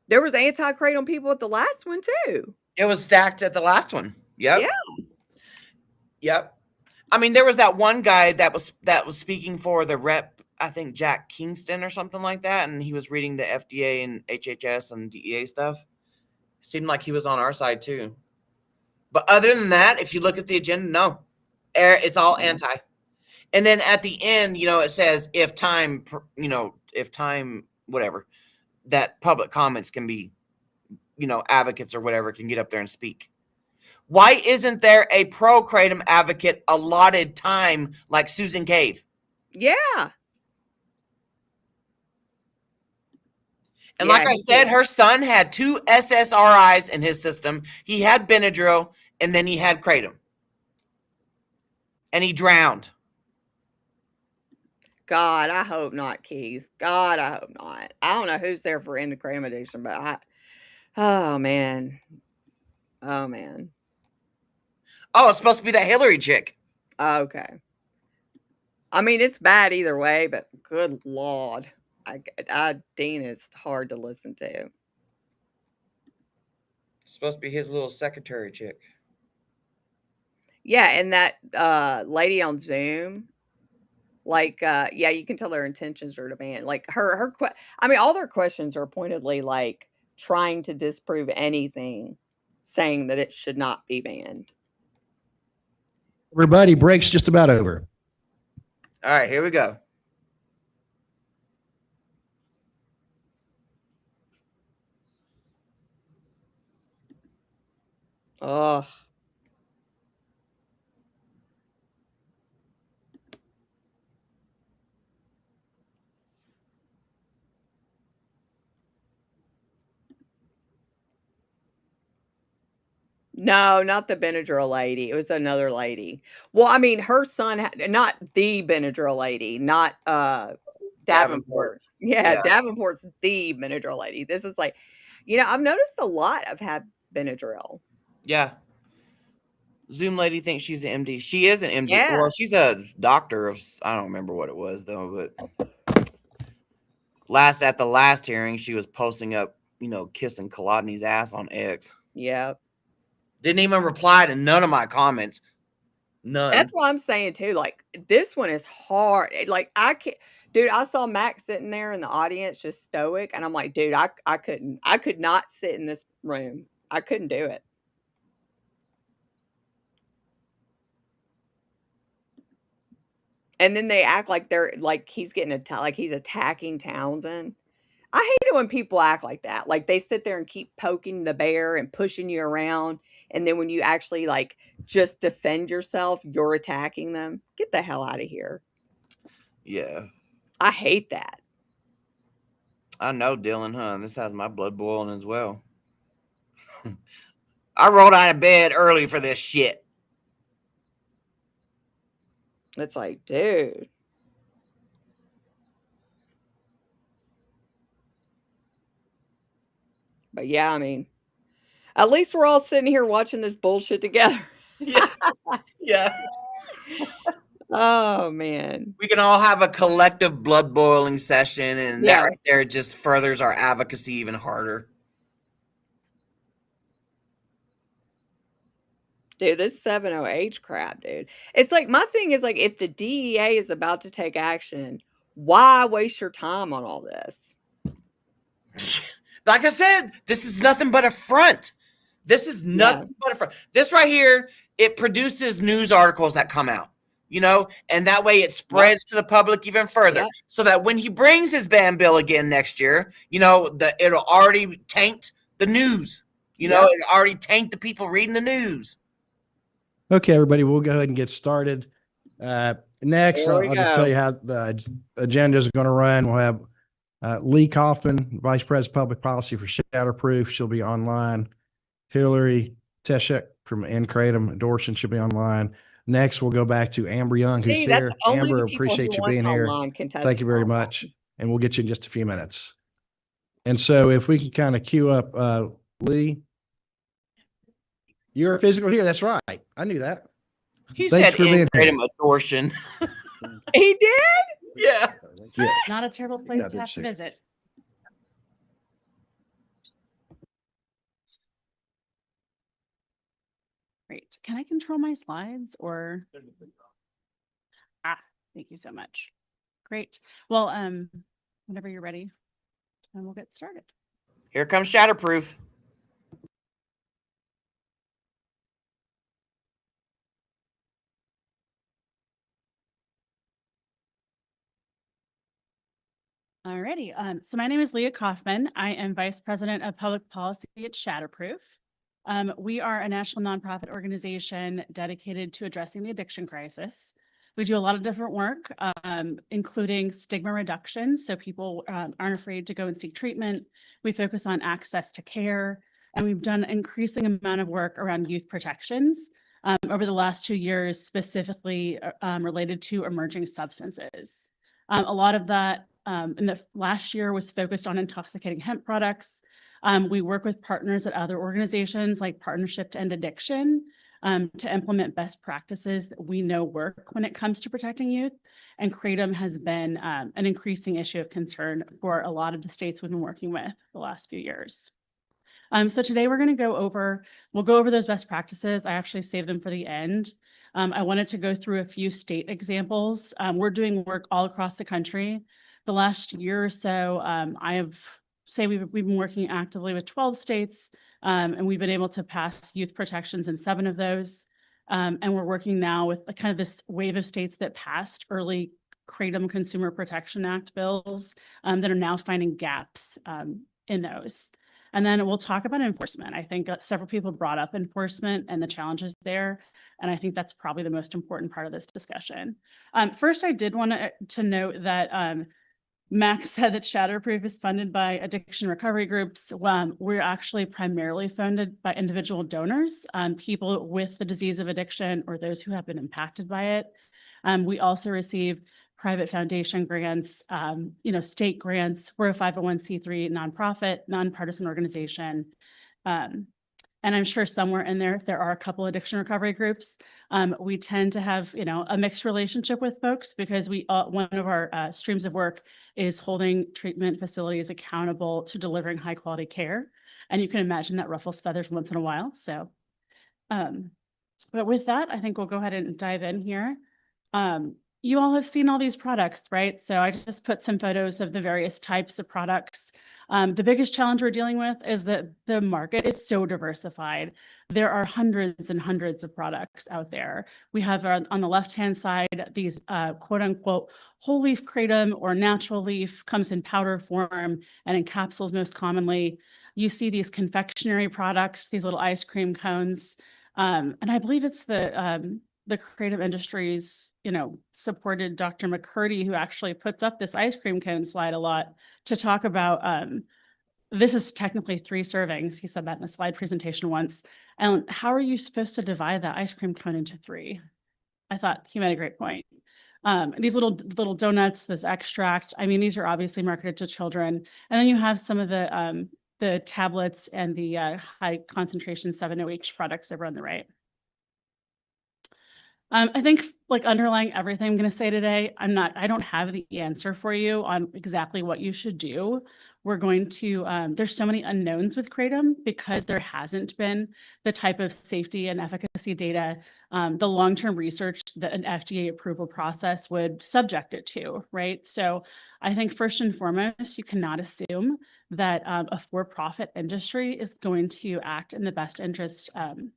there was anti-kratom people at the last one too. It was stacked at the last one. Yep. Yeah. Yep. I mean, there was that one guy that was speaking for the rep, I think Jack Kingston or something like that, and he was reading the FDA and HHS and DEA stuff. Seemed like he was on our side too. But other than that, if you look at the agenda, no, it's all anti. And then at the end, it says if time, whatever, that public comments can be, advocates or whatever can get up there and speak. Why isn't there a pro-kratom advocate allotted time like Susan Cave? Yeah. And like I said, her son had 2 SSRIs in his system. He had Benadryl, and then he had Kratom. And he drowned. God, I hope not, Keith. God, I hope not. I don't know who's there for endocrine addiction, but oh man. Oh man. Oh, it's supposed to be that Hillary chick. Okay. I mean, it's bad either way, but good Lord. Dean is hard to listen to. It's supposed to be his little secretary chick. Yeah, and that lady on Zoom, like, yeah, you can tell their intentions are to ban. Like all their questions are pointedly like trying to disprove anything, saying that it should not be banned. Everybody, break's just about over. All right, here we go. Oh. No, not the Benadryl lady. It was another lady. Well, I mean, her son not the Benadryl lady, not Davenport. Yeah, Davenport's the Benadryl lady. This is like, I've noticed a lot have had Benadryl. Yeah. Zoom lady thinks she's an MD. She is an MD. Yeah. Well, she's a doctor of, I don't remember what it was though, but at the last hearing, she was posting up, kissing Kolodny's ass on X. Yeah. Didn't even reply to none of my comments. None. That's what I'm saying too. Like, this one is hard. Like, I can't, dude, I saw Max sitting there in the audience just stoic, and I'm like, dude, I could not sit in this room. I couldn't do it. And then they act like they're like he's getting attacked, like he's attacking Townsend. I hate it when people act like that. Like they sit there and keep poking the bear and pushing you around. And then when you actually like just defend yourself, you're attacking them. Get the hell out of here. Yeah. I hate that. I know, Dylan, huh? This has my blood boiling as well. I rolled out of bed early for this shit. It's like, dude. But yeah, I mean, at least we're all sitting here watching this bullshit together. Yeah. Yeah. Oh man. We can all have a collective blood boiling session, and that Yeah. right there just furthers our advocacy even harder. Dude, this 708 crap, dude. It's like, my thing is like, if the DEA is about to take action, why waste your time on all this? Like I said, this is nothing but a front. This is nothing but a front. This right here, it produces news articles that come out, you know, and that way it spreads to the public even further. So that when he brings his ban bill again next year, you know, it'll already taint the news. You know, it already taint the people reading the news. Okay, everybody, we'll go ahead and get started. Next, Here we I'll just tell go. you how the agenda is going to run. We'll have Lee Kaufman, Vice President Public Policy for Shatterproof. She'll be online. Hillary Teshek from Kratom, Dorson, should be online. Next, we'll go back to Amber Young, who's See, that's here. only Amber, the people appreciate who you wants being here. online can Thank you very testify. much. And we'll get you in just a few minutes. And so if we can kind of queue up Lee. You're physically here. That's right. I knew that. He Thanks said for being here. Kratom Dorson. He did? Yeah. Yeah. Not a terrible place to have to visit. Great. Can I control my slides or? Thank you so much. Great. Well, whenever you're ready, then we'll get started. Here comes Shatterproof. Alrighty. So my name is Leah Kaufman. I am Vice President of Public Policy at Shatterproof. We are a national nonprofit organization dedicated to addressing the addiction crisis. We do a lot of different work, including stigma reduction, so people aren't afraid to go and seek treatment. We focus on access to care, and we've done an increasing amount of work around youth protections over the last 2 years, specifically related to emerging substances. A lot of that in the last year was focused on intoxicating hemp products. We work with partners at other organizations like Partnership to End Addiction to implement best practices that we know work when it comes to protecting youth. And Kratom has been an increasing issue of concern for a lot of the states we've been working with the last few years. So today we'll go over those best practices. I actually saved them for the end. I wanted to go through a few state examples. We're doing work all across the country. The last year or so, we've been working actively with 12 states, and we've been able to pass youth protections in 7 of those. And we're working now with kind of this wave of states that passed early Kratom Consumer Protection Act bills that are now finding gaps in those. And then we'll talk about enforcement. I think several people brought up enforcement and the challenges there. And I think that's probably the most important part of this discussion. First, I did want to note that Max said that Shatterproof is funded by addiction recovery groups. We're actually primarily funded by individual donors, people with the disease of addiction or those who have been impacted by it. We also receive private foundation grants, state grants. We're a 501c3 nonprofit, nonpartisan organization. And I'm sure somewhere in there are a couple addiction recovery groups. We tend to have, a mixed relationship with folks because one of our streams of work is holding treatment facilities accountable to delivering high quality care. And you can imagine that ruffles feathers once in a while. So, but with that, I think we'll go ahead and dive in here. You all have seen all these products, right? So I just put some photos of the various types of products. The biggest challenge we're dealing with is that the market is so diversified. There are hundreds and hundreds of products out there. We have on the left-hand side, these quote unquote whole leaf kratom or natural leaf, comes in powder form and in capsules most commonly. You see these confectionery products, these little ice cream cones. And I believe it's the Kratom Industries, supported Dr. McCurdy, who actually puts up this ice cream cone slide a lot to talk about, this is technically 3 servings. He said that in a slide presentation once. And how are you supposed to divide that ice cream cone into 3? I thought he made a great point. These little donuts, this extract, I mean, these are obviously marketed to children. And then you have some of the the tablets and the high concentration 7-OH products over on the right. I think like underlying everything I'm going to say today, I don't have the answer for you on exactly what you should do. We're going to, there's so many unknowns with Kratom because there hasn't been the type of safety and efficacy data, the long-term research that an FDA approval process would subject it to, right? So I think first and foremost, you cannot assume that a for-profit industry is going to act in the best interest and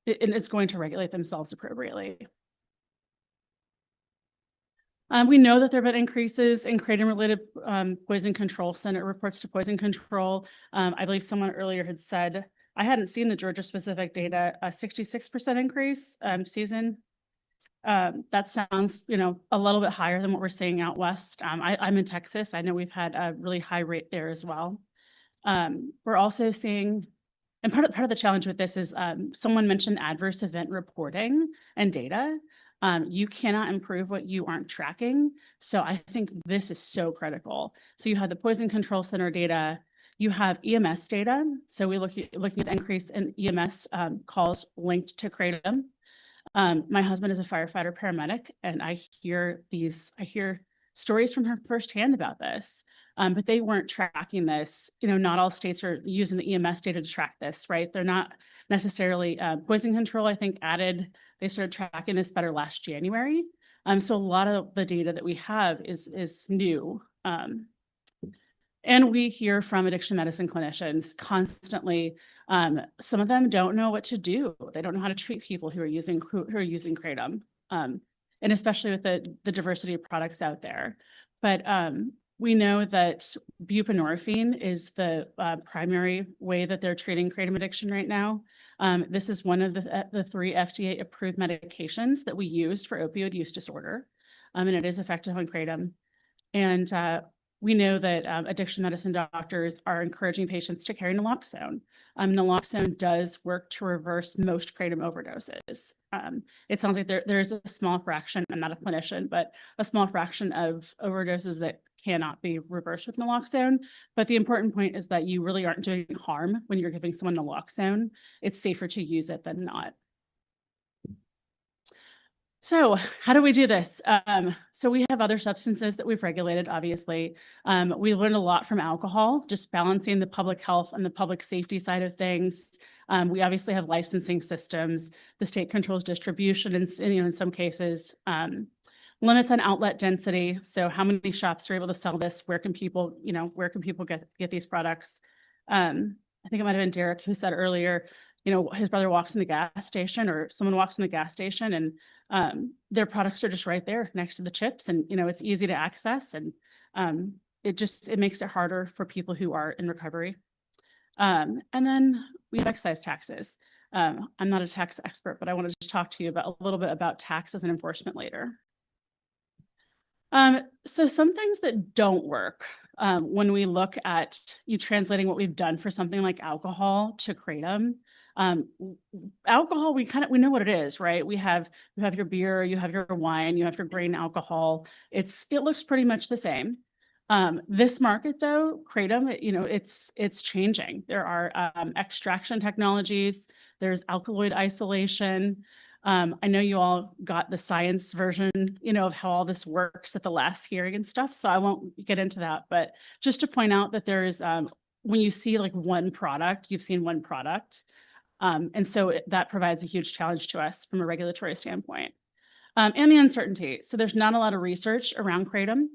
is going to regulate themselves appropriately. We know that there have been increases in Kratom-related poison control center reports to poison control. I believe someone earlier had said, I hadn't seen the Georgia-specific data, a 66% increase season. That sounds, a little bit higher than what we're seeing out west. I'm in Texas. I know we've had a really high rate there as well. We're also seeing, and part of the challenge with this is someone mentioned adverse event reporting and data. You cannot improve what you aren't tracking. So I think this is so critical. So you have the Poison Control Center data, you have EMS data. So we looking at the increase in EMS calls linked to Kratom. My husband is a firefighter paramedic, and I hear stories from her firsthand about this. But they weren't tracking this. Not all states are using the EMS data to track this, right? They're not necessarily poison control. I think they started tracking this better last January. So a lot of the data that we have is new. And we hear from addiction medicine clinicians constantly. Some of them don't know what to do. They don't know how to treat people who are using Kratom, and especially with the diversity of products out there. But we know that buprenorphine is the primary way that they're treating Kratom addiction right now. This is one of the 3 FDA-approved medications that we use for opioid use disorder, and it is effective on Kratom. And we know that addiction medicine doctors are encouraging patients to carry naloxone. Naloxone does work to reverse most Kratom overdoses. It sounds like there is a small fraction, I'm not a clinician, but a small fraction of overdoses that cannot be reversed with naloxone. But the important point is that you really aren't doing harm when you're giving someone naloxone. It's safer to use it than not. So how do we do this? So we have other substances that we've regulated, obviously. We learned a lot from alcohol, just balancing the public health and the public safety side of things. We obviously have licensing systems. The state controls distribution and in some cases, limits on outlet density. So how many shops are able to sell this? Where can people get these products? I think it might've been Derek who said earlier, his brother walks in the gas station or someone walks in the gas station and their products are just right there next to the chips and, it's easy to access. And it makes it harder for people who are in recovery. And then we have excise taxes. I'm not a tax expert, but I wanted to talk to you about a little bit about taxes and enforcement later. So some things that don't work when we look at translating what we've done for something like alcohol to Kratom. Alcohol, we know what it is, right? You have your beer, you have your wine, you have your grain alcohol. It looks pretty much the same. This market though, Kratom, it's changing. There are extraction technologies, there's alkaloid isolation. I know you all got the science version, of how all this works at the last hearing and stuff, so I won't get into that. But just to point out that there is, when you see like one product, you've seen one product. And so that provides a huge challenge to us from a regulatory standpoint. And the uncertainty. So there's not a lot of research around Kratom.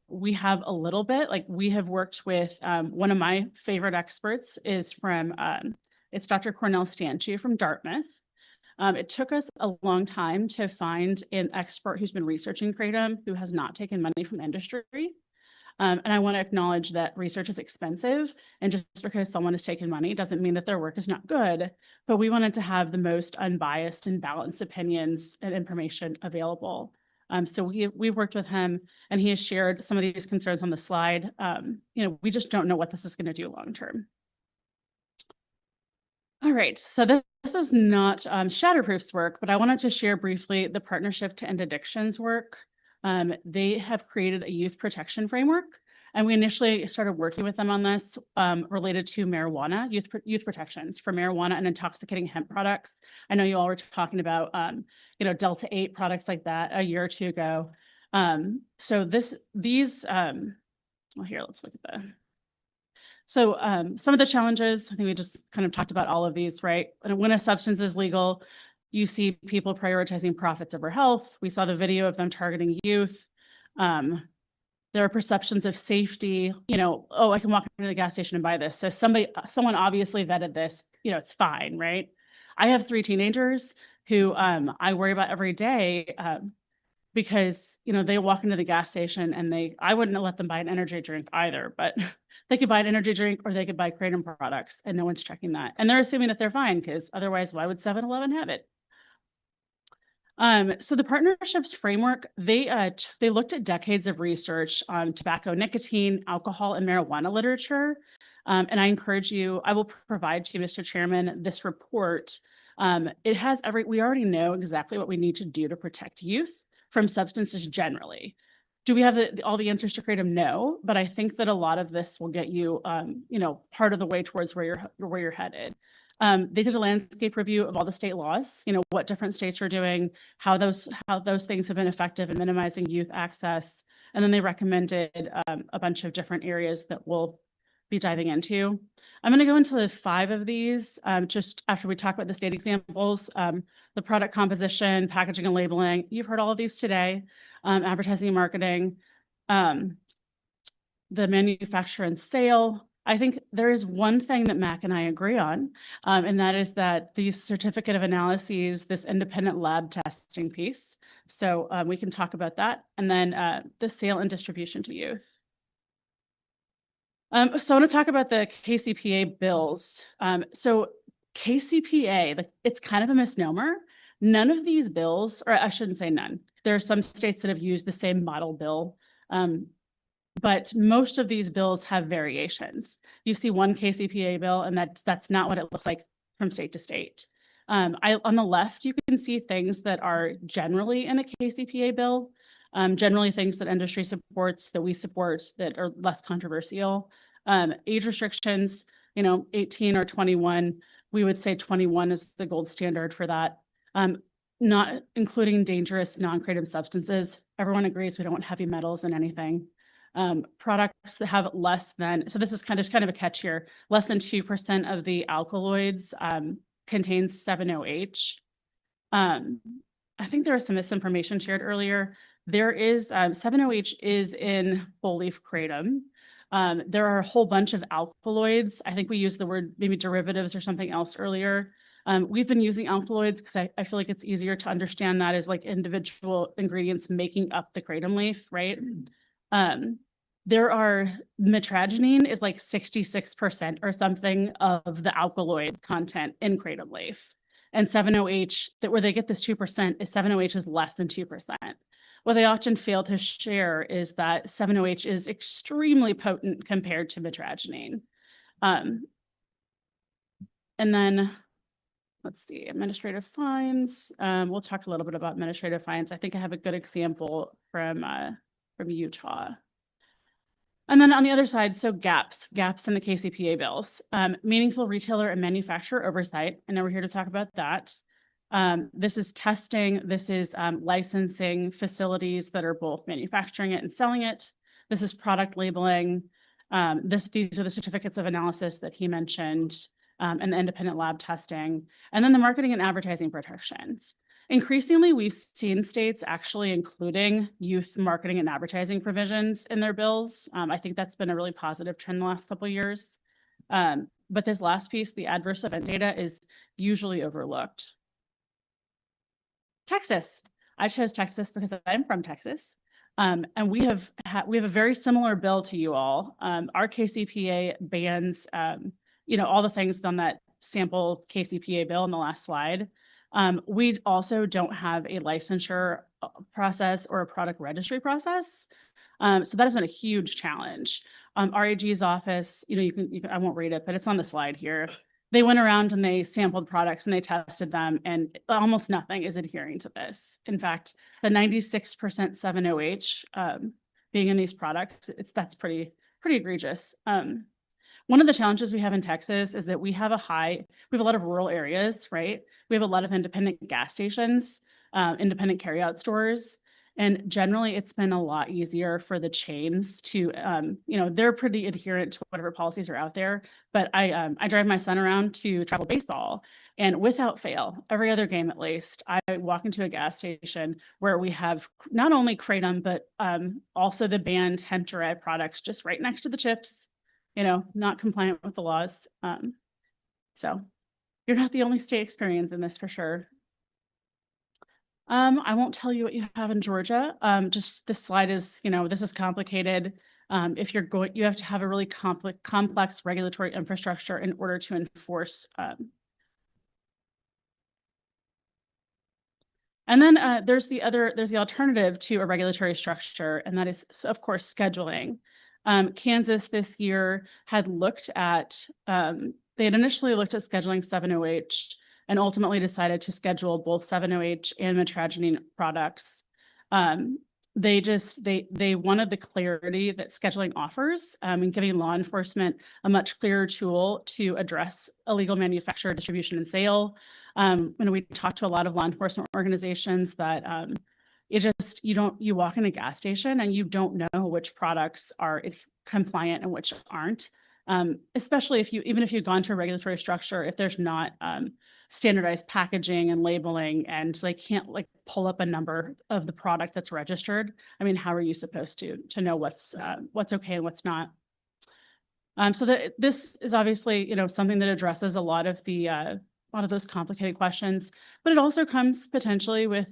We have a little bit, like we have worked with one of my favorite experts is it's Dr. Cornell Stanchu from Dartmouth. It took us a long time to find an expert who's been researching Kratom who has not taken money from industry. And I want to acknowledge that research is expensive, and just because someone has taken money doesn't mean that their work is not good, but we wanted to have the most unbiased and balanced opinions and information available. So we've worked with him and he has shared some of these concerns on the slide. We just don't know what this is going to do long term. All right, so this is not Shatterproof's work, but I wanted to share briefly the Partnership to End Addictions work. They have created a youth protection framework, And we initially started working with them on this related to marijuana, youth protections for marijuana and intoxicating hemp products. I know you all were talking about, Delta 8 products like that a year or two ago. So well, here, let's look at the. So some of the challenges, I think we just kind of talked about all of these, right? And when a substance is legal, you see people prioritizing profits over health. We saw the video of them targeting youth. There are perceptions of safety, oh, I can walk into the gas station and buy this. So someone obviously vetted this, it's fine, right? I have 3 teenagers who I worry about every day because, they walk into the gas station and I wouldn't let them buy an energy drink either, but they could buy an energy drink or they could buy Kratom products and no one's checking that. And they're assuming that they're fine because otherwise why would 7-Eleven have it? So the partnerships framework, they looked at decades of research on tobacco, nicotine, alcohol, and marijuana literature. And I encourage you, I will provide to you, Mr. Chairman, this report. It has we already know exactly what we need to do to protect youth from substances generally. Do we have all the answers to Kratom? No, but I think that a lot of this will get you, part of the way towards where you're headed. They did a landscape review of all the state laws, what different states are doing, how those things have been effective in minimizing youth access. And then they recommended a bunch of different areas that we'll be diving into. I'm going to go into 5 of these just after we talk about the state examples, the product composition, packaging and labeling. You've heard all of these today, advertising and marketing, the manufacture and sale. I think there is one thing that Mac and I agree on, and that is that the certificate of analyses, this independent lab testing piece. So we can talk about that. And then the sale and distribution to youth. So I want to talk about the KCPA bills. So KCPA, it's kind of a misnomer. None of these bills, or I shouldn't say none. There are some states that have used the same model bill. But most of these bills have variations. You see one KCPA bill, and that's not what it looks like from state to state. On the left, you can see things that are generally in a KCPA bill, generally things that industry supports, that we support, that are less controversial. Age restrictions, 18 or 21, we would say 21 is the gold standard for that. Not including dangerous non-kratom substances. Everyone agrees we don't want heavy metals in anything. Products that have less than, so this is kind of a catch here, less than 2% of the alkaloids contains 7-OH. I think there was some misinformation shared earlier. There is 7-OH is in whole leaf kratom. There are a whole bunch of alkaloids. I think we used the word maybe derivatives or something else earlier. We've been using alkaloids because I feel like it's easier to understand that as like individual ingredients making up the kratom leaf, right? There are mitragynine is like 66% or something of the alkaloid content in kratom leaf. And 7-OH, where they get this 2%, is 7-OH is less than 2%. What they often fail to share is that 7-OH is extremely potent compared to mitragynine. And then, let's see, administrative fines. We'll talk a little bit about administrative fines. I think I have a good example from Utah. And then on the other side, so gaps in the KCPA bills, meaningful retailer and manufacturer oversight. I know we're here to talk about that. This is testing. This is licensing facilities that are both manufacturing it and selling it. This is product labeling. These are the certificates of analysis that he mentioned, and the independent lab testing. And then the marketing and advertising protections. Increasingly, we've seen states actually including youth marketing and advertising provisions in their bills. I think that's been a really positive trend the last couple of years. But this last piece, the adverse event data, is usually overlooked. Texas. I chose Texas because I'm from Texas. And we have a very similar bill to you all. Our KCPA bans, all the things on that sample KCPA bill in the last slide. We also don't have a licensure process or a product registry process. So that has been a huge challenge. RAG's office, I won't read it, but it's on the slide here. They went around and they sampled products and they tested them, and almost nothing is adhering to this. In fact, the 96% 7-OH being in these products, that's pretty pretty egregious. One of the challenges we have in Texas is that we have a lot of rural areas, right? We have a lot of independent gas stations, independent carryout stores. And generally, it's been a lot easier for the chains to, they're pretty adherent to whatever policies are out there. But I drive my son around to travel baseball, and without fail, every other game at least, I walk into a gas station where we have not only Kratom, but also the banned hemp-derived products just right next to the chips, not compliant with the laws. So you're not the only state experiencing this for sure. I won't tell you what you have in Georgia. Just this slide is, this is complicated. If you're going, you have to have a really complex regulatory infrastructure in order to enforce. And then there's the alternative to a regulatory structure, and that is, of course, scheduling. Kansas this year had looked at, they had initially looked at scheduling 7-OH and ultimately decided to schedule both 7-OH and metragine products. They wanted the clarity that scheduling offers, and giving law enforcement a much clearer tool to address illegal manufacture, distribution, and sale. When we talked to a lot of law enforcement organizations that you walk in a gas station and you don't know which products are compliant and which aren't. Especially even if you've gone to a regulatory structure, if there's not standardized packaging and labeling, and they can't pull up a number of the product that's registered. I mean, how are you supposed to know what's okay and what's not? So this is obviously, something that addresses a lot of those complicated questions, but it also comes potentially with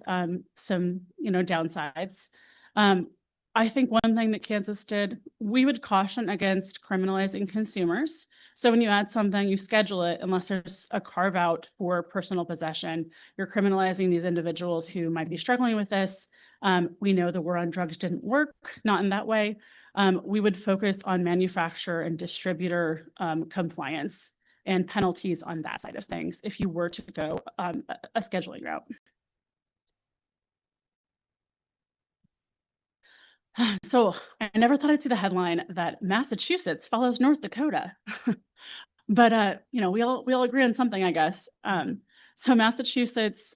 some, downsides. I think one thing that Kansas did, we would caution against criminalizing consumers. So when you add something, you schedule it unless there's a carve out for personal possession. You're criminalizing these individuals who might be struggling with this. We know the war on drugs didn't work, not in that way. We would focus on manufacturer and distributor compliance and penalties on that side of things if you were to go a scheduling route. So I never thought I'd see the headline that Massachusetts follows North Dakota, but we all agree on something, I guess. So Massachusetts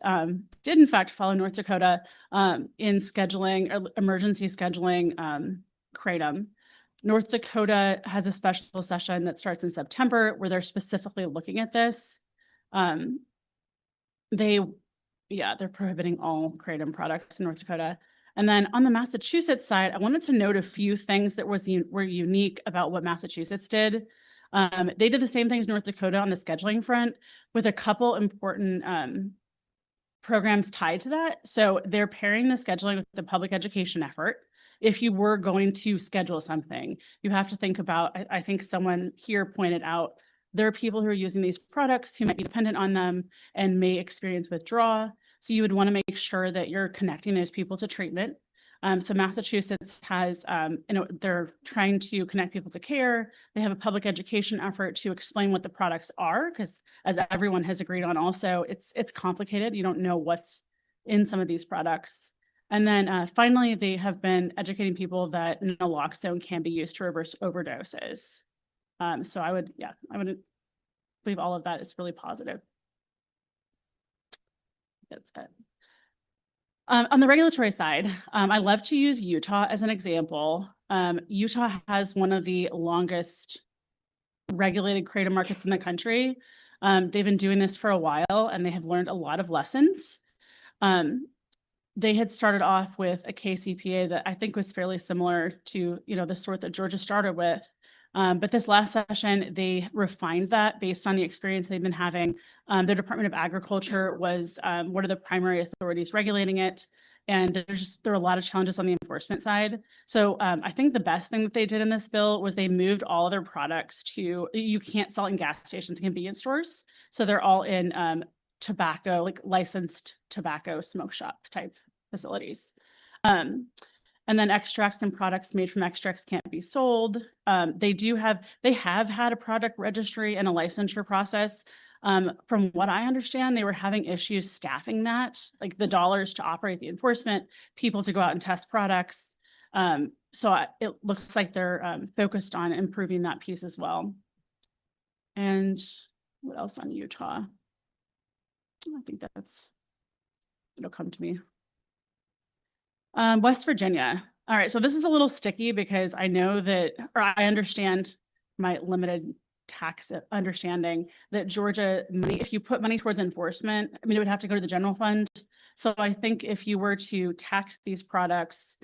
did in fact follow North Dakota in scheduling or emergency scheduling Kratom. North Dakota has a special session that starts in September where they're specifically looking at this. They're prohibiting all Kratom products in North Dakota. And then on the Massachusetts side, I wanted to note a few things that were unique about what Massachusetts did. They did the same thing as North Dakota on the scheduling front with a couple important programs tied to that. So they're pairing the scheduling with the public education effort. If you were going to schedule something, you have to think about, I think someone here pointed out, there are people who are using these products who might be dependent on them and may experience withdrawal. So you would want to make sure that you're connecting those people to treatment. So Massachusetts has, they're trying to connect people to care. They have a public education effort to explain what the products are, because as everyone has agreed on also, it's complicated. You don't know what's in some of these products. And then finally, they have been educating people that naloxone can be used to reverse overdoses. So I would believe all of that is really positive. That's it. On the regulatory side, I love to use Utah as an example. Utah has one of the longest regulated Kratom markets in the country. They've been doing this for a while and they have learned a lot of lessons. They had started off with a KCPA that I think was fairly similar to, the sort that Georgia started with. But this last session, they refined that based on the experience they've been having. The Department of Agriculture was one of the primary authorities regulating it. And there are a lot of challenges on the enforcement side. So I think the best thing that they did in this bill was they moved all of their products to, you can't sell in gas stations and convenience stores. So they're all in tobacco, like licensed tobacco smoke shop type facilities. And then extracts and products made from extracts can't be sold. They have had a product registry and a licensure process. From what I understand, they were having issues staffing that, like the dollars to operate the enforcement, people to go out and test products. it looks like they're focused on improving that piece as well. And what else on Utah? I think it'll come to me. West Virginia. All right, so this is a little sticky because I know that, or I understand my limited tax understanding that Georgia money, if you put money towards enforcement, I mean, it would have to go to the general fund. So I think if you were to tax these products,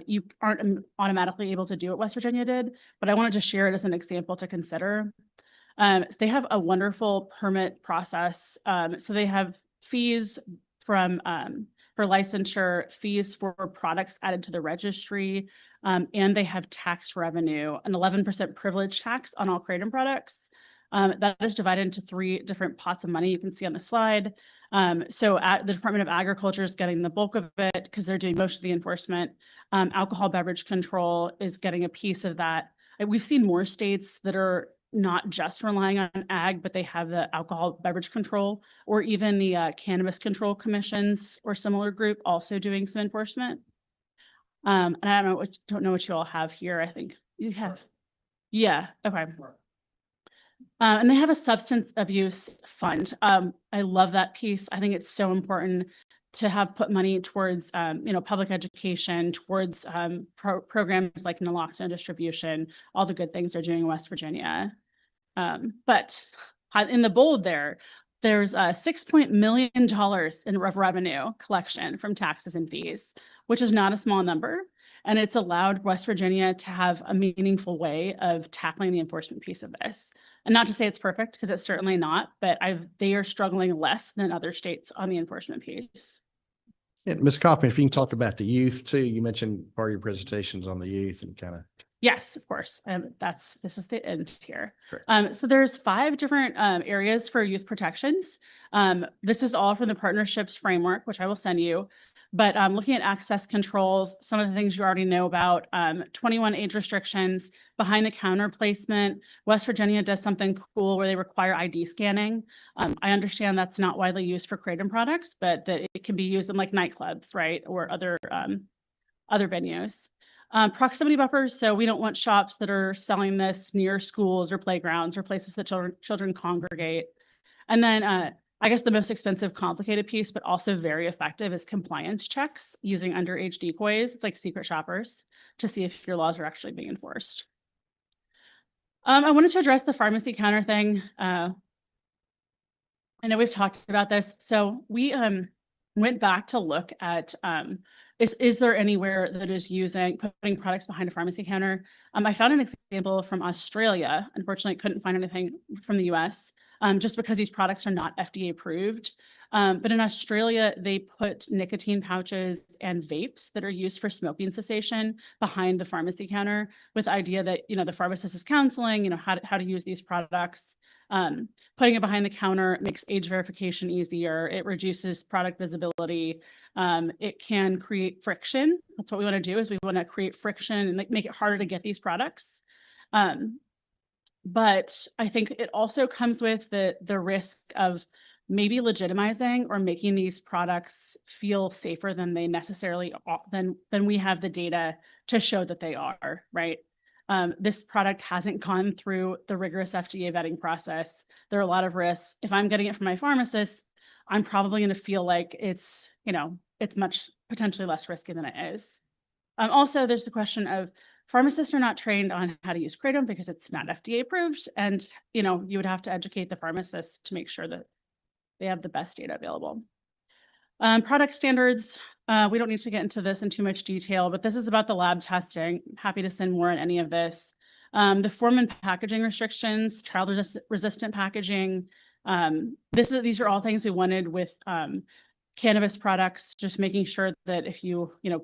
you aren't automatically able to do what West Virginia did, but I wanted to share it as an example to consider. They have a wonderful permit process. So they have fees from for licensure, fees for products added to the registry, and they have tax revenue, an 11% privilege tax on all Kratom products. That is divided into 3 different pots of money you can see on the slide. So the Department of Agriculture is getting the bulk of it because they're doing most of the enforcement. Alcohol beverage control is getting a piece of that. We've seen more states that are not just relying on ag, but they have the alcohol beverage control, or even the cannabis control commissions or similar group also doing some enforcement. And I don't know what you all have here. I think you have. Yeah. Okay. And they have a substance abuse fund. I love that piece. I think it's so important to have put money towards, public education, towards programs like naloxone distribution, all the good things they're doing in West Virginia. But in the bold there's $6 million in revenue collection from taxes and fees, which is not a small number. And it's allowed West Virginia to have a meaningful way of tackling the enforcement piece of this. And not to say it's perfect, because it's certainly not, but they are struggling less than other states on the enforcement piece. And Ms. Kaufman, if you can talk about the youth too, you mentioned part of your presentations on the youth and kind of. Yes, of course. This is the end here. So there's 5 different areas for youth protections. This is all from the partnerships framework, which I will send you. But looking at access controls, some of the things you already know about, 21 age restrictions, behind the counter placement. West Virginia does something cool where they require ID scanning. I understand that's not widely used for Kratom products, but that it can be used in like nightclubs, right? Or other venues. Proximity buffers. So we don't want shops that are selling this near schools or playgrounds or places that children congregate. And then I guess the most expensive, complicated piece, but also very effective, is compliance checks using underage decoys. It's like secret shoppers to see if your laws are actually being enforced. I wanted to address the pharmacy counter thing. I know we've talked about this. So we went back to look at is there anywhere that is putting products behind a pharmacy counter? I found an example from Australia. Unfortunately, couldn't find anything from the US just because these products are not FDA approved. But in Australia, they put nicotine pouches and vapes that are used for smoking cessation behind the pharmacy counter, with the idea that, the pharmacist is counseling, how to use these products. Putting it behind the counter makes age verification easier. It reduces product visibility. It can create friction. That's what we want to do, is we want to create friction and make it harder to get these products. But I think it also comes with the risk of maybe legitimizing or making these products feel safer than they necessarily are, than we have the data to show that they are, right? This product hasn't gone through the rigorous FDA vetting process. There are a lot of risks. If I'm getting it from my pharmacist, I'm probably going to feel like it's much potentially less risky than it is. Also, there's the question of pharmacists are not trained on how to use Kratom because it's not FDA approved. And, you would have to educate the pharmacist to make sure that they have the best data available. Product standards. We don't need to get into this in too much detail, but this is about the lab testing. Happy to send more on any of this. The form and packaging restrictions, child resistant packaging. These are all things we wanted with cannabis products, just making sure that if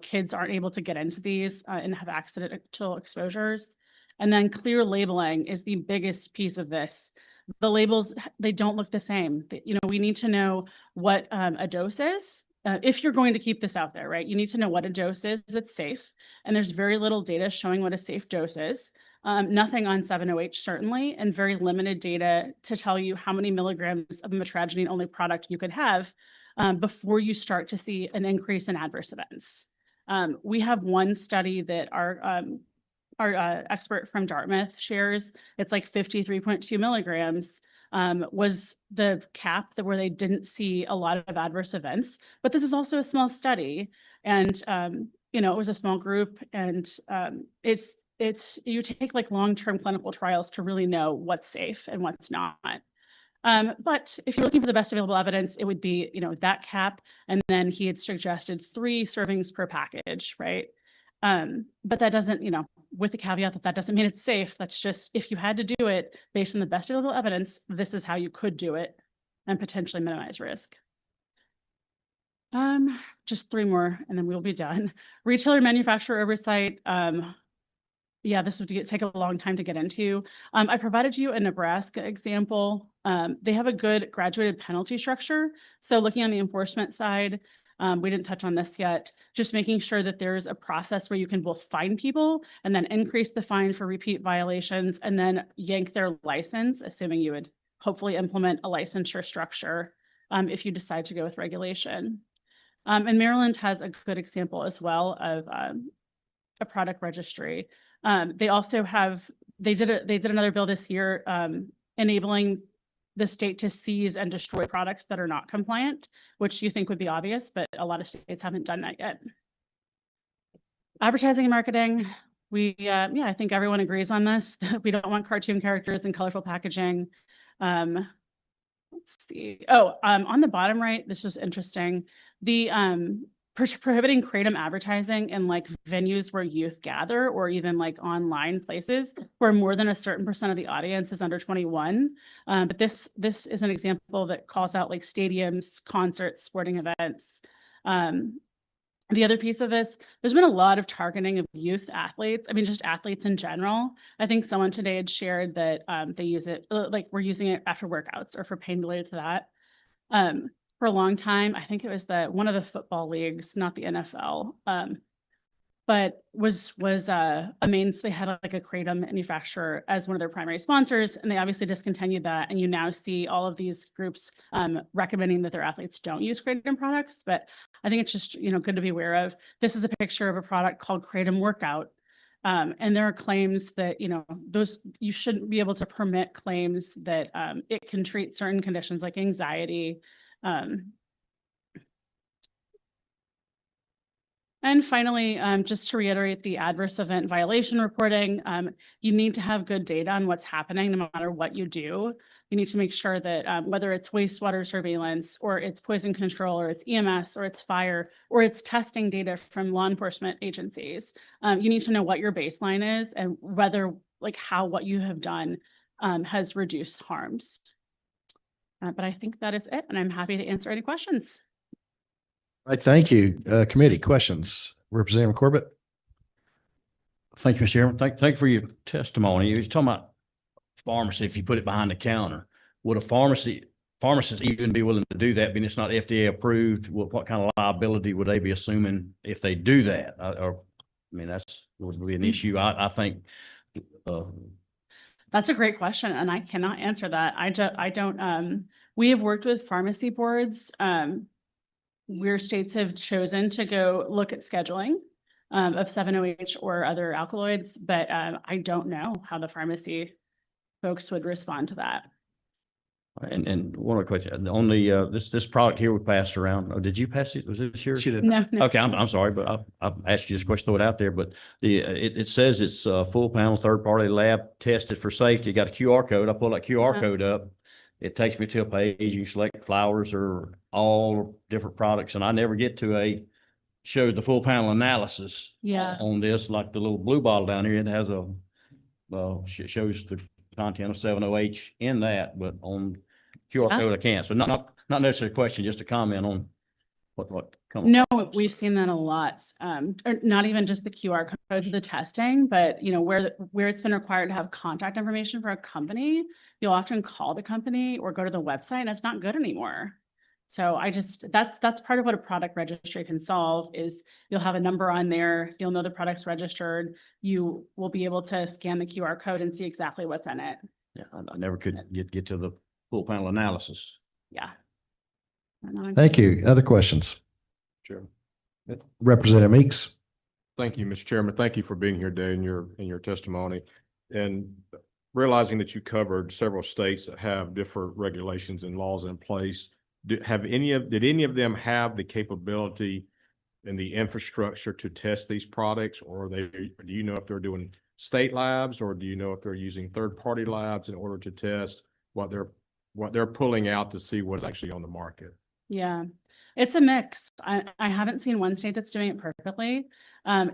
kids aren't able to get into these and have accidental exposures. And then clear labeling is the biggest piece of this. The labels, they don't look the same. We need to know what a dose is. If you're going to keep this out there, right? You need to know what a dose is that's safe. And there's very little data showing what a safe dose is. Nothing on 7-OH certainly, and very limited data to tell you how many milligrams of a metragine-only product you could have before you start to see an increase in adverse events. We have one study that our expert from Dartmouth shares. It's like 53.2 milligrams was the cap that where they didn't see a lot of adverse events. But this is also a small study, and you know, it was a small group, and it's you take like long-term clinical trials to really know what's safe and what's not. But if you're looking for the best available evidence, it would be, you know, that cap, and then he had suggested 3 servings per package, right? But that doesn't, you know, with the caveat that that doesn't mean it's safe. That's just, if you had to do it based on the best available evidence, this is how you could do it and potentially minimize risk. Just 3 more and then we'll be done. Retailer manufacturer oversight. Yeah, this would take a long time to get into. I provided you a Nebraska example. They have a good graduated penalty structure. So looking on the enforcement side, we didn't touch on this yet, just making sure that there's a process where you can both fine people and then increase the fine for repeat violations and then yank their license, assuming you would hopefully implement a licensure structure if you decide to go with regulation. And Maryland has a good example as well of a product registry. They also have, they did another bill this year enabling the state to seize and destroy products that are not compliant, which you think would be obvious, but a lot of states haven't done that yet. Advertising and marketing, yeah, I think everyone agrees on this. We don't want cartoon characters and colorful packaging. Let's see. Oh, on the bottom right, this is interesting. The prohibiting Kratom advertising in like venues where youth gather, or even like online places where more than a certain % of the audience is under 21. But this is an example that calls out like stadiums, concerts, sporting events. The other piece of this, there's been a lot of targeting of youth athletes. I mean, just athletes in general. I think someone today had shared that they use it, like we're using it after workouts or for pain related to that. For a long time, I think it was one of the football leagues, not the NFL, but was a mainstay. They had like a Kratom manufacturer as one of their primary sponsors, and they obviously discontinued that. And you now see all of these groups recommending that their athletes don't use Kratom products. But I think it's just, you know, good to be aware of. This is a picture of a product called Kratom Workout. And there are claims that, you know, you shouldn't be able to permit claims that it can treat certain conditions like anxiety. And finally, just to reiterate the adverse event violation reporting, you need to have good data on what's happening no matter what you do. You need to make sure that whether it's wastewater surveillance or it's poison control or it's EMS or it's fire or it's testing data from law enforcement agencies, you need to know what your baseline is and whether like how what you have done has reduced harms. But I think that is it, and I'm happy to answer any questions. All right, thank you. Committee questions. Representative Corbett. Thank you, Mr. Chairman. Thank you for your testimony. You're talking about pharmacy, if you put it behind the counter. Would a pharmacist even be willing to do that, being it's not FDA approved? What kind of liability would they be assuming if they do that? Or, I mean, that's would be an issue. I think. That's a great question, and I cannot answer that. I don't. We have worked with pharmacy boards where states have chosen to go look at scheduling of 7-OH or other alkaloids, but I don't know how the pharmacy folks would respond to that. And one other question on the this product here we passed around. Oh, did you pass it? Was this yours? No. Okay, I'm sorry, but I've asked you this question, throw it out there. But it says it's full panel, third party lab tested for safety. You got a QR code. I pull that QR code up. It takes me to a page. You select flowers or all different products, and I never get to show the full panel analysis. Yeah. On this, like the little blue bottle down here, it has shows the content of 7-OH in that, but on QR code I can't. So not necessarily a question, just a comment on what comes. No, we've seen that a lot. Or not even just the QR code to the testing, but you know, where it's been required to have contact information for a company, you'll often call the company or go to the website, and it's not good anymore. So that's part of what a product registry can solve is you'll have a number on there, you'll know the product's registered, you will be able to scan the QR code and see exactly what's in it. Yeah, I never could get to the full panel analysis. Yeah. Thank you. Other questions? Sure. Representative Meeks. Thank you, Mr. Chairman. Thank you for being here today in your testimony. And realizing that you covered several states that have different regulations and laws in place, did any of them have the capability and the infrastructure to test these products, or do you know if they're doing state labs, or do you know if they're using third-party labs in order to test what they're pulling out to see what's actually on the market? Yeah, it's a mix. I haven't seen one state that's doing it perfectly.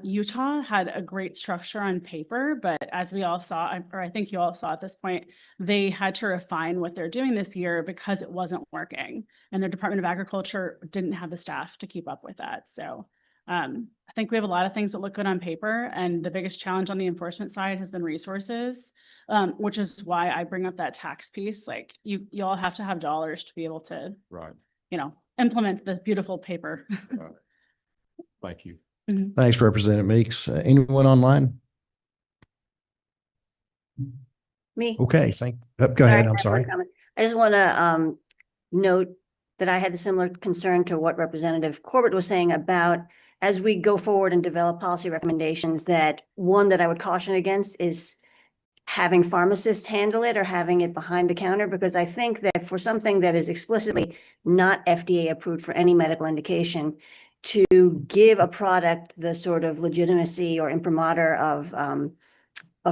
Utah had a great structure on paper, but as we all saw, or I think you all saw at this point, they had to refine what they're doing this year because it wasn't working. And their Department of Agriculture didn't have the staff to keep up with that. So I think we have a lot of things that look good on paper, and the biggest challenge on the enforcement side has been resources, which is why I bring up that tax piece. Like you all have to have dollars to be able to, Right. Implement the beautiful paper. Thank you. Thanks, Representative Meeks. Anyone online? Me. Okay, go ahead. I'm I have sorry. one comment. I just want to note that I had a similar concern to what Representative Corbett was saying about as we go forward and develop policy recommendations, that one that I would caution against is having pharmacists handle it or having it behind the counter, because I think that for something that is explicitly not FDA approved for any medical indication, to give a product the sort of legitimacy or imprimatur of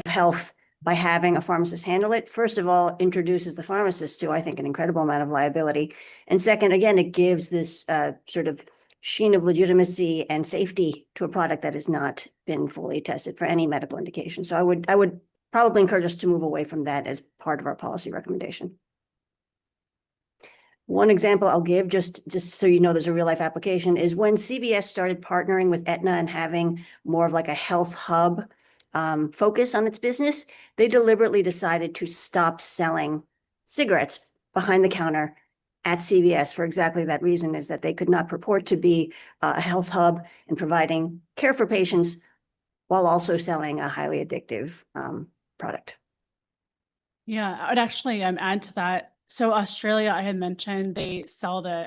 health by having a pharmacist handle it, first of all, introduces the pharmacist to, I think, an incredible amount of liability. And second, again, it gives this sort of sheen of legitimacy and safety to a product that has not been fully tested for any medical indication. So I would probably encourage us to move away from that as part of our policy recommendation. One example I'll give, just so you know there's a real life application, is when CVS started partnering with Aetna and having more of like a health hub focus on its business, they deliberately decided to stop selling cigarettes behind the counter at CVS for exactly that reason, is that they could not purport to be a health hub and providing care for patients while also selling a highly addictive product. Yeah, I would actually add to that. So Australia, I had mentioned, they sell the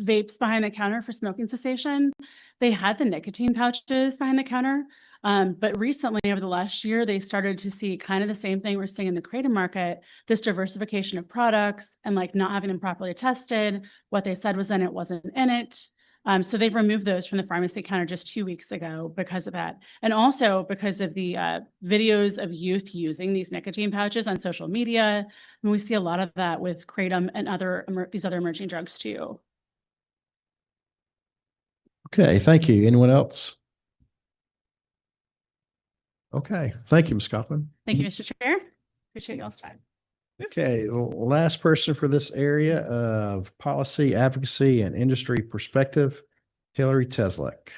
vapes behind the counter for smoking cessation. They had the nicotine pouches behind the counter. But recently, over the last year, they started to see kind of the same thing we're seeing in the Kratom market, this diversification of products and like not having them properly tested. What they said was in it wasn't in it. So they've removed those from the pharmacy counter just 2 weeks ago because of that. And also because of the videos of youth using these nicotine pouches on social media. And we see a lot of that with Kratom and these other emerging drugs too. Okay, thank you. Anyone else? Okay, thank you, Ms. Coughlin. Thank you, Mr. Chair. Appreciate y'all's time. Okay, last person for this area of policy, advocacy, and industry perspective, Hillary Teslek.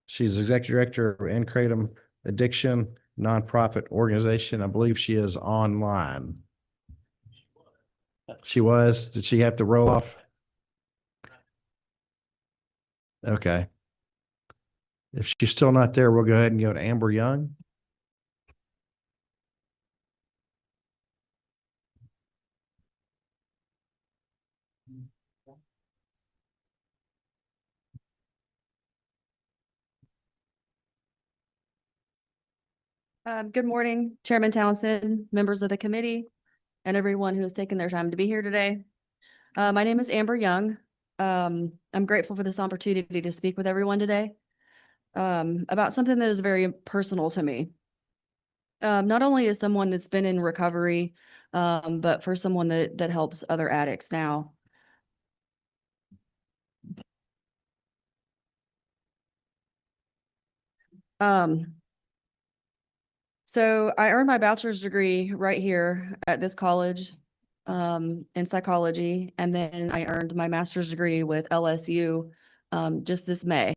She's Executive Director of End Kratom Addiction nonprofit organization. I believe she is online. She was. Did she have to roll off? Okay. If she's still not there, we'll go ahead and go to Amber Young. Good morning, Chairman Townsend, members of the committee, and everyone who has taken their time to be here today. My name is Amber Young. I'm grateful for this opportunity to speak with everyone today about something that is very personal to me. Not only as someone that's been in recovery, but for someone that helps other addicts now. So I earned my bachelor's degree right here at this college in psychology, and then I earned my master's degree with LSU just this May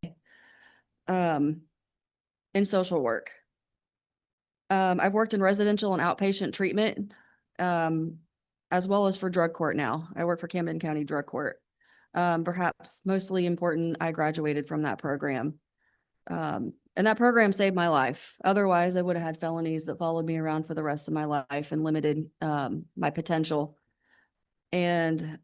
in social work. I've worked in residential and outpatient treatment as well as for drug court now. I work for Camden County Drug Court. Perhaps mostly important, I graduated from that program. And that program saved my life. Otherwise, I would have had felonies that followed me around for the rest of my life and limited my potential. And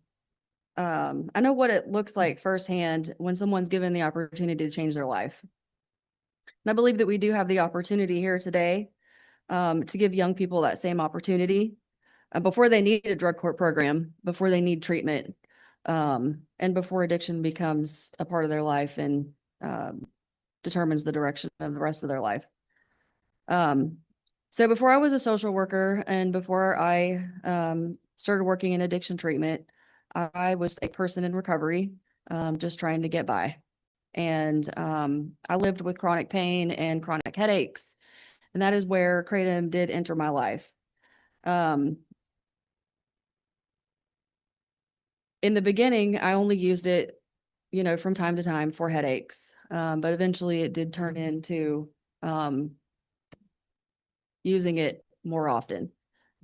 I know what it looks like firsthand when someone's given the opportunity to change their life. And I believe that we do have the opportunity here today to give young people that same opportunity before they need a drug court program, before they need treatment, and before addiction becomes a part of their life and determines the direction of the rest of their life. So before I was a social worker and before I started working in addiction treatment, I was a person in recovery, just trying to get by. And I lived with chronic pain and chronic headaches. And that is where Kratom did enter my life. In the beginning, I only used it, from time to time for headaches. But eventually it did turn into using it more often,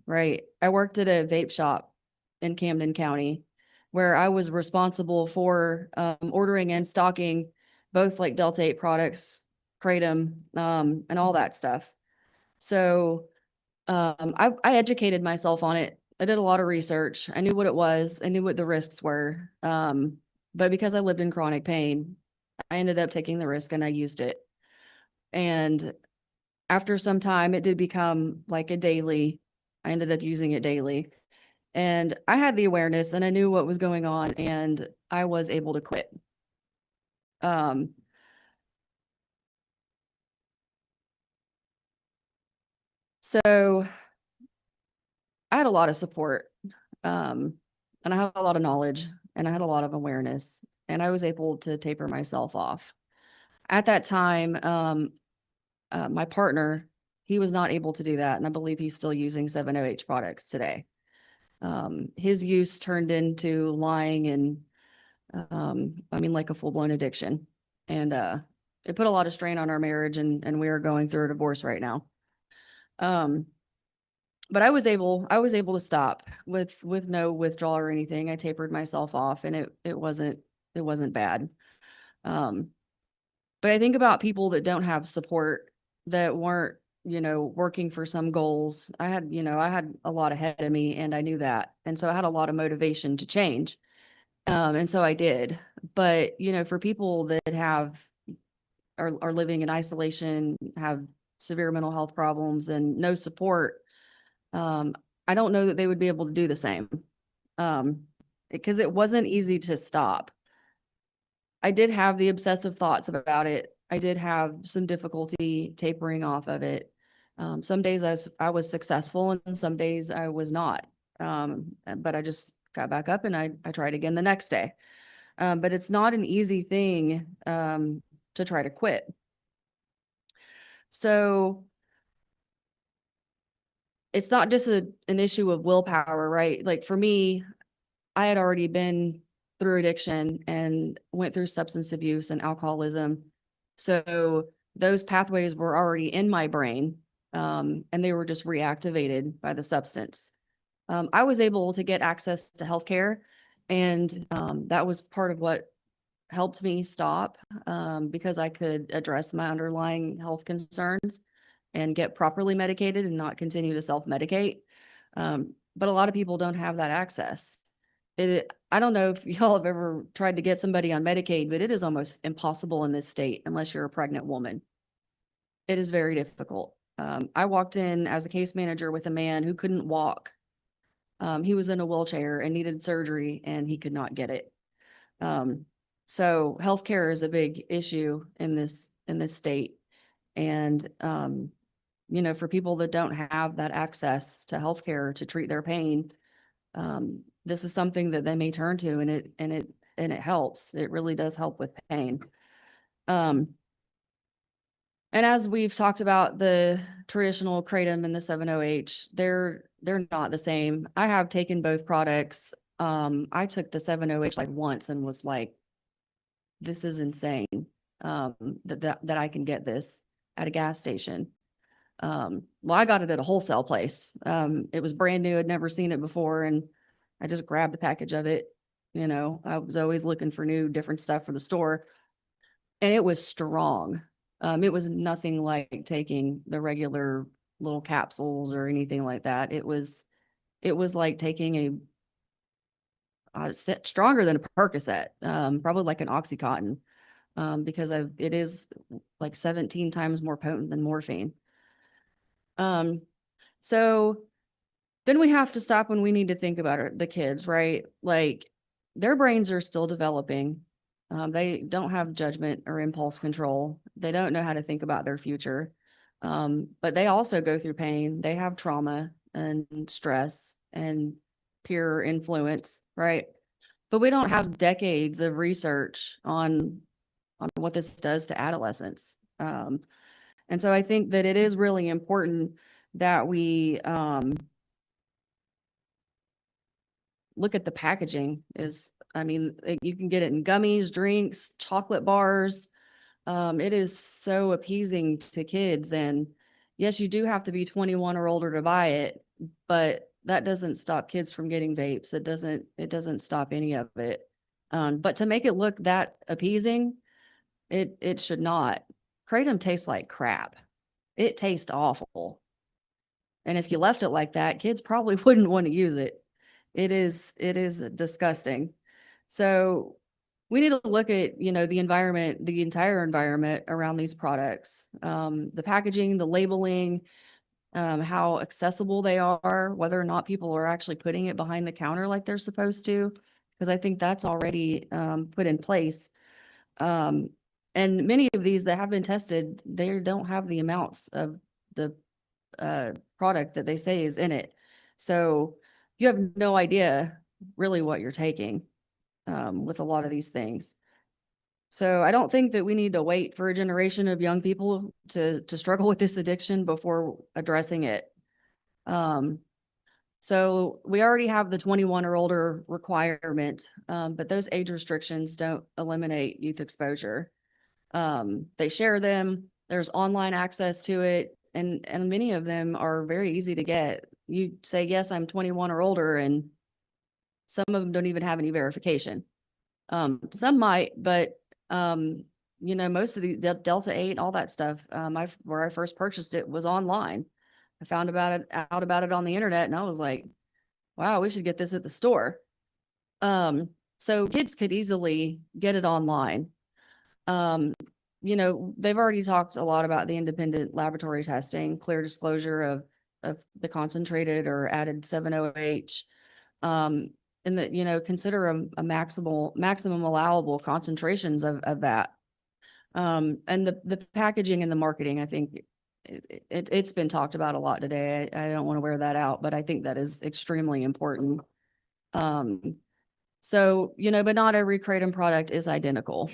right? I worked at a vape shop in Camden County where I was responsible for ordering and stocking both like Delta 8 products, Kratom, and all that stuff. So I educated myself on it. I did a lot of research. I knew what it was. I knew what the risks were. But because I lived in chronic pain, I ended up taking the risk and I used it. And after some time, it did become like I ended up using it daily. And I had the awareness and I knew what was going on and I was able to quit. So I had a lot of support, and I had a lot of knowledge and I had a lot of awareness and I was able to taper myself off. At that time, my partner, he was not able to do that. And I believe he's still using 7-OH products today. His use turned into lying and, like a full-blown addiction. And it put a lot of strain on our marriage and we are going through a divorce right now. But I was able to stop with no withdrawal or anything. I tapered myself off and it wasn't bad. But I think about people that don't have support, that weren't, working for some goals. I had a lot ahead of me and I knew that. And so I had a lot of motivation to change. And so I did. But, for people that are living in isolation, have severe mental health problems and no support, I don't know that they would be able to do the same. Because it wasn't easy to stop. I did have the obsessive thoughts about it. I did have some difficulty tapering off of it. Some days I was successful and some days I was not. But I just got back up and I tried again the next day. But it's not an easy thing to try to quit. So it's not just an issue of willpower, right? Like for me, I had already been through addiction and went through substance abuse and alcoholism. So those pathways were already in my brain, and they were just reactivated by the substance. I was able to get access to healthcare, and that was part of what helped me stop, because I could address my underlying health concerns and get properly medicated and not continue to self-medicate. But a lot of people don't have that access. I don't know if y'all have ever tried to get somebody on Medicaid, but it is almost impossible in this state unless you're a pregnant woman. It is very difficult. I walked in as a case manager with a man who couldn't walk. He was in a wheelchair and needed surgery and he could not get it. So healthcare is a big issue in this state. And, for people that don't have that access to healthcare to treat their pain, this is something that they may turn to and it helps. It really does help with pain. And as we've talked about the traditional Kratom and the 7-OH, they're not the same. I have taken both products. I took the 7-OH like once and was like, this is insane, that I can get this at a gas station. Well, I got it at a wholesale place. It was brand new. I'd never seen it before. And I just grabbed a package of it. I was always looking for new, different stuff for the store. And it was strong. It was nothing like taking the regular little capsules or anything like that. It was like taking stronger than a Percocet, probably like an Oxycontin, because it is like 17 times more potent than morphine. So then we have to stop when we need to think about the kids, right? Like their brains are still developing. They don't have judgment or impulse control. They don't know how to think about their future. But they also go through pain. They have trauma and stress and peer influence, right? But we don't have decades of research on what this does to adolescents. And so I think that it is really important that we look at the packaging. You can get it in gummies, drinks, chocolate bars. It is so appeasing to kids. And yes, you do have to be 21 or older to buy it, but that doesn't stop kids from getting vapes. It doesn't stop any of it. But to make it look that appeasing, it should not. Kratom tastes like crap. It tastes awful. And if you left it like that, kids probably wouldn't want to use it. It is disgusting. So we need to look at, the environment, the entire environment around these products, the packaging, the labeling, how accessible they are, whether or not people are actually putting it behind the counter like they're supposed to, because I think that's already put in place. And many of these that have been tested, they don't have the amounts of the product that they say is in it. So you have no idea really what you're taking with a lot of these things. So I don't think that we need to wait for a generation of young people to struggle with this addiction before addressing it. So we already have the 21 or older requirement, but those age restrictions don't eliminate youth exposure. They share them. There's online access to it, and many of them are very easy to get. You say, yes, I'm 21 or older, and some of them don't even have any verification. Some might, but most of the Delta 8, all that stuff, where I first purchased it was online. I found out about it on the internet, and I was like, wow, we should get this at the store. So kids could easily get it online. They've already talked a lot about the independent laboratory testing, clear disclosure of the concentrated or added 7-OH, and that, consider a maximum allowable concentrations of that. And the packaging and the marketing, I think it's been talked about a lot today. I don't want to wear that out, but I think that is extremely important. So, but not every Kratom product is identical.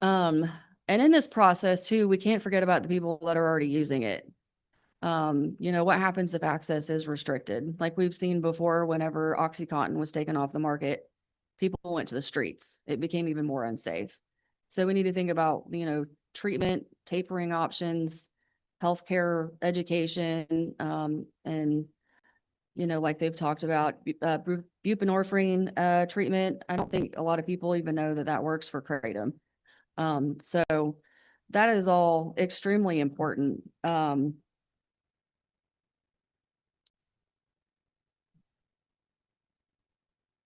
And in this process too, we can't forget about the people that are already using it. What happens if access is restricted? Like we've seen before, whenever OxyContin was taken off the market, people went to the streets. It became even more unsafe. So we need to think about, treatment, tapering options, healthcare education, and, like they've talked about, buprenorphine treatment. I don't think a lot of people even know that works for Kratom. So that is all extremely important.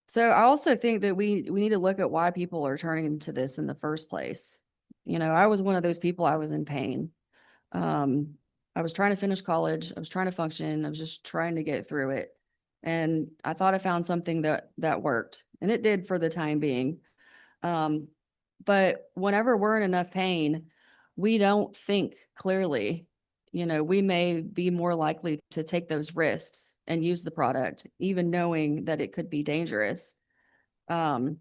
So I also think that we need to look at why people are turning to this in the first place. I was one of those people. I was in pain. I was trying to finish college. I was trying to function. I was just trying to get through it. And I thought I found something that worked, and it did for the time being. But whenever we're in enough pain, we don't think clearly. We may be more likely to take those risks and use the product, even knowing that it could be dangerous. But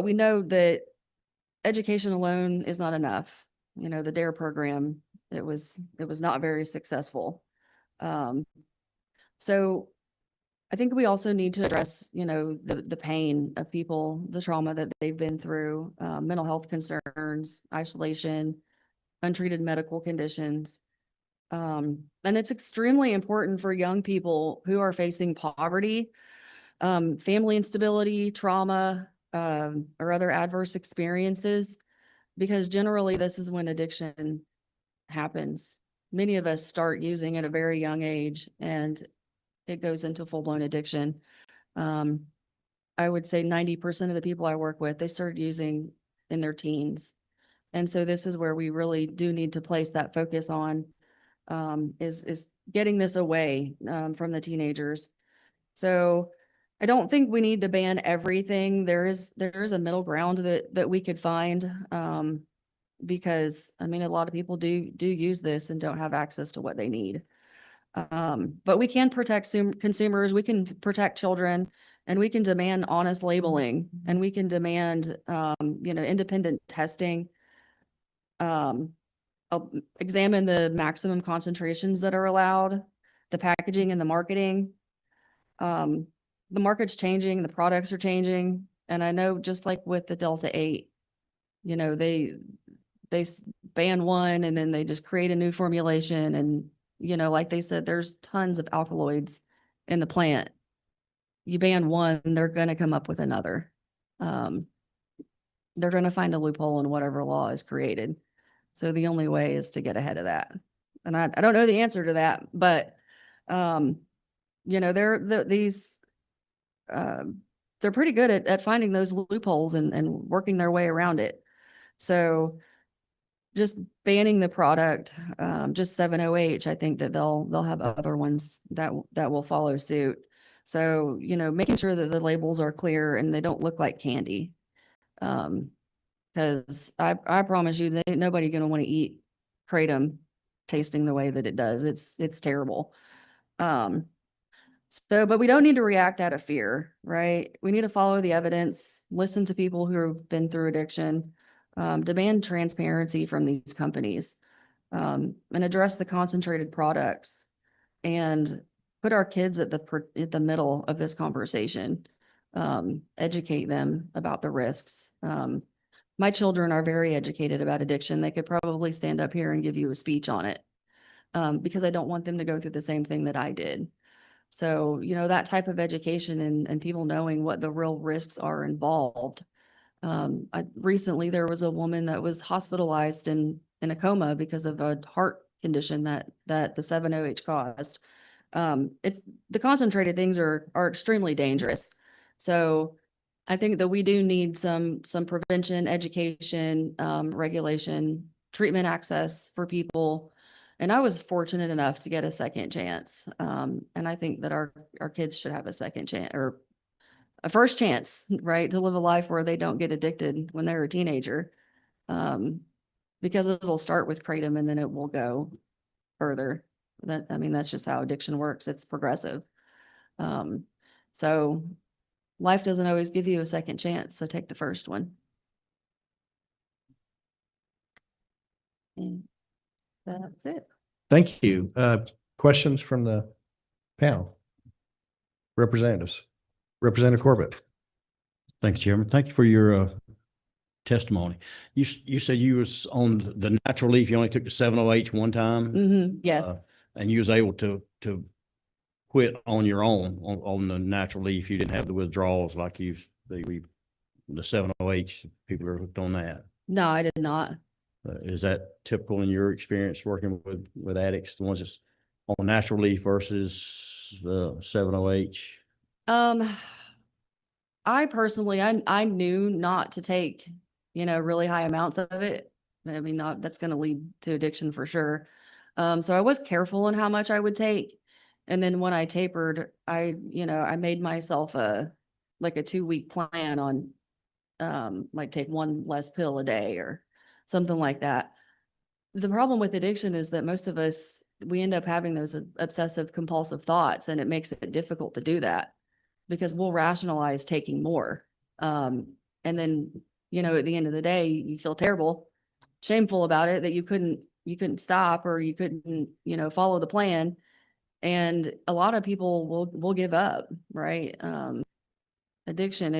we know that education alone is not enough. The DARE program, it was not very successful. So I think we also need to address, the pain of people, the trauma that they've been through, mental health concerns, isolation, untreated medical conditions. And it's extremely important for young people who are facing poverty, family instability, trauma, or other adverse experiences, because generally this is when addiction happens. Many of us start using at a very young age, and it goes into full-blown addiction. I would say 90% of the people I work with, they started using in their teens. And so this is where we really do need to place that focus on, is getting this away, from the teenagers. So I don't think we need to ban everything. There is a middle ground that we could find, because I mean, a lot of people do use this and don't have access to what they need. But we can protect consumers, we can protect children, and we can demand honest labeling, and we can demand, independent testing. Examine the maximum concentrations that are allowed, the packaging and the marketing. The market's changing, the products are changing. And I know just like with the Delta 8, they ban one and then they just create a new formulation. And, like they said, there's tons of alkaloids in the plant. You ban one, they're going to come up with another. They're going to find a loophole in whatever law is created. So the only way is to get ahead of that. And I don't know the answer to that, but, they're pretty good at finding those loopholes and working their way around it. So just banning the product, just 7-OH, I think that they'll have other ones that will follow suit. So, making sure that the labels are clear and they don't look like candy. Because I promise you, ain't nobody gonna want to eat Kratom tasting the way that it does. It's terrible. But we don't need to react out of fear, right? We need to follow the evidence, listen to people who have been through addiction, demand transparency from these companies, and address the concentrated products, and put our kids at the middle of this conversation, educate them about the risks. My children are very educated about addiction. They could probably stand up here and give you a speech on it, because I don't want them to go through the same thing that I did. So, that type of education and people knowing what the real risks are involved. Recently there was a woman that was hospitalized in a coma because of a heart condition that the 7-OH caused. The concentrated things are extremely dangerous. So I think that we do need some prevention, education, regulation, treatment access for people. And I was fortunate enough to get a second chance. And I think that our kids should have a second chance, or a first chance, right, to live a life where they don't get addicted when they're a teenager. Because it'll start with Kratom and then it will go further. That's just how addiction works. It's progressive. So life doesn't always give you a second chance, so take the first one. And that's it. Thank you. Questions from the panel? Representatives. Representative Corbett. Thank you, Chairman. Thank you for your testimony. You said you was on the natural leaf. You only took the 7-OH one time. Yes. And you was able to quit on your own on the natural leaf. You didn't have the withdrawals like the 7-OH. People are hooked on that. No, I did not. Is that typical in your experience working with addicts, the ones that's on natural leaf versus the 7-OH? I personally, I knew not to take, really high amounts of it. That's going to lead to addiction for sure. So I was careful in how much I would take. And then when I tapered, I made myself a 2-week plan on, take one less pill a day or something like that. The problem with addiction is that most of us, we end up having those obsessive compulsive thoughts, and it makes it difficult to do that because we'll rationalize taking more. And then, at the end of the day, you feel terrible, shameful about it that you couldn't stop, or you couldn't, follow the plan. And a lot of people will give up, right? Addiction,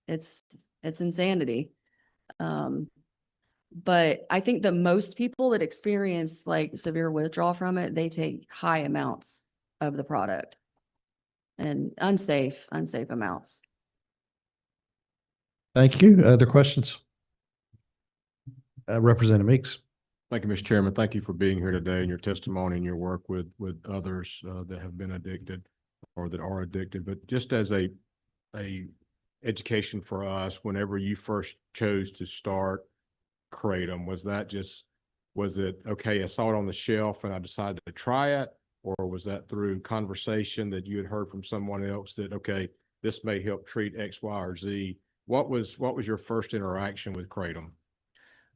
it's insanity. But I think that most people that experience severe withdrawal from it, they take high amounts of the product, and unsafe amounts. Thank you. Other questions? Representative Meeks. Thank you, Mr. Chairman. Thank you for being here today and your testimony and your work with others that have been addicted or that are addicted. But just as a education for us, whenever you first chose to start Kratom, was it, okay, I saw it on the shelf and I decided to try it? Or was that through conversation that you had heard from someone else that, okay, this may help treat X, Y, or Z? What was your first interaction with Kratom?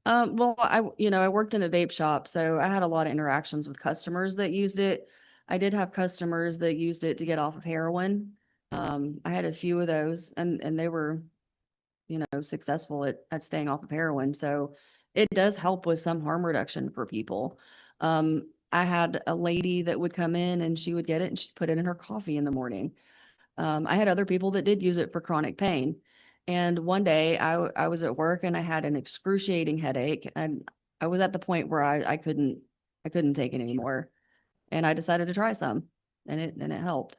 Well, I worked in a vape shop, so I had a lot of interactions with customers that used it. I did have customers that used it to get off of heroin. I had a few of those and they were, successful at staying off of heroin. So it does help with some harm reduction for people. I had a lady that would come in and she would get it and she'd put it in her coffee in the morning. I had other people that did use it for chronic pain. And one day I was at work and I had an excruciating headache and I was at the point where I couldn't take it anymore. And I decided to try some and it helped.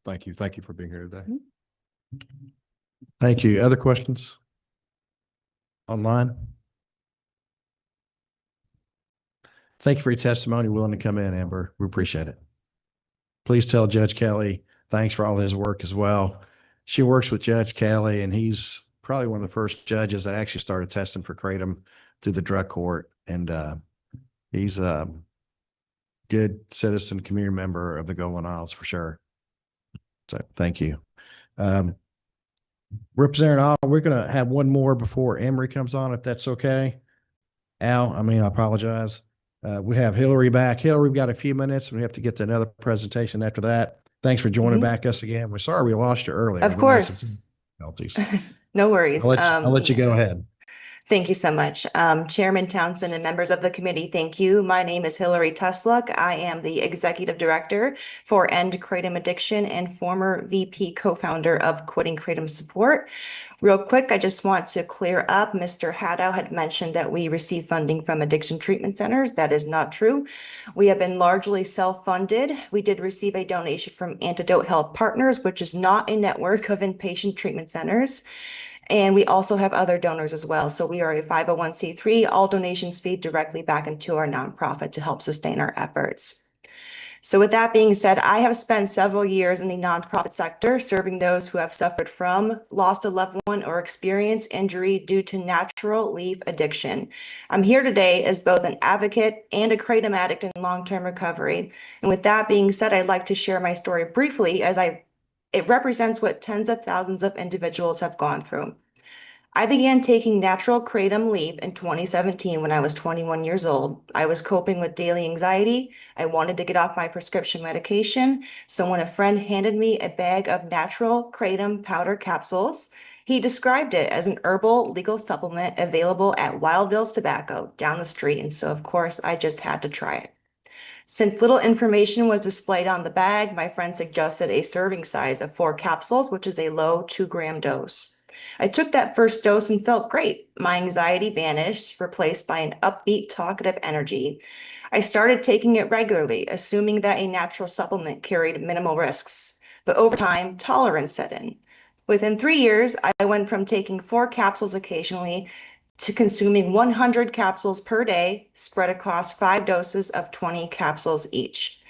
Thank you. Thank you for being here today. Thank you. Other questions? Online? Thank you for your testimony, willing to come in, Amber. We appreciate it. Please tell Judge Kelly thanks for all his work as well. She works with Judge Kelly, and he's probably one of the first judges that actually started testing for Kratom through the drug court. And he's a good citizen, community member of the Golden Isles for sure. So thank you. Representative Al, we're going to have one more before Emery comes on, if that's okay. Al, I apologize. We have Hillary back. Hillary, we've got a few minutes and we have to get to another presentation after that. Thanks for joining back us again. We're sorry we lost you earlier. Of course. No worries. I'll let you go ahead. Thank you so much. Chairman Townsend and members of the committee, thank you. My name is Hillary Tusluck. I am the Executive Director for End Kratom Addiction and former VP co-founder of Quitting Kratom Support. Real quick, I just want to clear up. Mr. Haddow had mentioned that we receive funding from addiction treatment centers. That is not true. We have been largely self-funded. We did receive a donation from Antidote Health Partners, which is not a network of inpatient treatment centers. And we also have other donors as well. So we are a 501c3. All donations feed directly back into our nonprofit to help sustain our efforts. So with that being said, I have spent several years in the nonprofit sector serving those who have suffered from, lost a loved one, or experienced injury due to natural leaf addiction. I'm here today as both an advocate and a Kratom addict in long-term recovery. And with that being said, I'd like to share my story briefly as it represents what tens of thousands of individuals have gone through. I began taking natural Kratom leaf in 2017 when I was 21 years old. I was coping with daily anxiety. I wanted to get off my prescription medication. So when a friend handed me a bag of natural Kratom powder capsules, he described it as an herbal legal supplement available at Wild Bill's Tobacco down the street. And so of course I just had to try it. Since little information was displayed on the bag, my friend suggested a serving size of 4 capsules, which is a low 2-gram dose. I took that first dose and felt great. My anxiety vanished, replaced by an upbeat, talkative energy. I started taking it regularly, assuming that a natural supplement carried minimal risks. But over time, tolerance set in. Within 3 years, I went from taking 4 capsules occasionally to consuming 100 capsules per day, spread across 5 doses of 20 capsules each.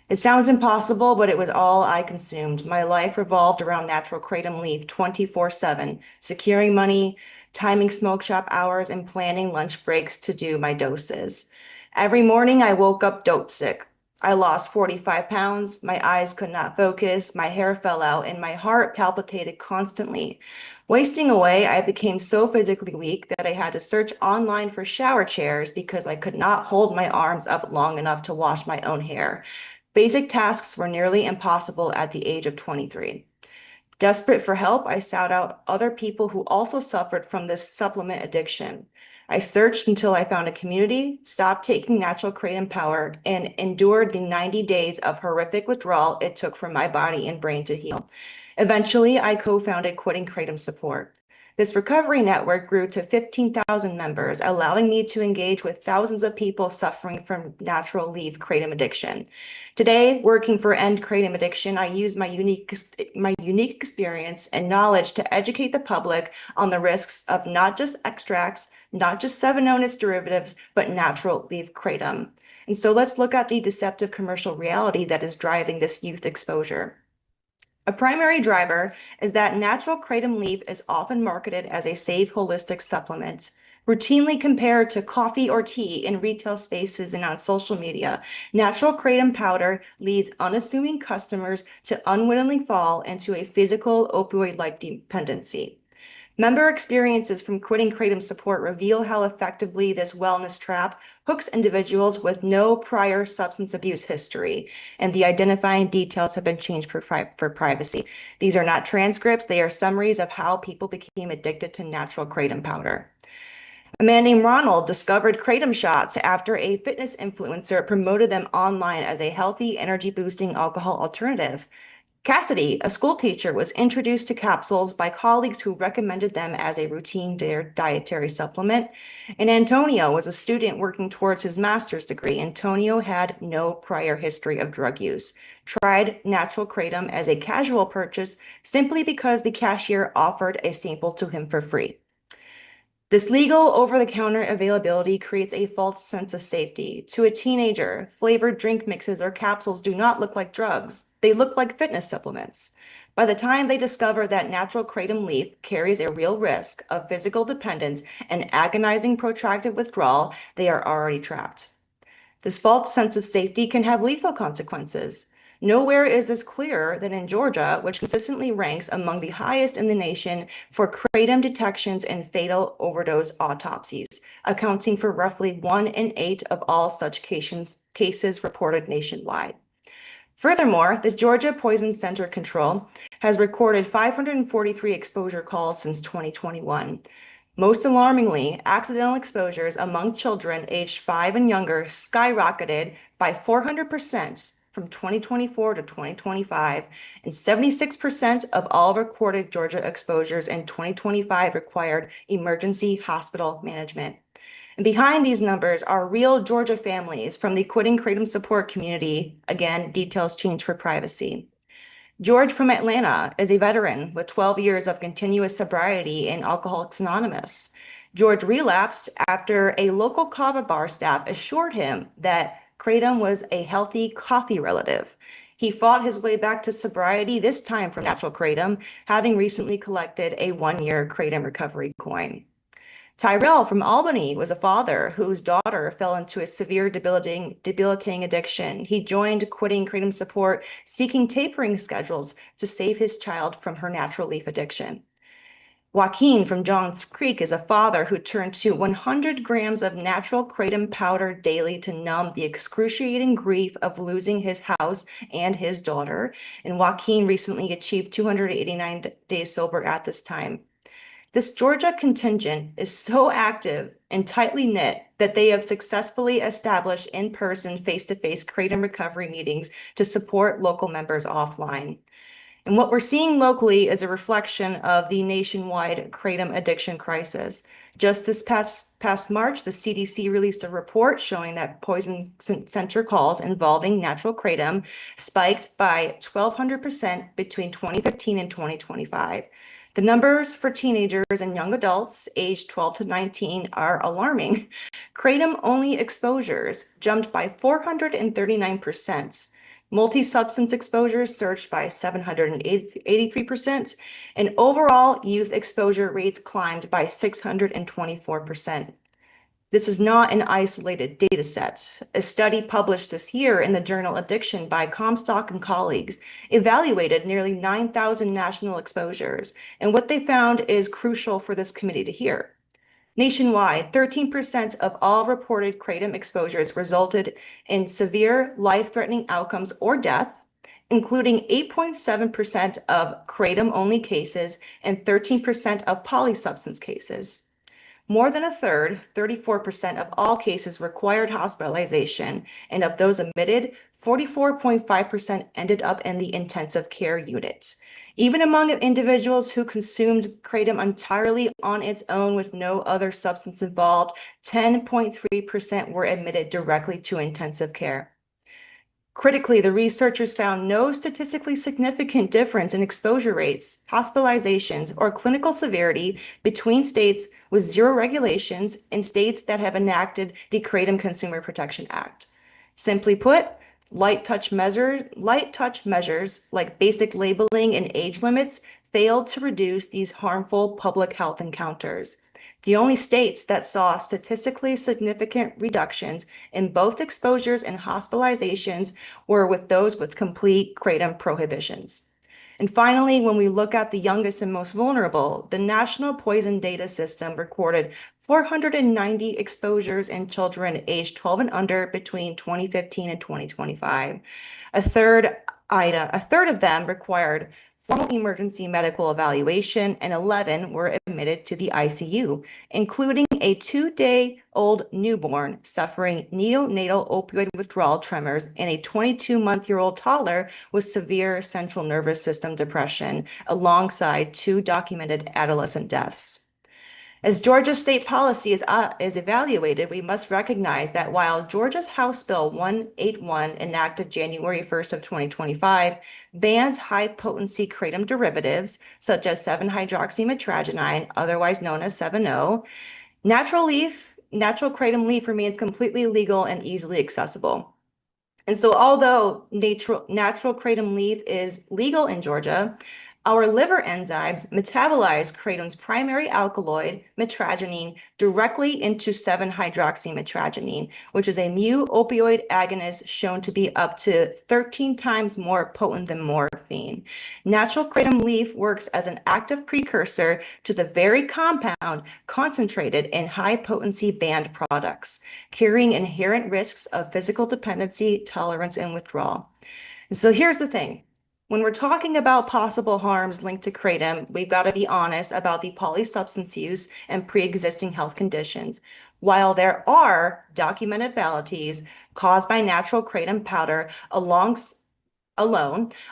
It sounds impossible, but it was all I consumed. My life revolved around natural Kratom leaf 24/7, securing money, timing smoke shop hours, and planning lunch breaks to do my doses. Every morning I woke up dope sick. I lost 45 pounds, my eyes could not focus, my hair fell out, and my heart palpitated constantly. Wasting away, I became so physically weak that I had to search online for shower chairs because I could not hold my arms up long enough to wash my own hair. Basic tasks were nearly impossible at the age of 23. Desperate for help, I sought out other people who also suffered from this supplement addiction. I searched until I found a community, stopped taking natural Kratom powder, and endured the 90 days of horrific withdrawal it took for my body and brain to heal. Eventually, I co-founded Quitting Kratom Support. This recovery network grew to 15,000 members, allowing me to engage with thousands of people suffering from natural leaf kratom addiction. Today, working for End Kratom Addiction, I use my unique experience and knowledge to educate the public on the risks of not just extracts, not just 7 known its derivatives, but natural leaf kratom. And so let's look at the deceptive commercial reality that is driving this youth exposure. A primary driver is that natural kratom leaf is often marketed as a safe holistic supplement. Routinely compared to coffee or tea in retail spaces and on social media, natural kratom powder leads unassuming customers to unwittingly fall into a physical opioid-like dependency. Member experiences from quitting kratom support reveal how effectively this wellness trap hooks individuals with no prior substance abuse history, and the identifying details have been changed for privacy. These are not transcripts, they are summaries of how people became addicted to natural kratom powder. A man named Ronald discovered kratom shots after a fitness influencer promoted them online as a healthy, energy-boosting alcohol alternative. Cassidy, a school teacher, was introduced to capsules by colleagues who recommended them as a routine dietary supplement. And Antonio was a student working towards his master's degree. Antonio had no prior history of drug use, tried natural kratom as a casual purchase simply because the cashier offered a sample to him for free. This legal over-the-counter availability creates a false sense of safety. To a teenager, flavored drink mixes or capsules do not look like drugs. They look like fitness supplements. By the time they discover that natural kratom leaf carries a real risk of physical dependence and agonizing protracted withdrawal, they are already trapped. This false sense of safety can have lethal consequences. Nowhere is this clearer than in Georgia, which consistently ranks among the highest in the nation for kratom detections and fatal overdose autopsies, accounting for roughly 1 in 8 of all such cases reported nationwide. Furthermore, the Georgia Poison Center Control has recorded 543 exposure calls since 2021. Most alarmingly, accidental exposures among children aged 5 and younger skyrocketed by 400% from 2024 to 2025, and 76% of all recorded Georgia exposures in 2025 required emergency hospital management. And behind these numbers are real Georgia families from the Quitting Kratom support community. Again, details change for privacy. George from Atlanta is a veteran with 12 years of continuous sobriety in Alcoholics Anonymous. George relapsed after a local kava bar staff assured him that kratom was a healthy coffee relative. He fought his way back to sobriety, this time from natural kratom, having recently collected a 1-year kratom recovery coin. Tyrell from Albany was a father whose daughter fell into a severe debilitating addiction. He joined Quitting Kratom support, seeking tapering schedules to save his child from her natural leaf addiction. Joaquin from Johns Creek is a father who turned to 100 grams of natural kratom powder daily to numb the excruciating grief of losing his house and his daughter. And Joaquin recently achieved 289 days sober at this time. This Georgia contingent is so active and tightly knit that they have successfully established in-person, face-to-face kratom recovery meetings to support local members offline. And what we're seeing locally is a reflection of the nationwide kratom addiction crisis. Just this past March, the CDC released a report showing that poison center calls involving natural kratom spiked by 1,200% between 2015 and 2025. The numbers for teenagers and young adults aged 12 to 19 are alarming. Kratom-only exposures jumped by 439%. Multi-substance exposures surged by 783%, and overall youth exposure rates climbed by 624%. This is not an isolated data set. A study published this year in the journal Addiction by Comstock and colleagues evaluated nearly 9,000 national exposures, and what they found is crucial for this committee to hear. Nationwide, 13% of all reported kratom exposures resulted in severe life-threatening outcomes or death, including 8.7% of kratom-only cases and 13% of polysubstance cases. More than a third, 34% of all cases required hospitalization, and of those admitted, 44.5% ended up in the intensive care unit. Even among individuals who consumed kratom entirely on its own with no other substance involved, 10.3% were admitted directly to intensive care. Critically, the researchers found no statistically significant difference in exposure rates, hospitalizations, or clinical severity between states with zero regulations and states that have enacted the Kratom Consumer Protection Act. Simply put, light touch measures like basic labeling and age limits failed to reduce these harmful public health encounters. The only states that saw statistically significant reductions in both exposures and hospitalizations were with those with complete kratom prohibitions. And finally, when we look at the youngest and most vulnerable, the National Poison Data System recorded 490 exposures in children aged 12 and under between 2015 and 2025. A third of them required formal emergency medical evaluation, and 11 were admitted to the ICU, including a 2-day-old newborn suffering neonatal opioid withdrawal tremors and a 22-month-old toddler with severe central nervous system depression, alongside 2 documented adolescent deaths. As Georgia's state policy is evaluated, we must recognize that while Georgia's House Bill 181, enacted January 1st of 2025, bans high-potency kratom derivatives such as 7-hydroxymetragenine, otherwise known as 7-O, natural kratom leaf remains completely legal and easily accessible. And so although natural kratom leaf is legal in Georgia, our liver enzymes metabolize kratom's primary alkaloid, metragenine, directly into 7-hydroxymetragenine, which is a mu opioid agonist shown to be up to 13 times more potent than morphine. Natural kratom leaf works as an active precursor to the very compound concentrated in high-potency banned products, carrying inherent risks of physical dependency, tolerance, and withdrawal. And so here's the thing. When we're talking about possible harms linked to kratom, we've got to be honest about the polysubstance use and pre-existing health conditions. While there are documented fatalities caused by natural kratom powder alone,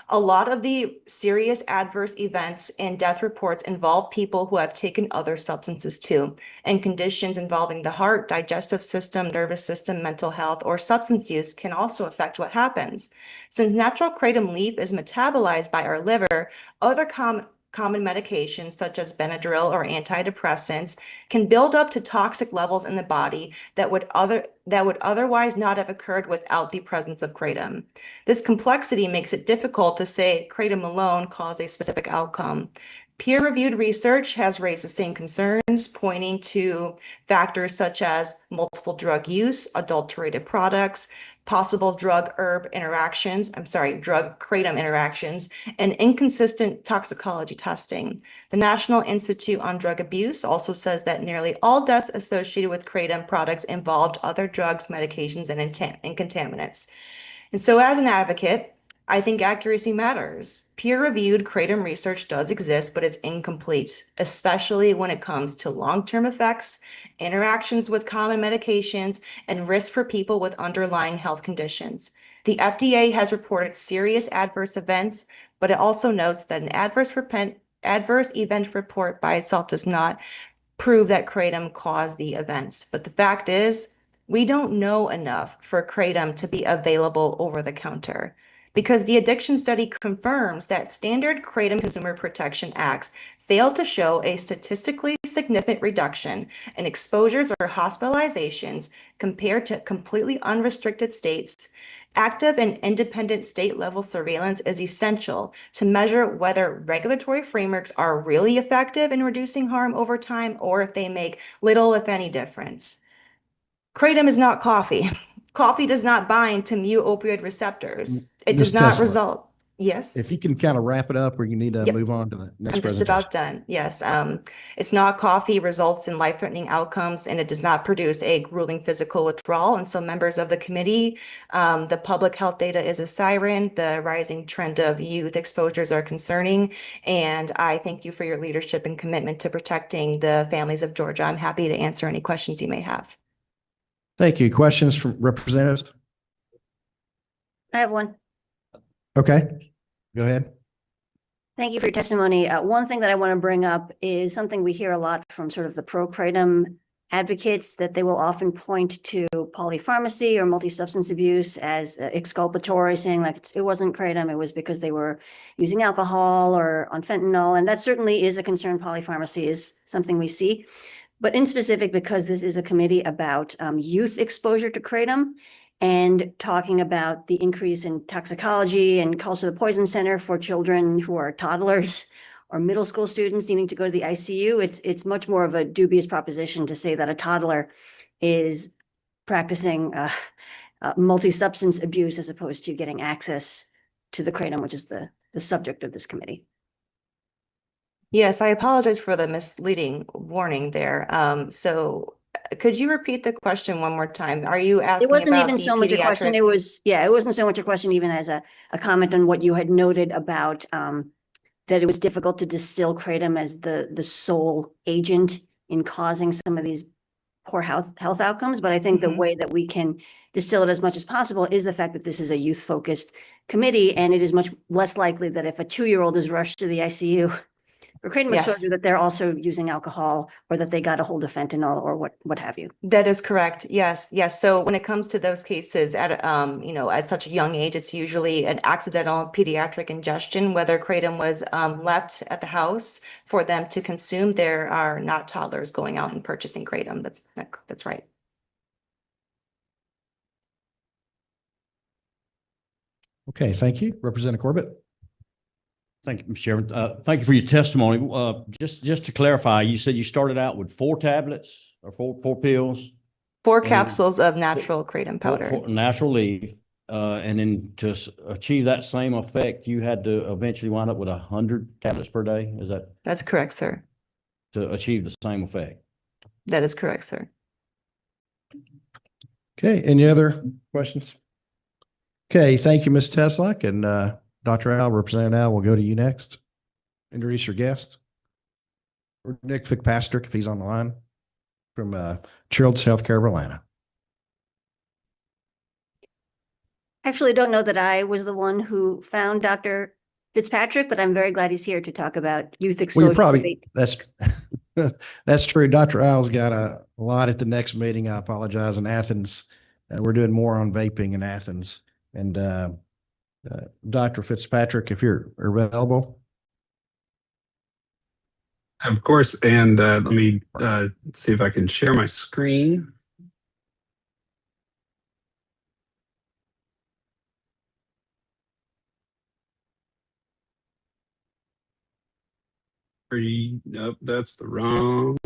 a lot of the serious adverse events and death reports involve people who have taken other substances too, and conditions involving the heart, digestive system, nervous system, mental health, or substance use can also affect what happens. Since natural kratom leaf is metabolized by our liver, other common medications such as Benadryl or antidepressants can build up to toxic levels in the body that would otherwise not have occurred without the presence of kratom. This complexity makes it difficult to say kratom alone caused a specific outcome. Peer-reviewed research has raised the same concerns, pointing to factors such as multiple drug use, adulterated products, possible drug-kratom interactions, and inconsistent toxicology testing. The National Institute on Drug Abuse also says that nearly all deaths associated with kratom products involved other drugs, medications, and contaminants. And so as an advocate, I think accuracy matters. Peer-reviewed kratom research does exist, but it's incomplete, especially when it comes to long-term effects, interactions with common medications, and risk for people with underlying health conditions. The FDA has reported serious adverse events, but it also notes that an adverse event report by itself does not prove that kratom caused the events. But the fact is, we don't know enough for kratom to be available over the counter, because the addiction study confirms that standard kratom consumer protection acts fail to show a statistically significant reduction in exposures or hospitalizations compared to completely unrestricted states. Active and independent state-level surveillance is essential to measure whether regulatory frameworks are really effective in reducing harm over time, or if they make little, if any, difference. Kratom is not coffee. Coffee does not bind to mu opioid receptors. It does not result. Yes. If you can kind of wrap it up, or you need to move on to the next I'm just presentation. about done. Yes. It's not coffee, results in life-threatening outcomes, and it does not produce a grueling physical withdrawal. And so members of the committee, the public health data is a siren. The rising trend of youth exposures are concerning. And I thank you for your leadership and commitment to protecting the families of Georgia. I'm happy to answer any questions you may have. Thank you. Questions from representatives? I have one. Okay, go ahead. Thank you for your testimony. One thing that I want to bring up is something we hear a lot from sort of the pro-kratom advocates, that they will often point to polypharmacy or multi-substance abuse as exculpatory, saying like it wasn't kratom, it was because they were using alcohol or on fentanyl. And that certainly is a concern. Polypharmacy is something we see. But in specific, because this is a committee about youth exposure to kratom, and talking about the increase in toxicology and calls to the poison center for children who are toddlers or middle school students needing to go to the ICU, it's much more of a dubious proposition to say that a toddler is practicing multi-substance abuse as opposed to getting access to the kratom, which is the subject of this committee. Yes, I apologize for the misleading warning there. So could you repeat the question one more time? Are you asking It wasn't about even the so much a question. pediatric? It was, yeah, it wasn't so much a question even as a comment on what you had noted about that it was difficult to distill kratom as the sole agent in causing some of these poor health outcomes. But I think the way that we can distill it as much as possible is the fact that this is a youth-focused committee, and it is much less likely that if a 2-year-old is rushed to the ICU for kratom exposure, Yes. that they're also using alcohol or that they got a hold of fentanyl or what have you. That is correct. Yes, yes. So when it comes to those cases at at such a young age, it's usually an accidental pediatric ingestion, whether kratom was left at the house for them to consume. There are not toddlers going out and purchasing kratom. That's right. Okay, thank you. Representative Corbett. Thank you, Mr. Chairman. Thank you for your testimony. Just to clarify, you said you started out with 4 tablets or four pills? 4 capsules of natural kratom powder. For natural leaf. And then to achieve that same effect, you had to eventually wind up with 100 tablets per day. Is that? That's correct, sir. To achieve the same effect? That is correct, sir. Okay, any other questions? Okay, thank you, Ms. Teslak, and Dr. Al, Representative Al, we'll go to you next. Introduce your guest. Or Nick Fitzpatrick, if he's on the line, from Children's Health Carolina. Actually, I don't know that I was the one who found Dr. Fitzpatrick, but I'm very glad he's here to talk about youth exposure. Well, you're probably, that's true. Dr. Al's got a lot at the next meeting. I apologize, in Athens. We're doing more on vaping in Athens. And Dr. Fitzpatrick, if you're available. Of course, and let me see if I can share my screen. Nope, that's the wrong.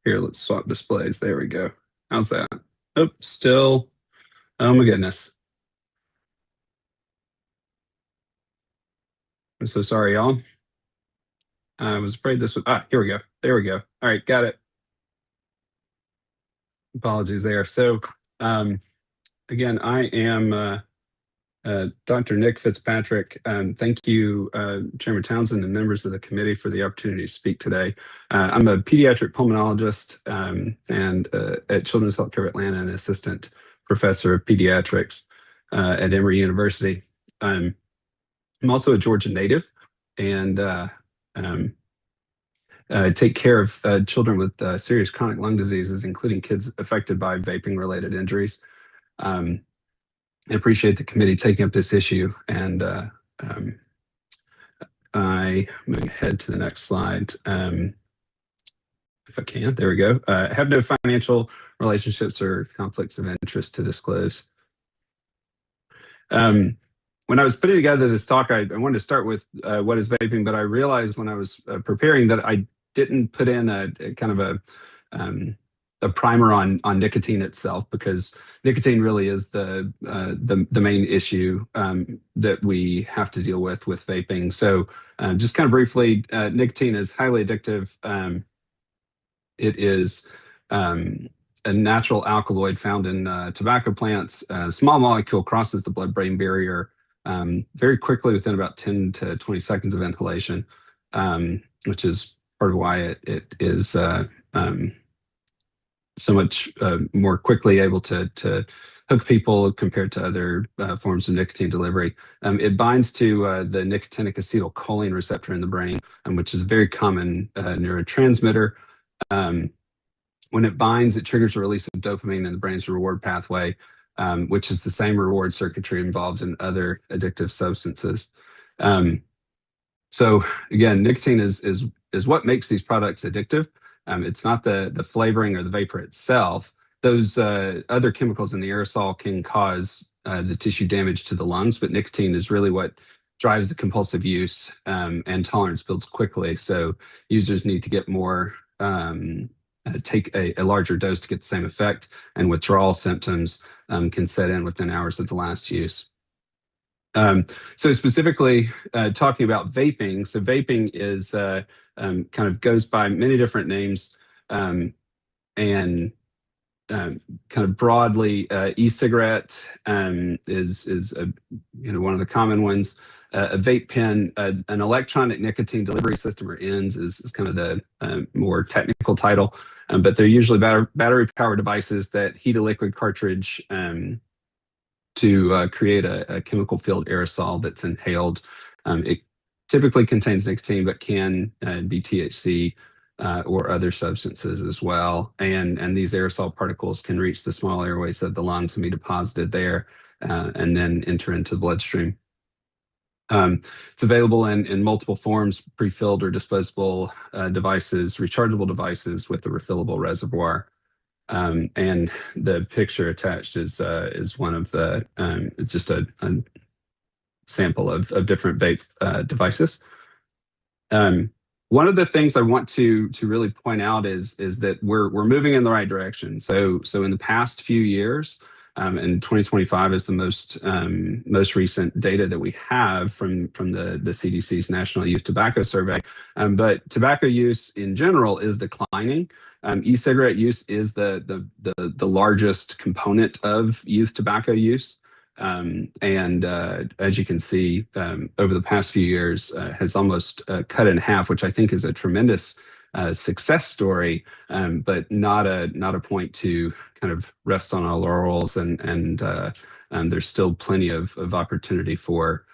Here, let's swap displays. There we go. How's that? Oh, still. Oh my goodness. I'm so sorry, y'all. I was afraid this would, here we go. There we go. All right, got it. Apologies there. So, again, I am Dr. Nick Fitzpatrick. Thank you, Chairman Townsend and members of the committee for the opportunity to speak today. I'm a pediatric pulmonologist and at Children's Healthcare Atlanta, an assistant professor of pediatrics at Emory University. I'm also a Georgia native, and take care of children with serious chronic lung diseases, including kids affected by vaping-related injuries. I appreciate the committee taking up this issue, and I moving ahead to the next slide. If I can, there we go. I have no financial relationships or conflicts of interest to disclose. When I was putting together this talk, I wanted to start with what is vaping, but I realized when I was preparing that I didn't put in a kind of a primer on nicotine itself, because nicotine really is the main issue that we have to deal with vaping. So just kind of briefly, nicotine is highly addictive. It is a natural alkaloid found in tobacco plants. Small molecule crosses the blood-brain barrier very quickly within about 10 to 20 seconds of inhalation, which is part of why it is so much more quickly able to hook people compared to other forms of nicotine delivery. It binds to the nicotinic acetylcholine receptor in the brain, which is a very common neurotransmitter. When it binds, it triggers the release of dopamine in the brain's reward pathway, which is the same reward circuitry involved in other addictive substances. So again, nicotine is what makes these products addictive. It's not the flavoring or the vapor itself. Those other chemicals in the aerosol can cause the tissue damage to the lungs, but nicotine is really what drives the compulsive use, and tolerance builds quickly. So users need to get more, take a larger dose to get the same effect, and withdrawal symptoms can set in within hours of the last use. So specifically talking about vaping, so vaping is kind of goes by many different names, and kind of broadly, e-cigarette is one of the common ones. A vape pen, an electronic nicotine delivery system, or ENDS, is kind of the more technical title, but they're usually battery powered devices that heat a liquid cartridge to create a chemical filled aerosol that's inhaled. It typically contains nicotine, but can be THC or other substances as well. And these aerosol particles can reach the small airways of the lungs and be deposited there, and then enter into the bloodstream. It's available in multiple forms: pre-filled or disposable devices, rechargeable devices with a refillable reservoir. And the picture attached is one of the just a sample of different vape devices. One of the things I want to really point out is that we're moving in the right direction. So in the past few years, and 2025 is the most recent data that we have from the CDC's National Youth Tobacco Survey. But tobacco use in general is declining. E-cigarette use is the largest component of youth tobacco use. And as you can see, over the past few years, has almost cut in half, which I think is a tremendous success story, but not a point to kind of rest on our laurels. And there's still plenty of opportunity for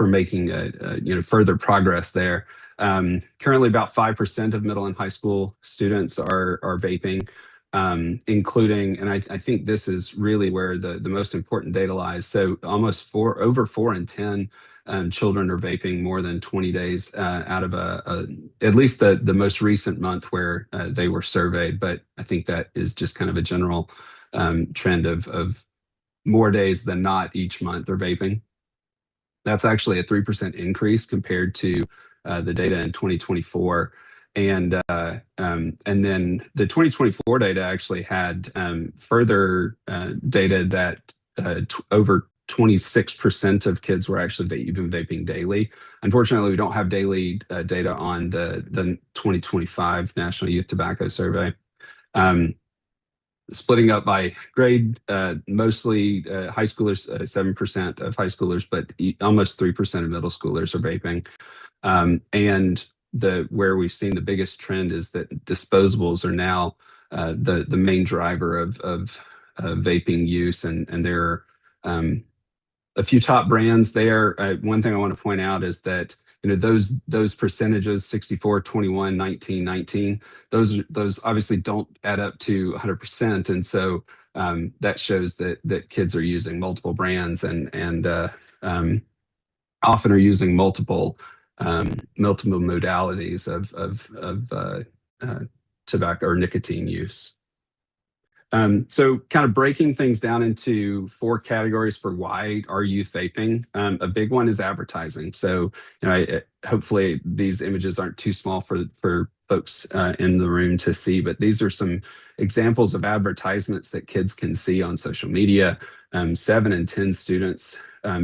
making further progress there. Currently, about 5% of middle and high school students are vaping, including, and I think this is really where the most important data lies. So almost over 4 in 10 children are vaping more than 20 days out of at least the most recent month where they were surveyed. But I think that is just kind of a general trend of more days than not each month they're vaping. That's actually a 3% increase compared to the data in 2024. And then the 2024 data actually had further data that over 26% of kids were actually even vaping daily. Unfortunately, we don't have daily data on the 2025 National Youth Tobacco Survey. Splitting up by grade, mostly high schoolers, 7% of high schoolers, but almost 3% of middle schoolers are vaping. And where we've seen the biggest trend is that disposables are now the main driver of vaping use, and there are a few top brands there. One thing I want to point out is that those percentages, 64, 21, 19, 19, those obviously don't add up to 100%, and so that shows that kids are using multiple brands and often are using multiple modalities of tobacco or nicotine use. So kind of breaking things down into 4 categories for why are youth vaping. A big one is advertising. So hopefully these images aren't too small for folks in the room to see, but these are some examples of advertisements that kids can see on social media. 7 in 10 students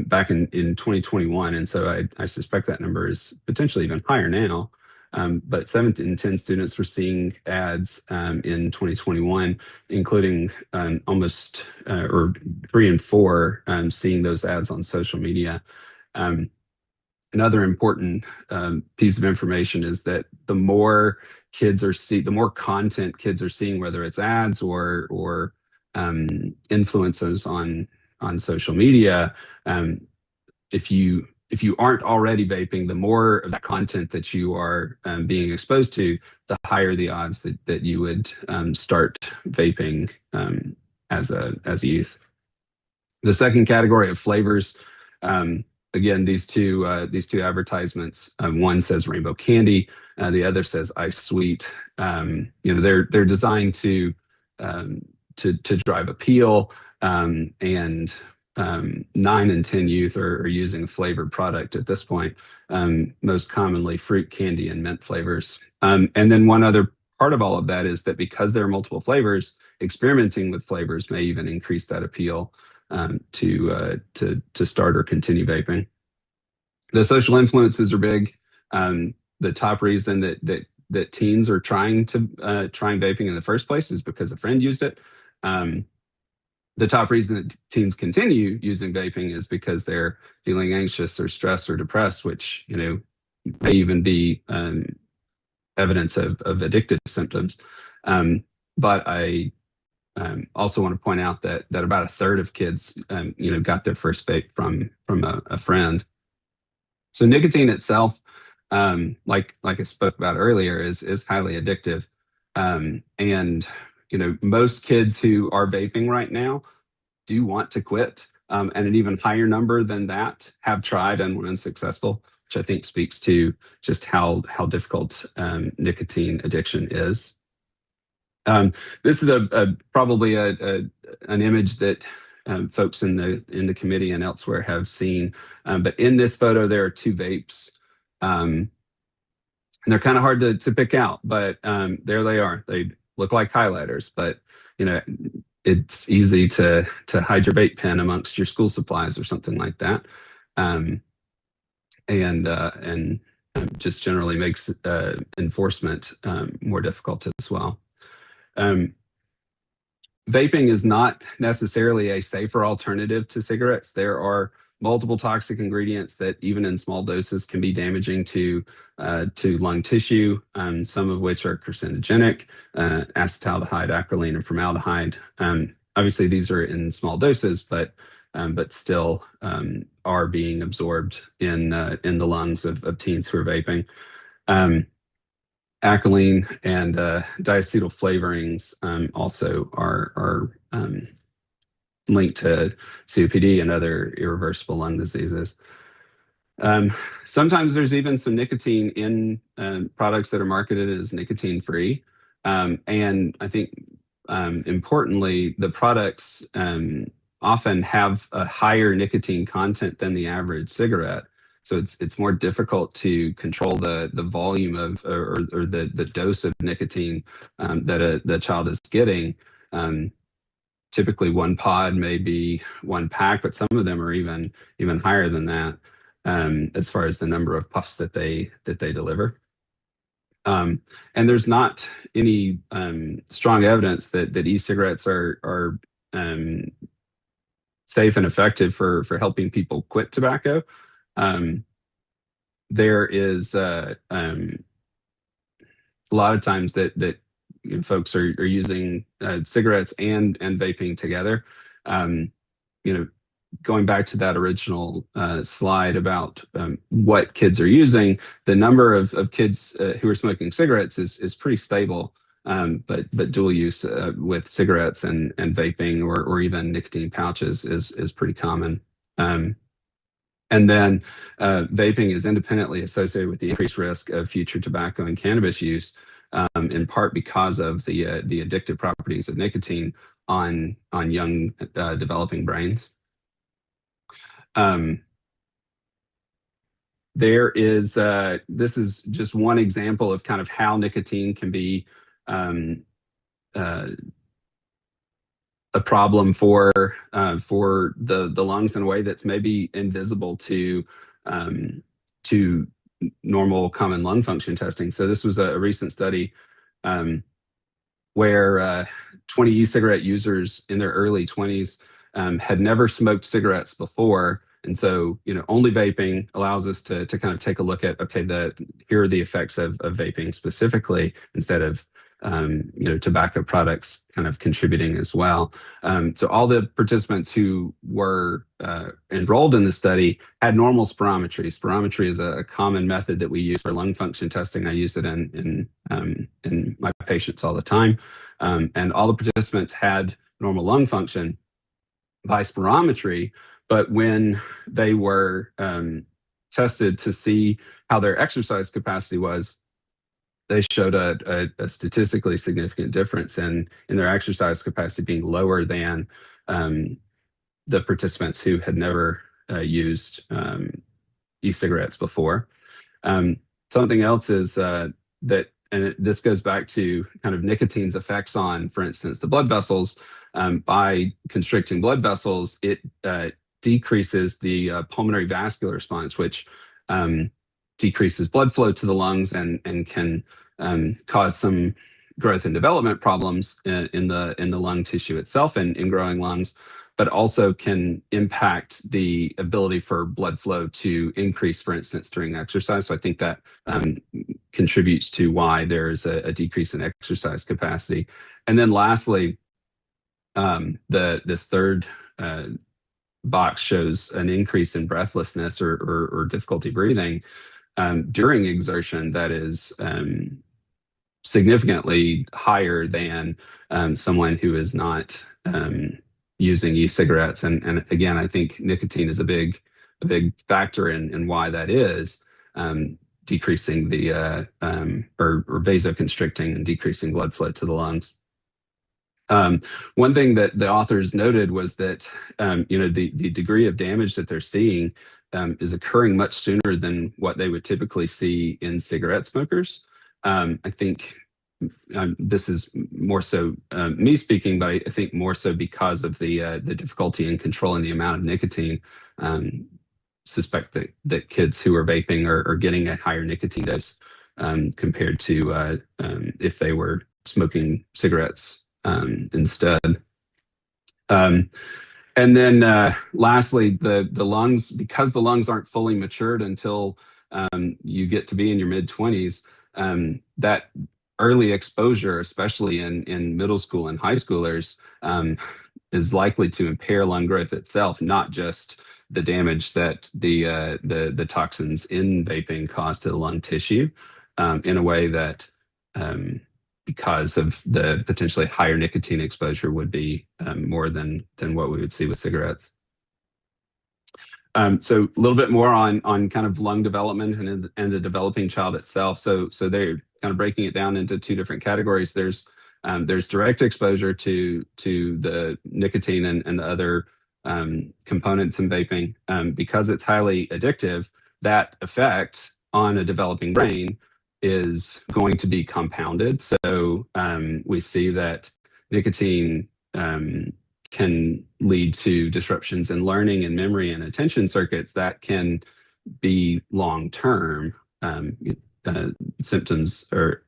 back in 2021, and so I suspect that number is potentially even higher now. But 7 in 10 students were seeing ads in 2021, including almost or 3 in 4 seeing those ads on social media. Another important piece of information is that the more content kids are seeing, whether it's ads or influencers on social media, if you aren't already vaping, the more of that content that you are being exposed to, the higher the odds that you would start vaping as a youth. The second category of flavors, again, these two advertisements, one says rainbow candy, the other says ice sweet. They're designed to drive appeal, and 9 in 10 youth are using a flavored product at this point, most commonly fruit, candy, and mint flavors. And then one other part of all of that is that because there are multiple flavors, experimenting with flavors may even increase that appeal to start or continue vaping. The social influences are big. The top reason that teens are trying vaping in the first place is because a friend used it. The top reason that teens continue using vaping is because they're feeling anxious or stressed or depressed, which may even be evidence of addictive symptoms. But I also want to point out that about a third of kids, got their first vape from a friend. So nicotine itself, like I spoke about earlier, is highly addictive, and most kids who are vaping right now do want to quit, and an even higher number than that have tried and were unsuccessful, which I think speaks to just how difficult nicotine addiction is. This is probably an image that folks in the committee and elsewhere have seen, but in this photo there are two vapes, and they're kind of hard to pick out, but there they are. They look like highlighters, but it's easy to hide your vape pen amongst your school supplies or something like that, and just generally makes enforcement more difficult as well. Vaping is not necessarily a safer alternative to cigarettes. There are multiple toxic ingredients that even in small doses can be damaging to lung tissue, some of which are carcinogenic, acetaldehyde, acrolein, and formaldehyde. Obviously, these are in small doses, but still are being absorbed in the lungs of teens who are vaping. Acrolein and diacetyl flavorings also are linked to COPD and other irreversible lung diseases. Sometimes there's even some nicotine in products that are marketed as nicotine-free. And I think importantly, the products often have a higher nicotine content than the average cigarette. So it's more difficult to control the volume of or the dose of nicotine that the child is getting. Typically, one pod may be one pack, but some of them are even higher than that as far as the number of puffs that they deliver. And there's not any strong evidence that e-cigarettes are safe and effective for helping people quit tobacco. There is a lot of times that folks are using cigarettes and vaping together. Going back to that original slide about what kids are using, the number of kids who are smoking cigarettes is pretty stable, but dual use with cigarettes and vaping or even nicotine pouches is pretty common. And then vaping is independently associated with the increased risk of future tobacco and cannabis use, in part because of the addictive properties of nicotine on young developing brains. There is this is just one example of kind of how nicotine can be a problem for the lungs in a way that's maybe invisible to normal common lung function testing. So this was a recent study where 20 e-cigarette users in their early 20s had never smoked cigarettes before, And so, only vaping allows us to kind of take a look at, okay, here are the effects of vaping specifically, instead of tobacco products kind of contributing as well. So all the participants who were enrolled in the study had normal spirometry. Spirometry is a common method that we use for lung function testing. I use it in my patients all the time. And all the participants had normal lung function by spirometry, but when they were tested to see how their exercise capacity was, they showed a statistically significant difference in their exercise capacity being lower than the participants who had never used e-cigarettes before. Something else is that, and this goes back to kind of nicotine's effects on, for instance, the blood vessels. By constricting blood vessels, it decreases the pulmonary vascular response, which decreases blood flow to the lungs and can cause some growth and development problems in the lung tissue itself and in growing lungs, but also can impact the ability for blood flow to increase, for instance, during exercise. So I think that contributes to why there's a decrease in exercise capacity. And then lastly, this third box shows an increase in breathlessness or difficulty breathing during exertion that is significantly higher than someone who is not using e-cigarettes. And again, I think nicotine is a big factor in why that is, decreasing the or vasoconstricting and decreasing blood flow to the lungs. One thing that the authors noted was that the degree of damage that they're seeing is occurring much sooner than what they would typically see in cigarette smokers. I think this is more so me speaking, but I think more so because of the difficulty in controlling the amount of nicotine. Suspect that kids who are vaping are getting a higher nicotine dose compared to if they were smoking cigarettes instead. And then lastly, the lungs, because the lungs aren't fully matured until you get to be in your mid-20s, that early exposure, especially in middle school and high schoolers, is likely to impair lung growth itself, not just the damage that the toxins in vaping cause to the lung tissue, in a way that because of the potentially higher nicotine exposure would be more than what we would see with cigarettes. So a little bit more on kind of lung development and the developing child itself. So they're kind of breaking it down into two different categories. There's direct exposure to the nicotine and the other components in vaping. Because it's highly addictive, that effect on a developing brain is going to be compounded. So we see that nicotine can lead to disruptions in learning and memory and attention circuits that can be long-term symptoms or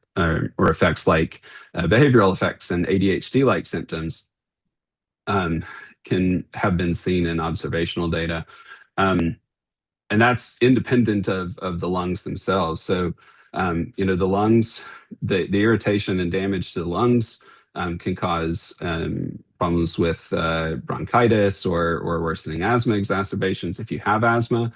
effects like behavioral effects and ADHD-like symptoms can have been seen in observational data. And that's independent of the lungs themselves. So, the lungs, the irritation and damage to the lungs can cause problems with bronchitis or worsening asthma exacerbations. If you have asthma,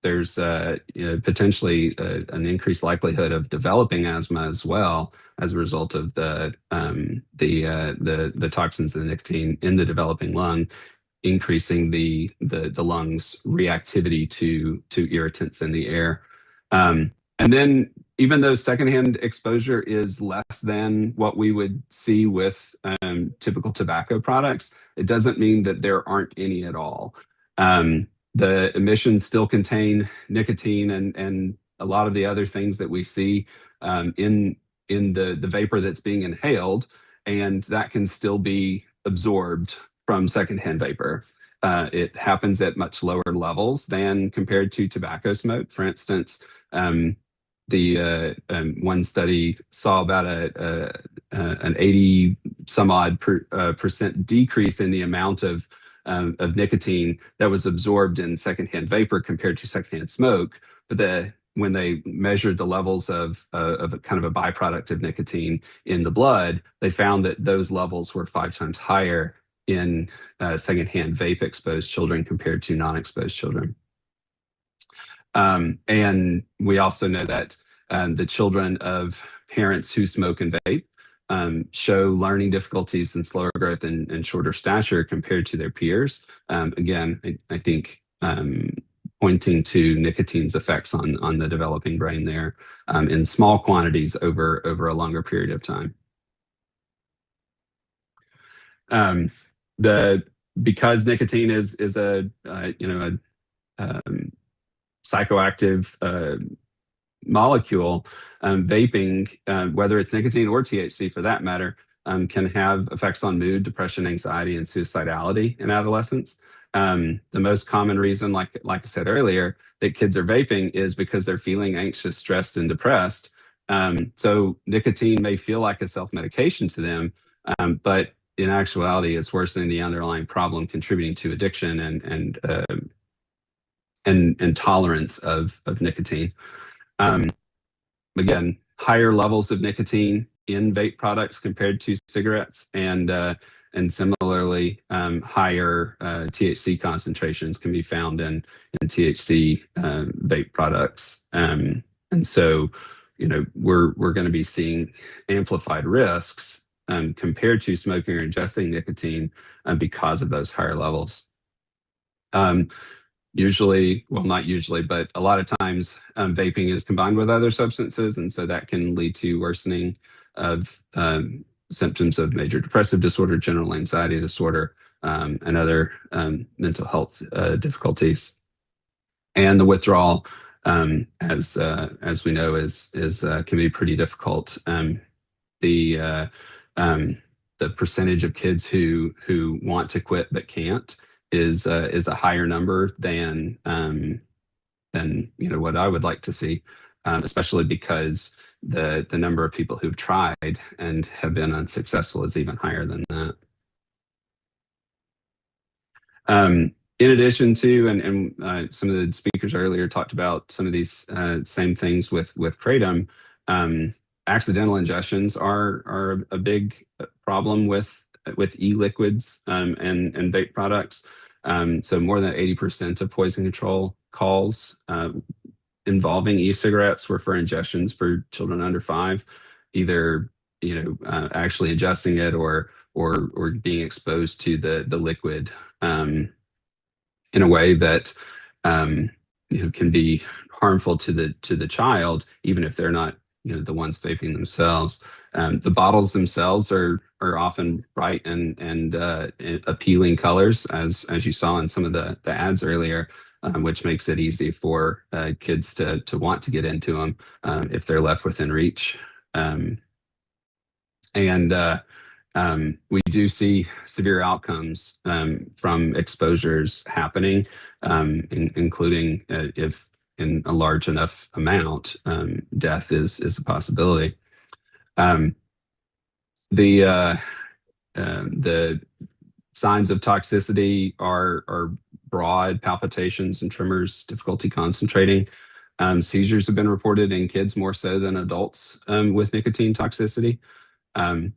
there's potentially an increased likelihood of developing asthma as well as a result of the toxins and the nicotine in the developing lung, increasing the lungs' reactivity to irritants in the air. And then even though secondhand exposure is less than what we would see with typical tobacco products, it doesn't mean that there aren't any at all. The emissions still contain nicotine and a lot of the other things that we see in the vapor that's being inhaled, and that can still be absorbed from secondhand vapor. It happens at much lower levels than compared to tobacco smoke. For instance, the one study saw about an 80 some odd percent decrease in the amount of of nicotine that was absorbed in secondhand vapor compared to secondhand smoke. But when they measured the levels of a kind of a byproduct of nicotine in the blood, they found that those levels were 5 times higher in secondhand vape exposed children compared to non-exposed children. And we also know that the children of parents who smoke and vape show learning difficulties and slower growth and shorter stature compared to their peers. Again, I think pointing to nicotine's effects on the developing brain there in small quantities over a longer period of time. Because nicotine is a psychoactive molecule, vaping, whether it's nicotine or THC for that matter, can have effects on mood, depression, anxiety, and suicidality in adolescents. The most common reason, like I said earlier, that kids are vaping is because they're feeling anxious, stressed, and depressed. So nicotine may feel like a self-medication to them, but in actuality, it's worsening the underlying problem, contributing to addiction and tolerance of nicotine. Again, higher levels of nicotine in vape products compared to cigarettes, and similarly, higher THC concentrations can be found in THC vape products. And so, we're going to be seeing amplified risks compared to smoking or ingesting nicotine because of those higher levels. Usually, well, not usually, but a lot of times vaping is combined with other substances, and so that can lead to worsening of symptoms of major depressive disorder, general anxiety disorder, and other mental health difficulties. And the withdrawal, as we know, is can be pretty difficult. The percentage of kids who want to quit but can't is a higher number than what I would like to see, especially because the number of people who've tried and have been unsuccessful is even higher than that. In addition to, and some of the speakers earlier talked about some of these same things with Kratom, accidental ingestions are a big problem with e-liquids and vape products. So more than 80% of poison control calls involving e-cigarettes were for ingestions for children under 5, either actually ingesting it or being exposed to the liquid in a way that can be harmful to the child, even if they're not the ones vaping themselves. The bottles themselves are often bright and appealing colors, as you saw in some of the ads earlier, which makes it easy for kids to want to get into them if they're left within reach. We do see severe outcomes from exposures happening, including if in a large enough amount, death is a possibility. The signs of toxicity are broad: palpitations and tremors, difficulty concentrating. Seizures have been reported in kids more so than adults with nicotine toxicity. And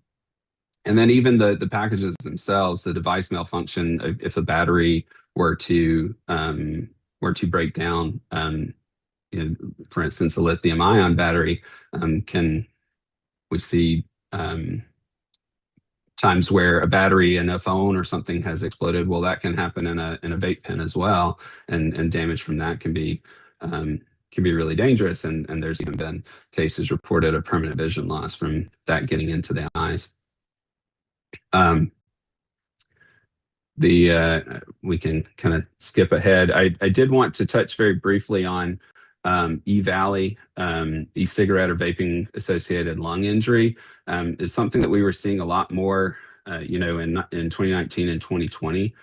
then even the packages themselves, the device malfunction, if a battery were to break down, for instance, a lithium-ion battery, we see times where a battery in a phone or something has exploded. Well, that can happen in a vape pen as well, and damage from that can be really dangerous. And there's even been cases reported of permanent vision loss from that getting into the eyes. We can kind of skip ahead. I did want to touch very briefly on e-Valley, e-cigarette or vaping associated lung injury is something that we were seeing a lot more, in 2019 and 2020,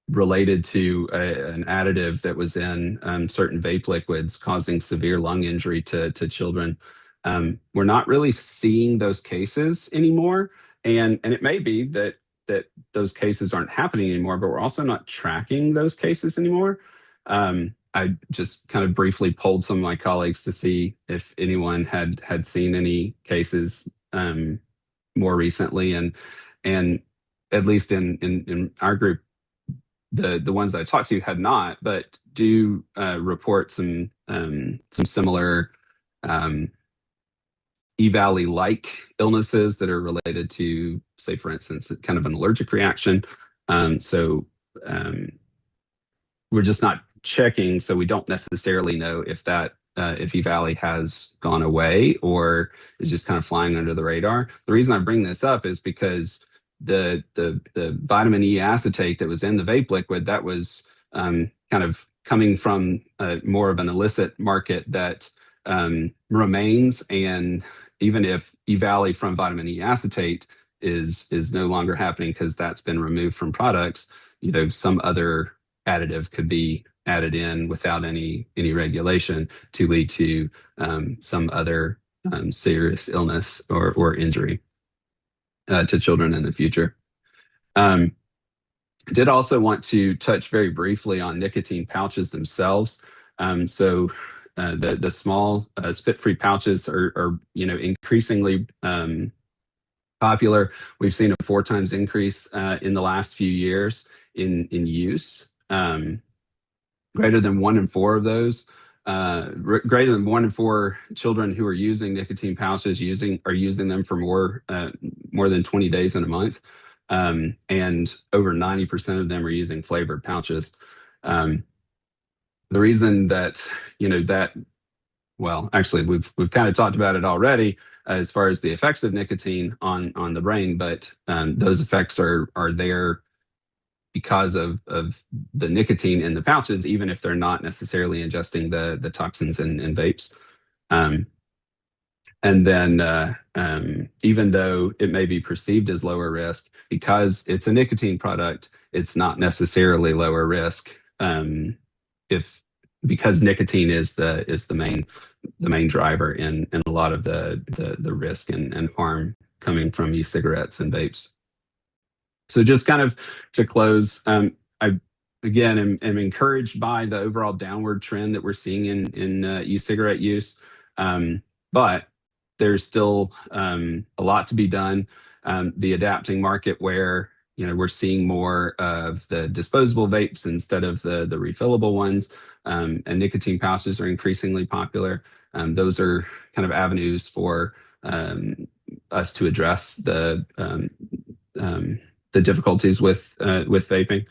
related to an additive that was in certain vape liquids causing severe lung injury to children. We're not really seeing those cases anymore, and it may be that that those cases aren't happening anymore, but we're also not tracking those cases anymore. I just kind of briefly polled some of my colleagues to see if anyone had seen any cases more recently, and at least in our group, the ones that I talked to had not, but do report some similar E-Valley-like illnesses that are related to, say, for instance, kind of an allergic reaction. So we're just not checking, so we don't necessarily know if that if E-Valley has gone away or is just kind of flying under the radar. The reason I bring this up is because the vitamin E acetate that was in the vape liquid, that was kind of coming from more of an illicit market that remains. And even if E-Valley from vitamin E acetate is no longer happening because that's been removed from products, you know, some other additive could be added in without any regulation to lead to some other serious illness or injury to children in the future. I did also want to touch very briefly on nicotine pouches themselves. So the small spit-free pouches are increasingly popular. We've seen a 4 times increase in the last few years in use. Greater than 1 in 4 of those, greater than 1 in 4 children who are using nicotine pouches are using them for more than 20 days in a month, and over 90% of them are using flavored pouches. The reason that well, actually, we've kind of talked about it already as far as the effects of nicotine on the brain, but those effects are there because of the nicotine in the pouches, even if they're not necessarily ingesting the toxins in vapes. And then even though it may be perceived as lower risk, because it's a nicotine product, it's not necessarily lower risk because nicotine is the main driver in a lot of the risk and harm coming from e-cigarettes and vapes. So just kind of to close, I again am encouraged by the overall downward trend that we're seeing in e-cigarette use, but there's still a lot to be done. The adapting market where we're seeing more of the disposable vapes instead of the refillable ones, and nicotine pouches are increasingly popular. Those are kind of avenues for us to address the difficulties with vaping.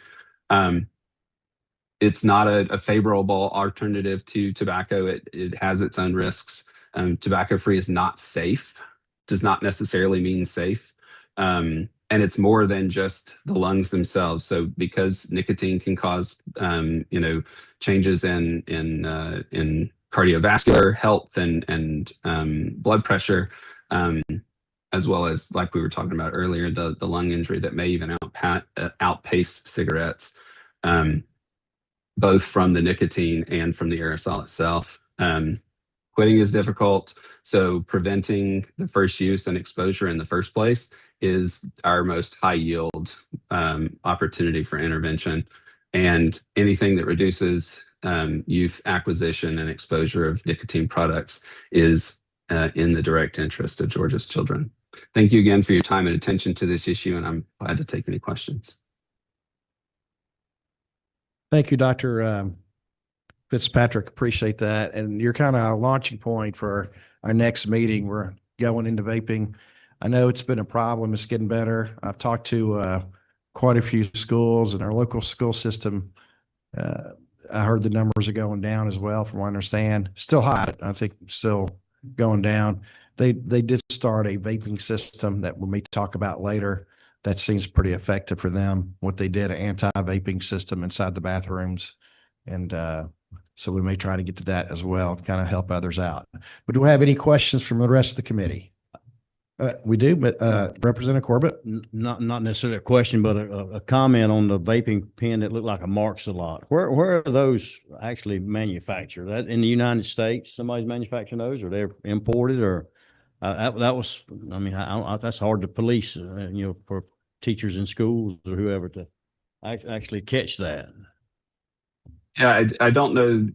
It's not a favorable alternative to tobacco. It has its own risks. Tobacco-free is not safe, does not necessarily mean safe. And it's more than just the lungs themselves. So because nicotine can cause changes in cardiovascular health and blood pressure, as well as, like we were talking about earlier, the lung injury that may even outpace cigarettes, both from the nicotine and from the aerosol itself. Quitting is difficult, so preventing the first use and exposure in the first place is our most high yield opportunity for intervention. And anything that reduces youth acquisition and exposure of nicotine products is in the direct interest of Georgia's children. Thank you again for your time and attention to this issue, and I'm glad to take any questions. Thank you, Dr. Fitzpatrick. Appreciate that. And you're kind of a launching point for our next meeting. We're going into vaping. I know it's been a problem. It's getting better. I've talked to quite a few schools in our local school system. I heard the numbers are going down as well, from what I understand. Still high, but I think still going down. They did start a vaping system that we may talk about later. That seems pretty effective for them. What they did, an anti-vaping system inside the bathrooms. And so we may try to get to that as well, to kind of help others out. But do we have any questions from the rest of the committee? We do, but Representative Corbett? Not necessarily a question, but a comment on the vaping pen that looked like a Marks a lot. Where are those actually manufactured? That in the United States, somebody's manufacturing those, or they're imported, or that was, I mean, that's hard to police, for teachers in schools or whoever to actually catch that. Yeah, I don't know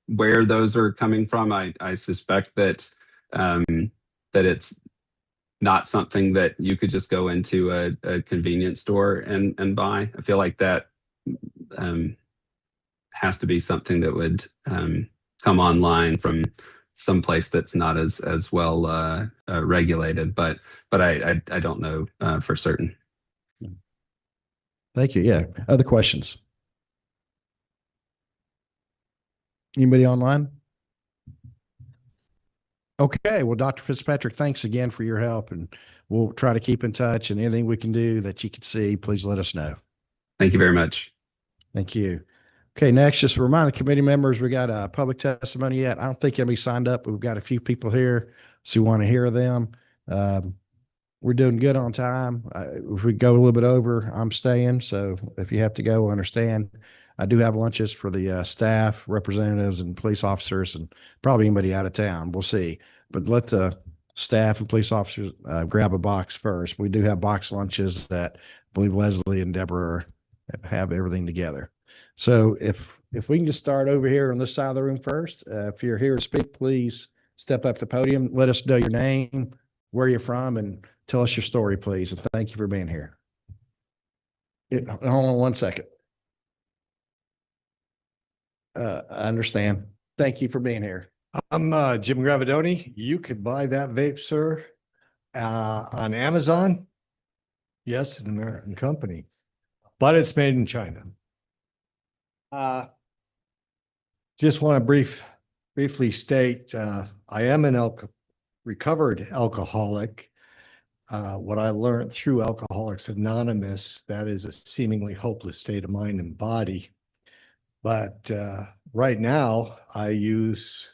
where those are coming from. I suspect that that it's not something that you could just go into a convenience store and buy. I feel like that has to be something that would come online from someplace that's not as well regulated. But I don't know for certain. Thank you. Yeah. Other questions? Anybody online? Okay. Well, Dr. Fitzpatrick, thanks again for your help, and we'll try to keep in touch, and anything we can do that you can see, please let us know. Thank you very much. Thank you. Okay, next, just to remind the committee members, we got a public testimony yet. I don't think anybody signed up, but we've got a few people here, so we want to hear them. We're doing good on time. If we go a little bit over, I'm staying. So if you have to go, understand. I do have lunches for the staff, representatives, and police officers, and probably anybody out of town. We'll see. But let the staff and police officers grab a box first. We do have box lunches that I believe Leslie and Deborah have everything together. So if we can just start over here on this side of the room first. If you're here to speak, please step up to the podium. Let us know your name, where you're from, and tell us your story, please. And thank you for being here. Hold on one second. I understand. Thank you for being here. I'm Jim Gravidoni. You could buy that vape, sir, on Amazon. Yes, an American company, but it's made in China. Just want to briefly state, I am an recovered alcoholic. What I learned through Alcoholics Anonymous, that is a seemingly hopeless state of mind and body. But right now I use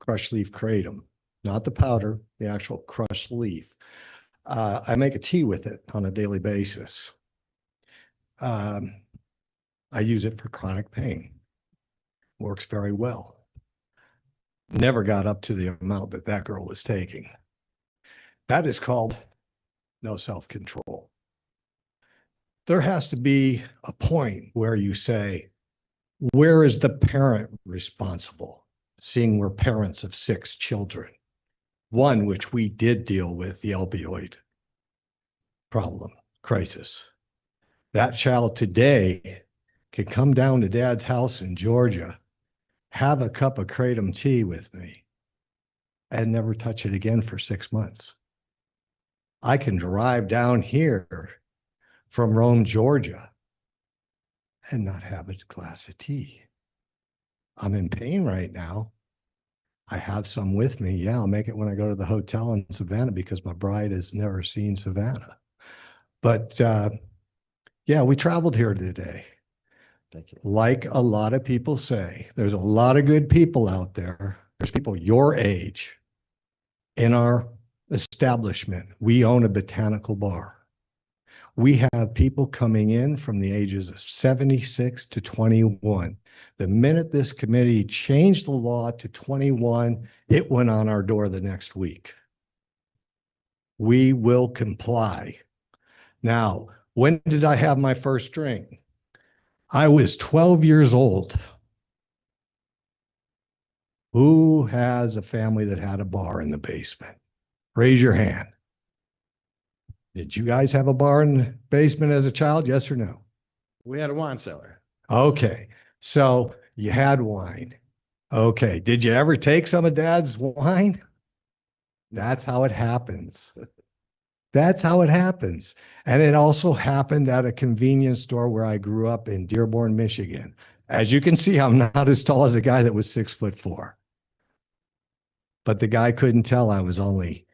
crushed leaf kratom, not the powder, the actual crushed leaf. I make a tea with it on a daily basis. I use it for chronic pain. Works very well. Never got up to the amount that that girl was taking. That is called no self-control. There has to be a point where you say, where is the parent responsible? Seeing we're parents of 6 children, one which we did deal with, the opioid problem, crisis. That child today could come down to dad's house in Georgia, have a cup of kratom tea with me, and never touch it again for 6 months. I can drive down here from Rome, Georgia, and not have a glass of tea. I'm in pain right now. I have some with me. Yeah, I'll make it when I go to the hotel in Savannah because my bride has never seen Savannah. But yeah, we traveled here today. Thank you. Like a lot of people say, there's a lot of good people out there. There's people your age in our establishment. We own a botanical bar. We have people coming in from the ages of 76 to 21. The minute this committee changed the law to 21, it went on our door the next week. We will comply. Now, when did I have my first drink? I was 12 years old. Who has a family that had a bar in the basement? Raise your hand. Did you guys have a bar in the basement as a child? Yes or no? We had a wine cellar. Okay. So you had wine. Okay. Did you ever take some of dad's wine? That's how it happens. That's how it happens. And it also happened at a convenience store where I grew up in Dearborn, Michigan. As you can see, I'm not as tall as a guy that was 6'4". But the guy couldn't tell I was only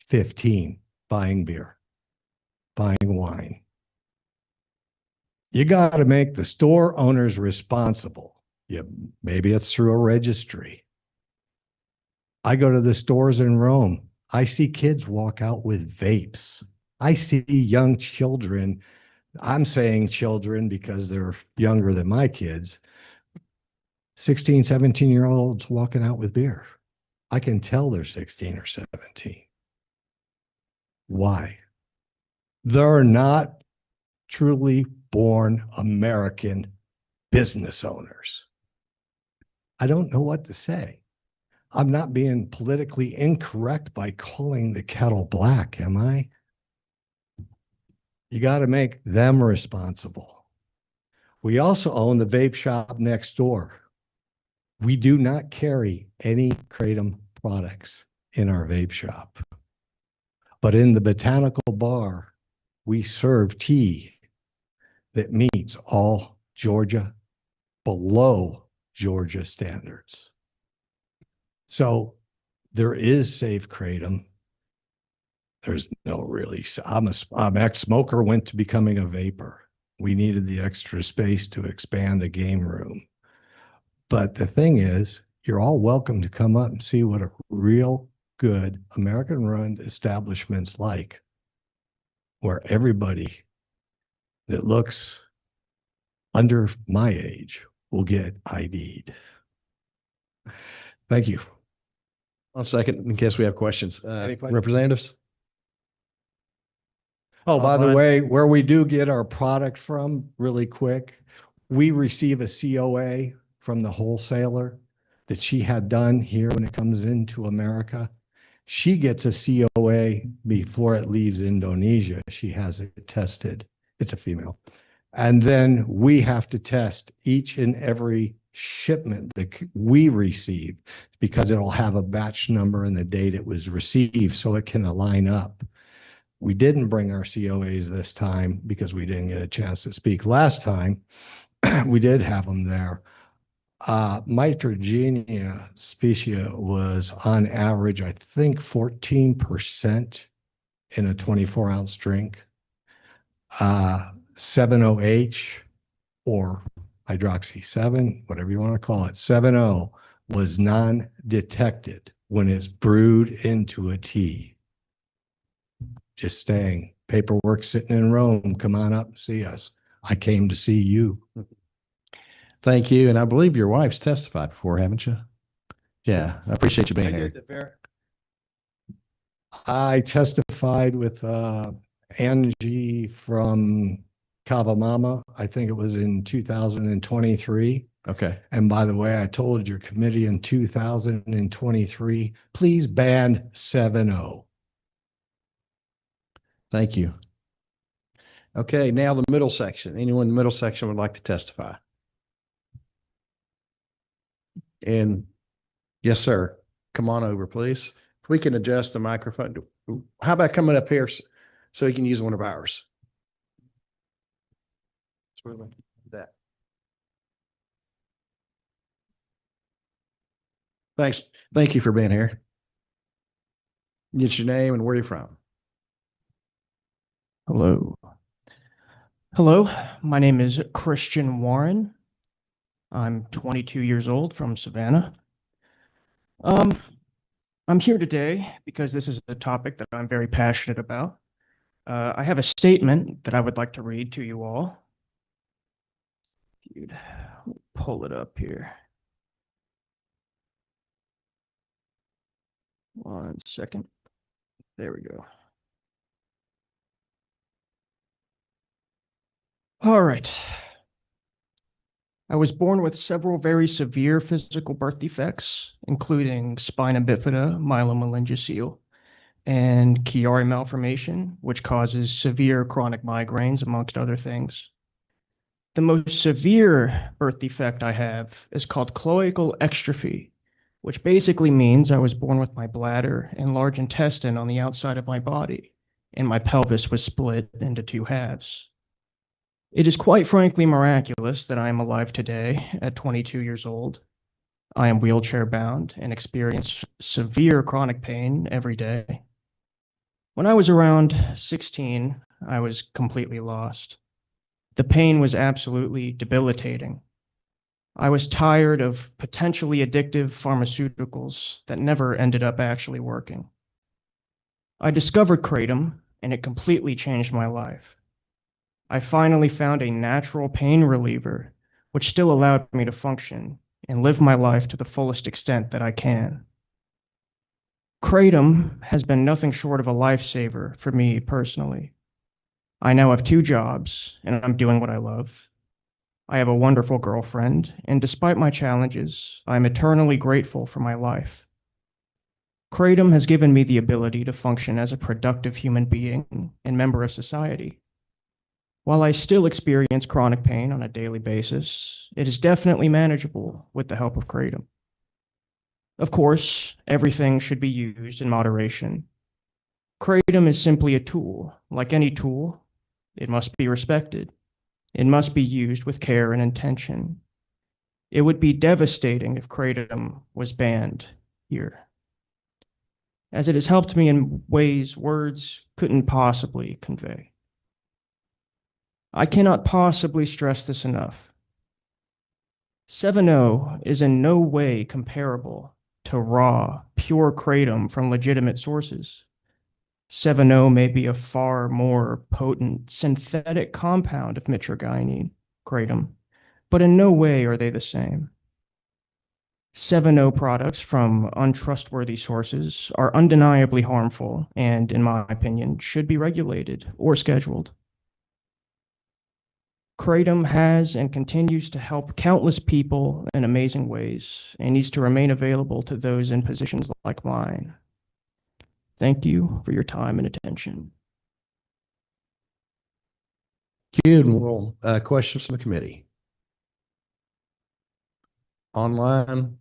15 buying beer, buying wine. You got to make the store owners responsible. Maybe it's through a registry. I go to the stores in Rome. I see kids walk out with vapes. I see young children. I'm saying children because they're younger than my kids. 16, 17-year-olds walking out with beer. I can tell they're 16 or 17. Why? They're not truly born American business owners. I don't know what to say. I'm not being politically incorrect by calling the kettle black, am I? You got to make them responsible. We also own the vape shop next door. We do not carry any Kratom products in our vape shop. But in the botanical bar, we serve tea that meets all Georgia, below Georgia standards. So there is safe Kratom. There's no really, I'm ex-smoker, went to becoming a vapor. We needed the extra space to expand a game room. But the thing is, you're all welcome to come up and see what a real good American-run establishment's like, where everybody that looks under my age will get ID'd. Thank you. 1 second, in case we have questions. Any questions? Representatives? Oh, by the Fine. way, where we do get our product from, really quick, we receive a COA from the wholesaler that she had done here when it comes into America. She gets a COA before it leaves Indonesia. She has it tested. It's a female. And then we have to test each and every shipment that we receive, because it'll have a batch number and the date it was received, so it can align up. We didn't bring our COAs this time because we didn't get a chance to speak last time. We did have them there. Mitrogenia specia was on average, I think, 14% in a 24-ounce drink. 7-OH or hydroxy 7, whatever you want to call it, 7-O was non-detected when it's brewed into a tea. Just saying, paperwork sitting in Rome, come on up and see us. I came to see you. Thank you. And I believe your wife's testified before, haven't you? Yeah, I appreciate you being here. I testified with Angie from Kavamama. I think it was in 2023. Okay. And by the way, I told your committee in 2023, please ban 7-O. Thank you. Okay, now the middle section. Anyone in the middle section would like to testify? And yes, sir. Come on over, please. If we can adjust the microphone. How about coming up here so you can use one of ours? That. Thanks. Thank you for being here. Get your name and where you're from. Hello. Hello, my name is Christian Warren. I'm 22 years old from Savannah. I'm here today because this is a topic that I'm very passionate about. I have a statement that I would like to read to you all. If you'd pull it up here. 1 second. There we go. All right. I was born with several very severe physical birth defects, including spina bifida, myelomeningocele, and Chiari malformation, which causes severe chronic migraines, amongst other things. The most severe birth defect I have is called cloacal exstrophy, which basically means I was born with my bladder and large intestine on the outside of my body, and my pelvis was split into 2 halves. It is quite frankly miraculous that I am alive today at 22 years old. I am wheelchair bound and experience severe chronic pain every day. When I was around 16, I was completely lost. The pain was absolutely debilitating. I was tired of potentially addictive pharmaceuticals that never ended up actually working. I discovered Kratom, and it completely changed my life. I finally found a natural pain reliever, which still allowed me to function and live my life to the fullest extent that I can. Kratom has been nothing short of a lifesaver for me personally. I now have 2 jobs and I'm doing what I love. I have a wonderful girlfriend, and despite my challenges, I'm eternally grateful for my life. Kratom has given me the ability to function as a productive human being and member of society. While I still experience chronic pain on a daily basis, it is definitely manageable with the help of Kratom. Of course, everything should be used in moderation. Kratom is simply a tool. Like any tool, it must be respected. It must be used with care and intention. It would be devastating if Kratom was banned here, as it has helped me in ways words couldn't possibly convey. I cannot possibly stress this enough. 7.0 is in no way comparable to raw, pure Kratom from legitimate sources. 7.0 may be a far more potent synthetic compound of mitragynine, Kratom, but in no way are they the same. 7.0 products from untrustworthy sources are undeniably harmful and, in my opinion, should be regulated or scheduled. Kratom has and continues to help countless people in amazing ways and needs to remain available to those in positions like mine. Thank you for your time and attention. Thank you. And we'll, questions from the committee. Online.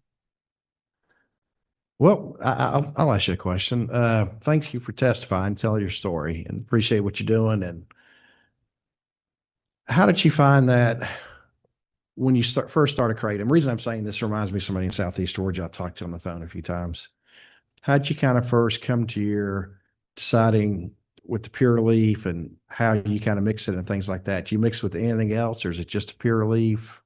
Well, I'll ask you a question. Thank you for testifying, telling your story, and appreciate what you're doing. And how did you find that when you first started Kratom? The reason I'm saying this reminds me of somebody in Southeast Georgia I talked to on the phone a few times. How did you kind of first come to your deciding with the pure leaf and how you kind of mix it and things like that? Do you mix with anything else, or is it just a pure leaf?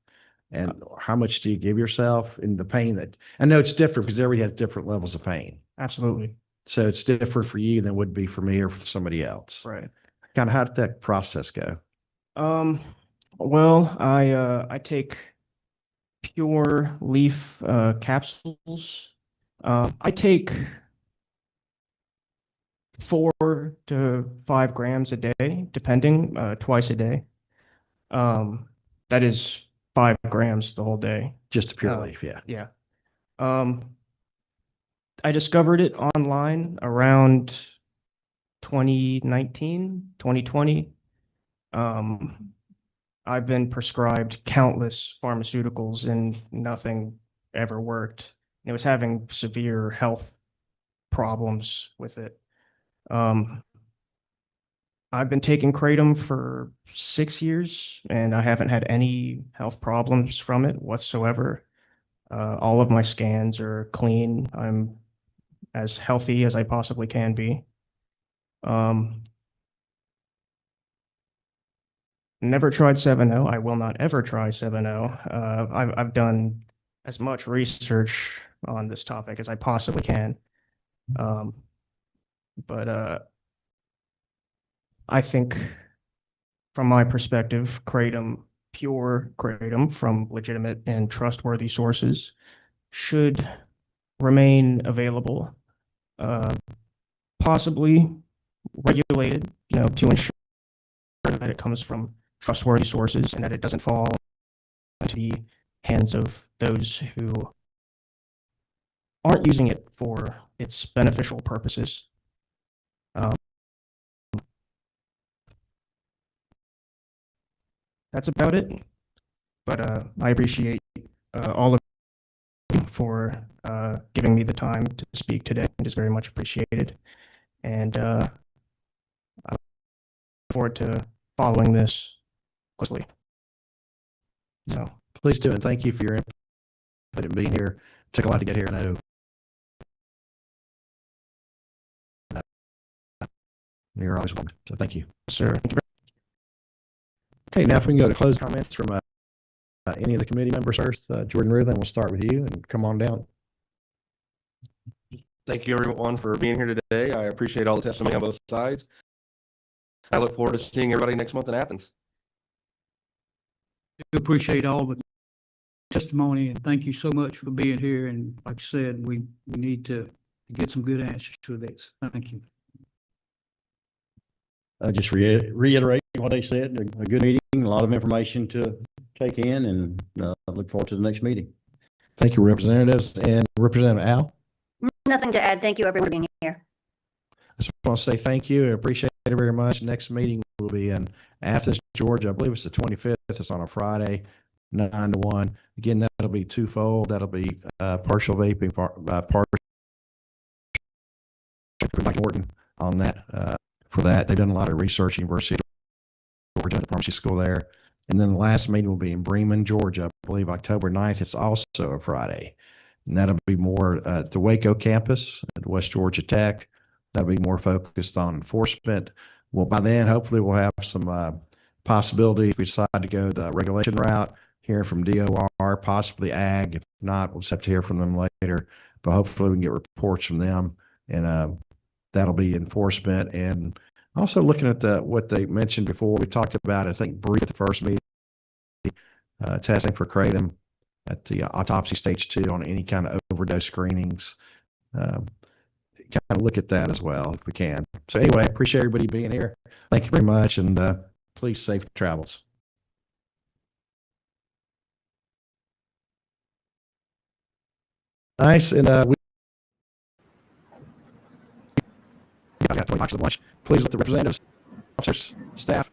And how much do you give yourself in the pain that, I know it's different because everybody has different levels of pain. Absolutely. So it's different for you than it would be for me or for somebody else. Right. Kind of how did that process go? Well, I take pure leaf capsules. I take 4 to 5 grams a day, depending, twice a day. That is 5 grams the whole day. Just a pure leaf, yeah. Yeah. I discovered it online around 2019, 2020. I've been prescribed countless pharmaceuticals and nothing ever worked. It was having severe health problems with it. I've been taking Kratom for 6 years and I haven't had any health problems from it whatsoever. All of my scans are clean. I'm as healthy as I possibly can be. Never tried 7.0. I will not ever try 7.0. I've done as much research on this topic as I possibly can. But I think from my perspective, Kratom, pure Kratom from legitimate and trustworthy sources should remain available, possibly regulated, to ensure that it comes from trustworthy sources and that it doesn't fall into the hands of those who aren't using it for its beneficial purposes. That's about it. But I appreciate all of you for giving me the time to speak today. It is very much appreciated. And I look forward to following this closely. So please do, and thank you for your input and being here. It took a lot to get here. I know you're always welcome. So thank you, sir. Thank you. Okay, now if we can go to closed comments from any of the committee members first. Jordan Ruthen, we'll start with you and come on down. Thank you everyone for being here today. I appreciate all the testimony on both sides. I look forward to seeing everybody next month in Athens. We appreciate all the testimony and thank you so much for being here. And like I said, we need to get some good answers to this. Thank you. just reiterate what they said, a good meeting, a lot of information to take in, and look forward to the next meeting. Thank you, representatives. And Representative Al? Nothing to add. Thank you, everyone, for being here. I just want to say thank you. I appreciate it very much. Next meeting will be in Athens, Georgia. I believe it's the 25th. It's on a Friday, 9 to 1. Again, that'll be twofold. That'll be partial vaping, partial Mike Morton on that. For that, they've done a lot of research. University of Georgia, the pharmacy school there. And then the last meeting will be in Bremen, Georgia. I believe October 9th. It's also a Friday. And that'll be more at the Waco campus at West Georgia Tech. That'll be more focused on enforcement. Well, by then, hopefully we'll have some possibilities. If we decide to go the regulation route, hearing from DOR, possibly ag. If not, we'll just have to hear from them later. But hopefully we can get reports from them, and that'll be enforcement. And also looking at what they mentioned before, we talked about, I think, brief at the first meeting, testing for kratom at the autopsy stage 2 on any kind of overdose screenings. Kind of look at that as well if we can. So anyway, I appreciate everybody being here. Thank you very much, and please safe travels. Nice, and we got 20 boxes of lunch. Please let the representatives, officers, staff,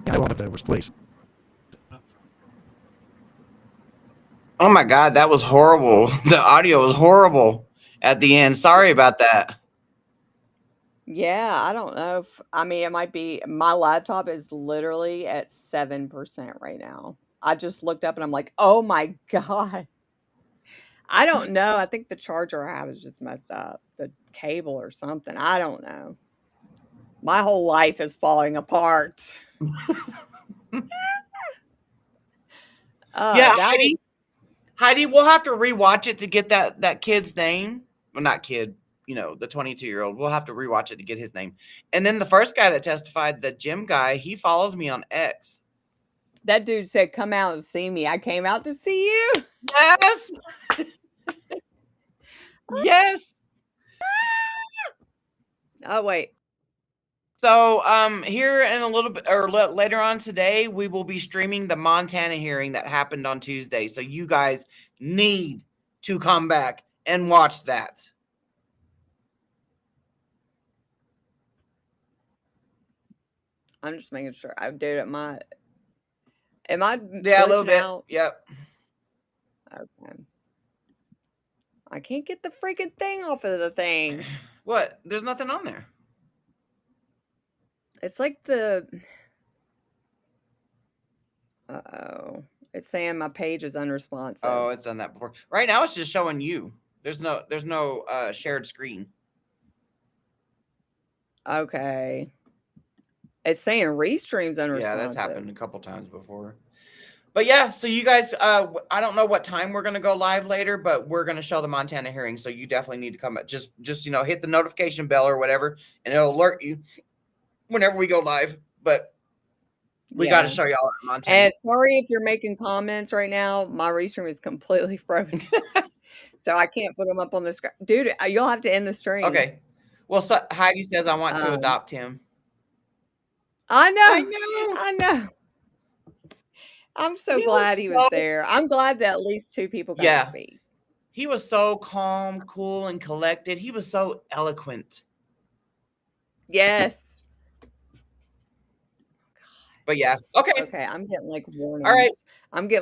I want those, please. Oh my God, that was horrible. The audio was horrible at the end. Sorry about that. Yeah, I don't know if, I mean, it might be, my laptop is literally at 7% right now. I just looked up and I'm like, oh my God. I don't know. I think the charger I have is just messed up. The cable or something. I don't know. My whole life is falling apart. Yeah, that was, Heidi, we'll have to rewatch it to get that kid's name. Well, not kid, the 22-year-old. We'll have to rewatch it to get his name. And then the first guy that testified, the gym guy, he follows me on X. that dude said, come out and see me. I came out to see you. Yes. Yes. Oh, wait. So here in a little bit, or later on today, we will be streaming the Montana hearing that happened on Tuesday. So you guys need to come back and watch that. I'm just making sure. I did it. Am I Yeah, a little glitching bit. out? Yep. Okay. I can't get the freaking thing off of the thing. What? There's nothing on there. It's like the... Uh-oh. It's saying my page is unresponsive. Oh, it's done that before. Right now, it's just showing you. There's no shared screen. Okay. It's saying restream's unresponsive. Yeah, that's happened a couple times before. But yeah, so you guys, I don't know what time we're gonna go live later, but we're gonna show the Montana hearing. So you definitely need to come. Just hit the notification bell or whatever, and it'll alert you whenever we go live. But we got to show y'all Montana. And sorry if you're making comments right now. My restream is completely frozen, so I can't put them up on the screen. Dude, you'll have to end the stream. Okay. Well, so Heidi says I want to adopt him. I know. I'm so glad he was there. I'm glad that at least 2 people got to speak. He was so calm, cool, and collected. He was so eloquent. Yes. But yeah. Okay. Okay, I'm getting like warnings. All right. I'm getting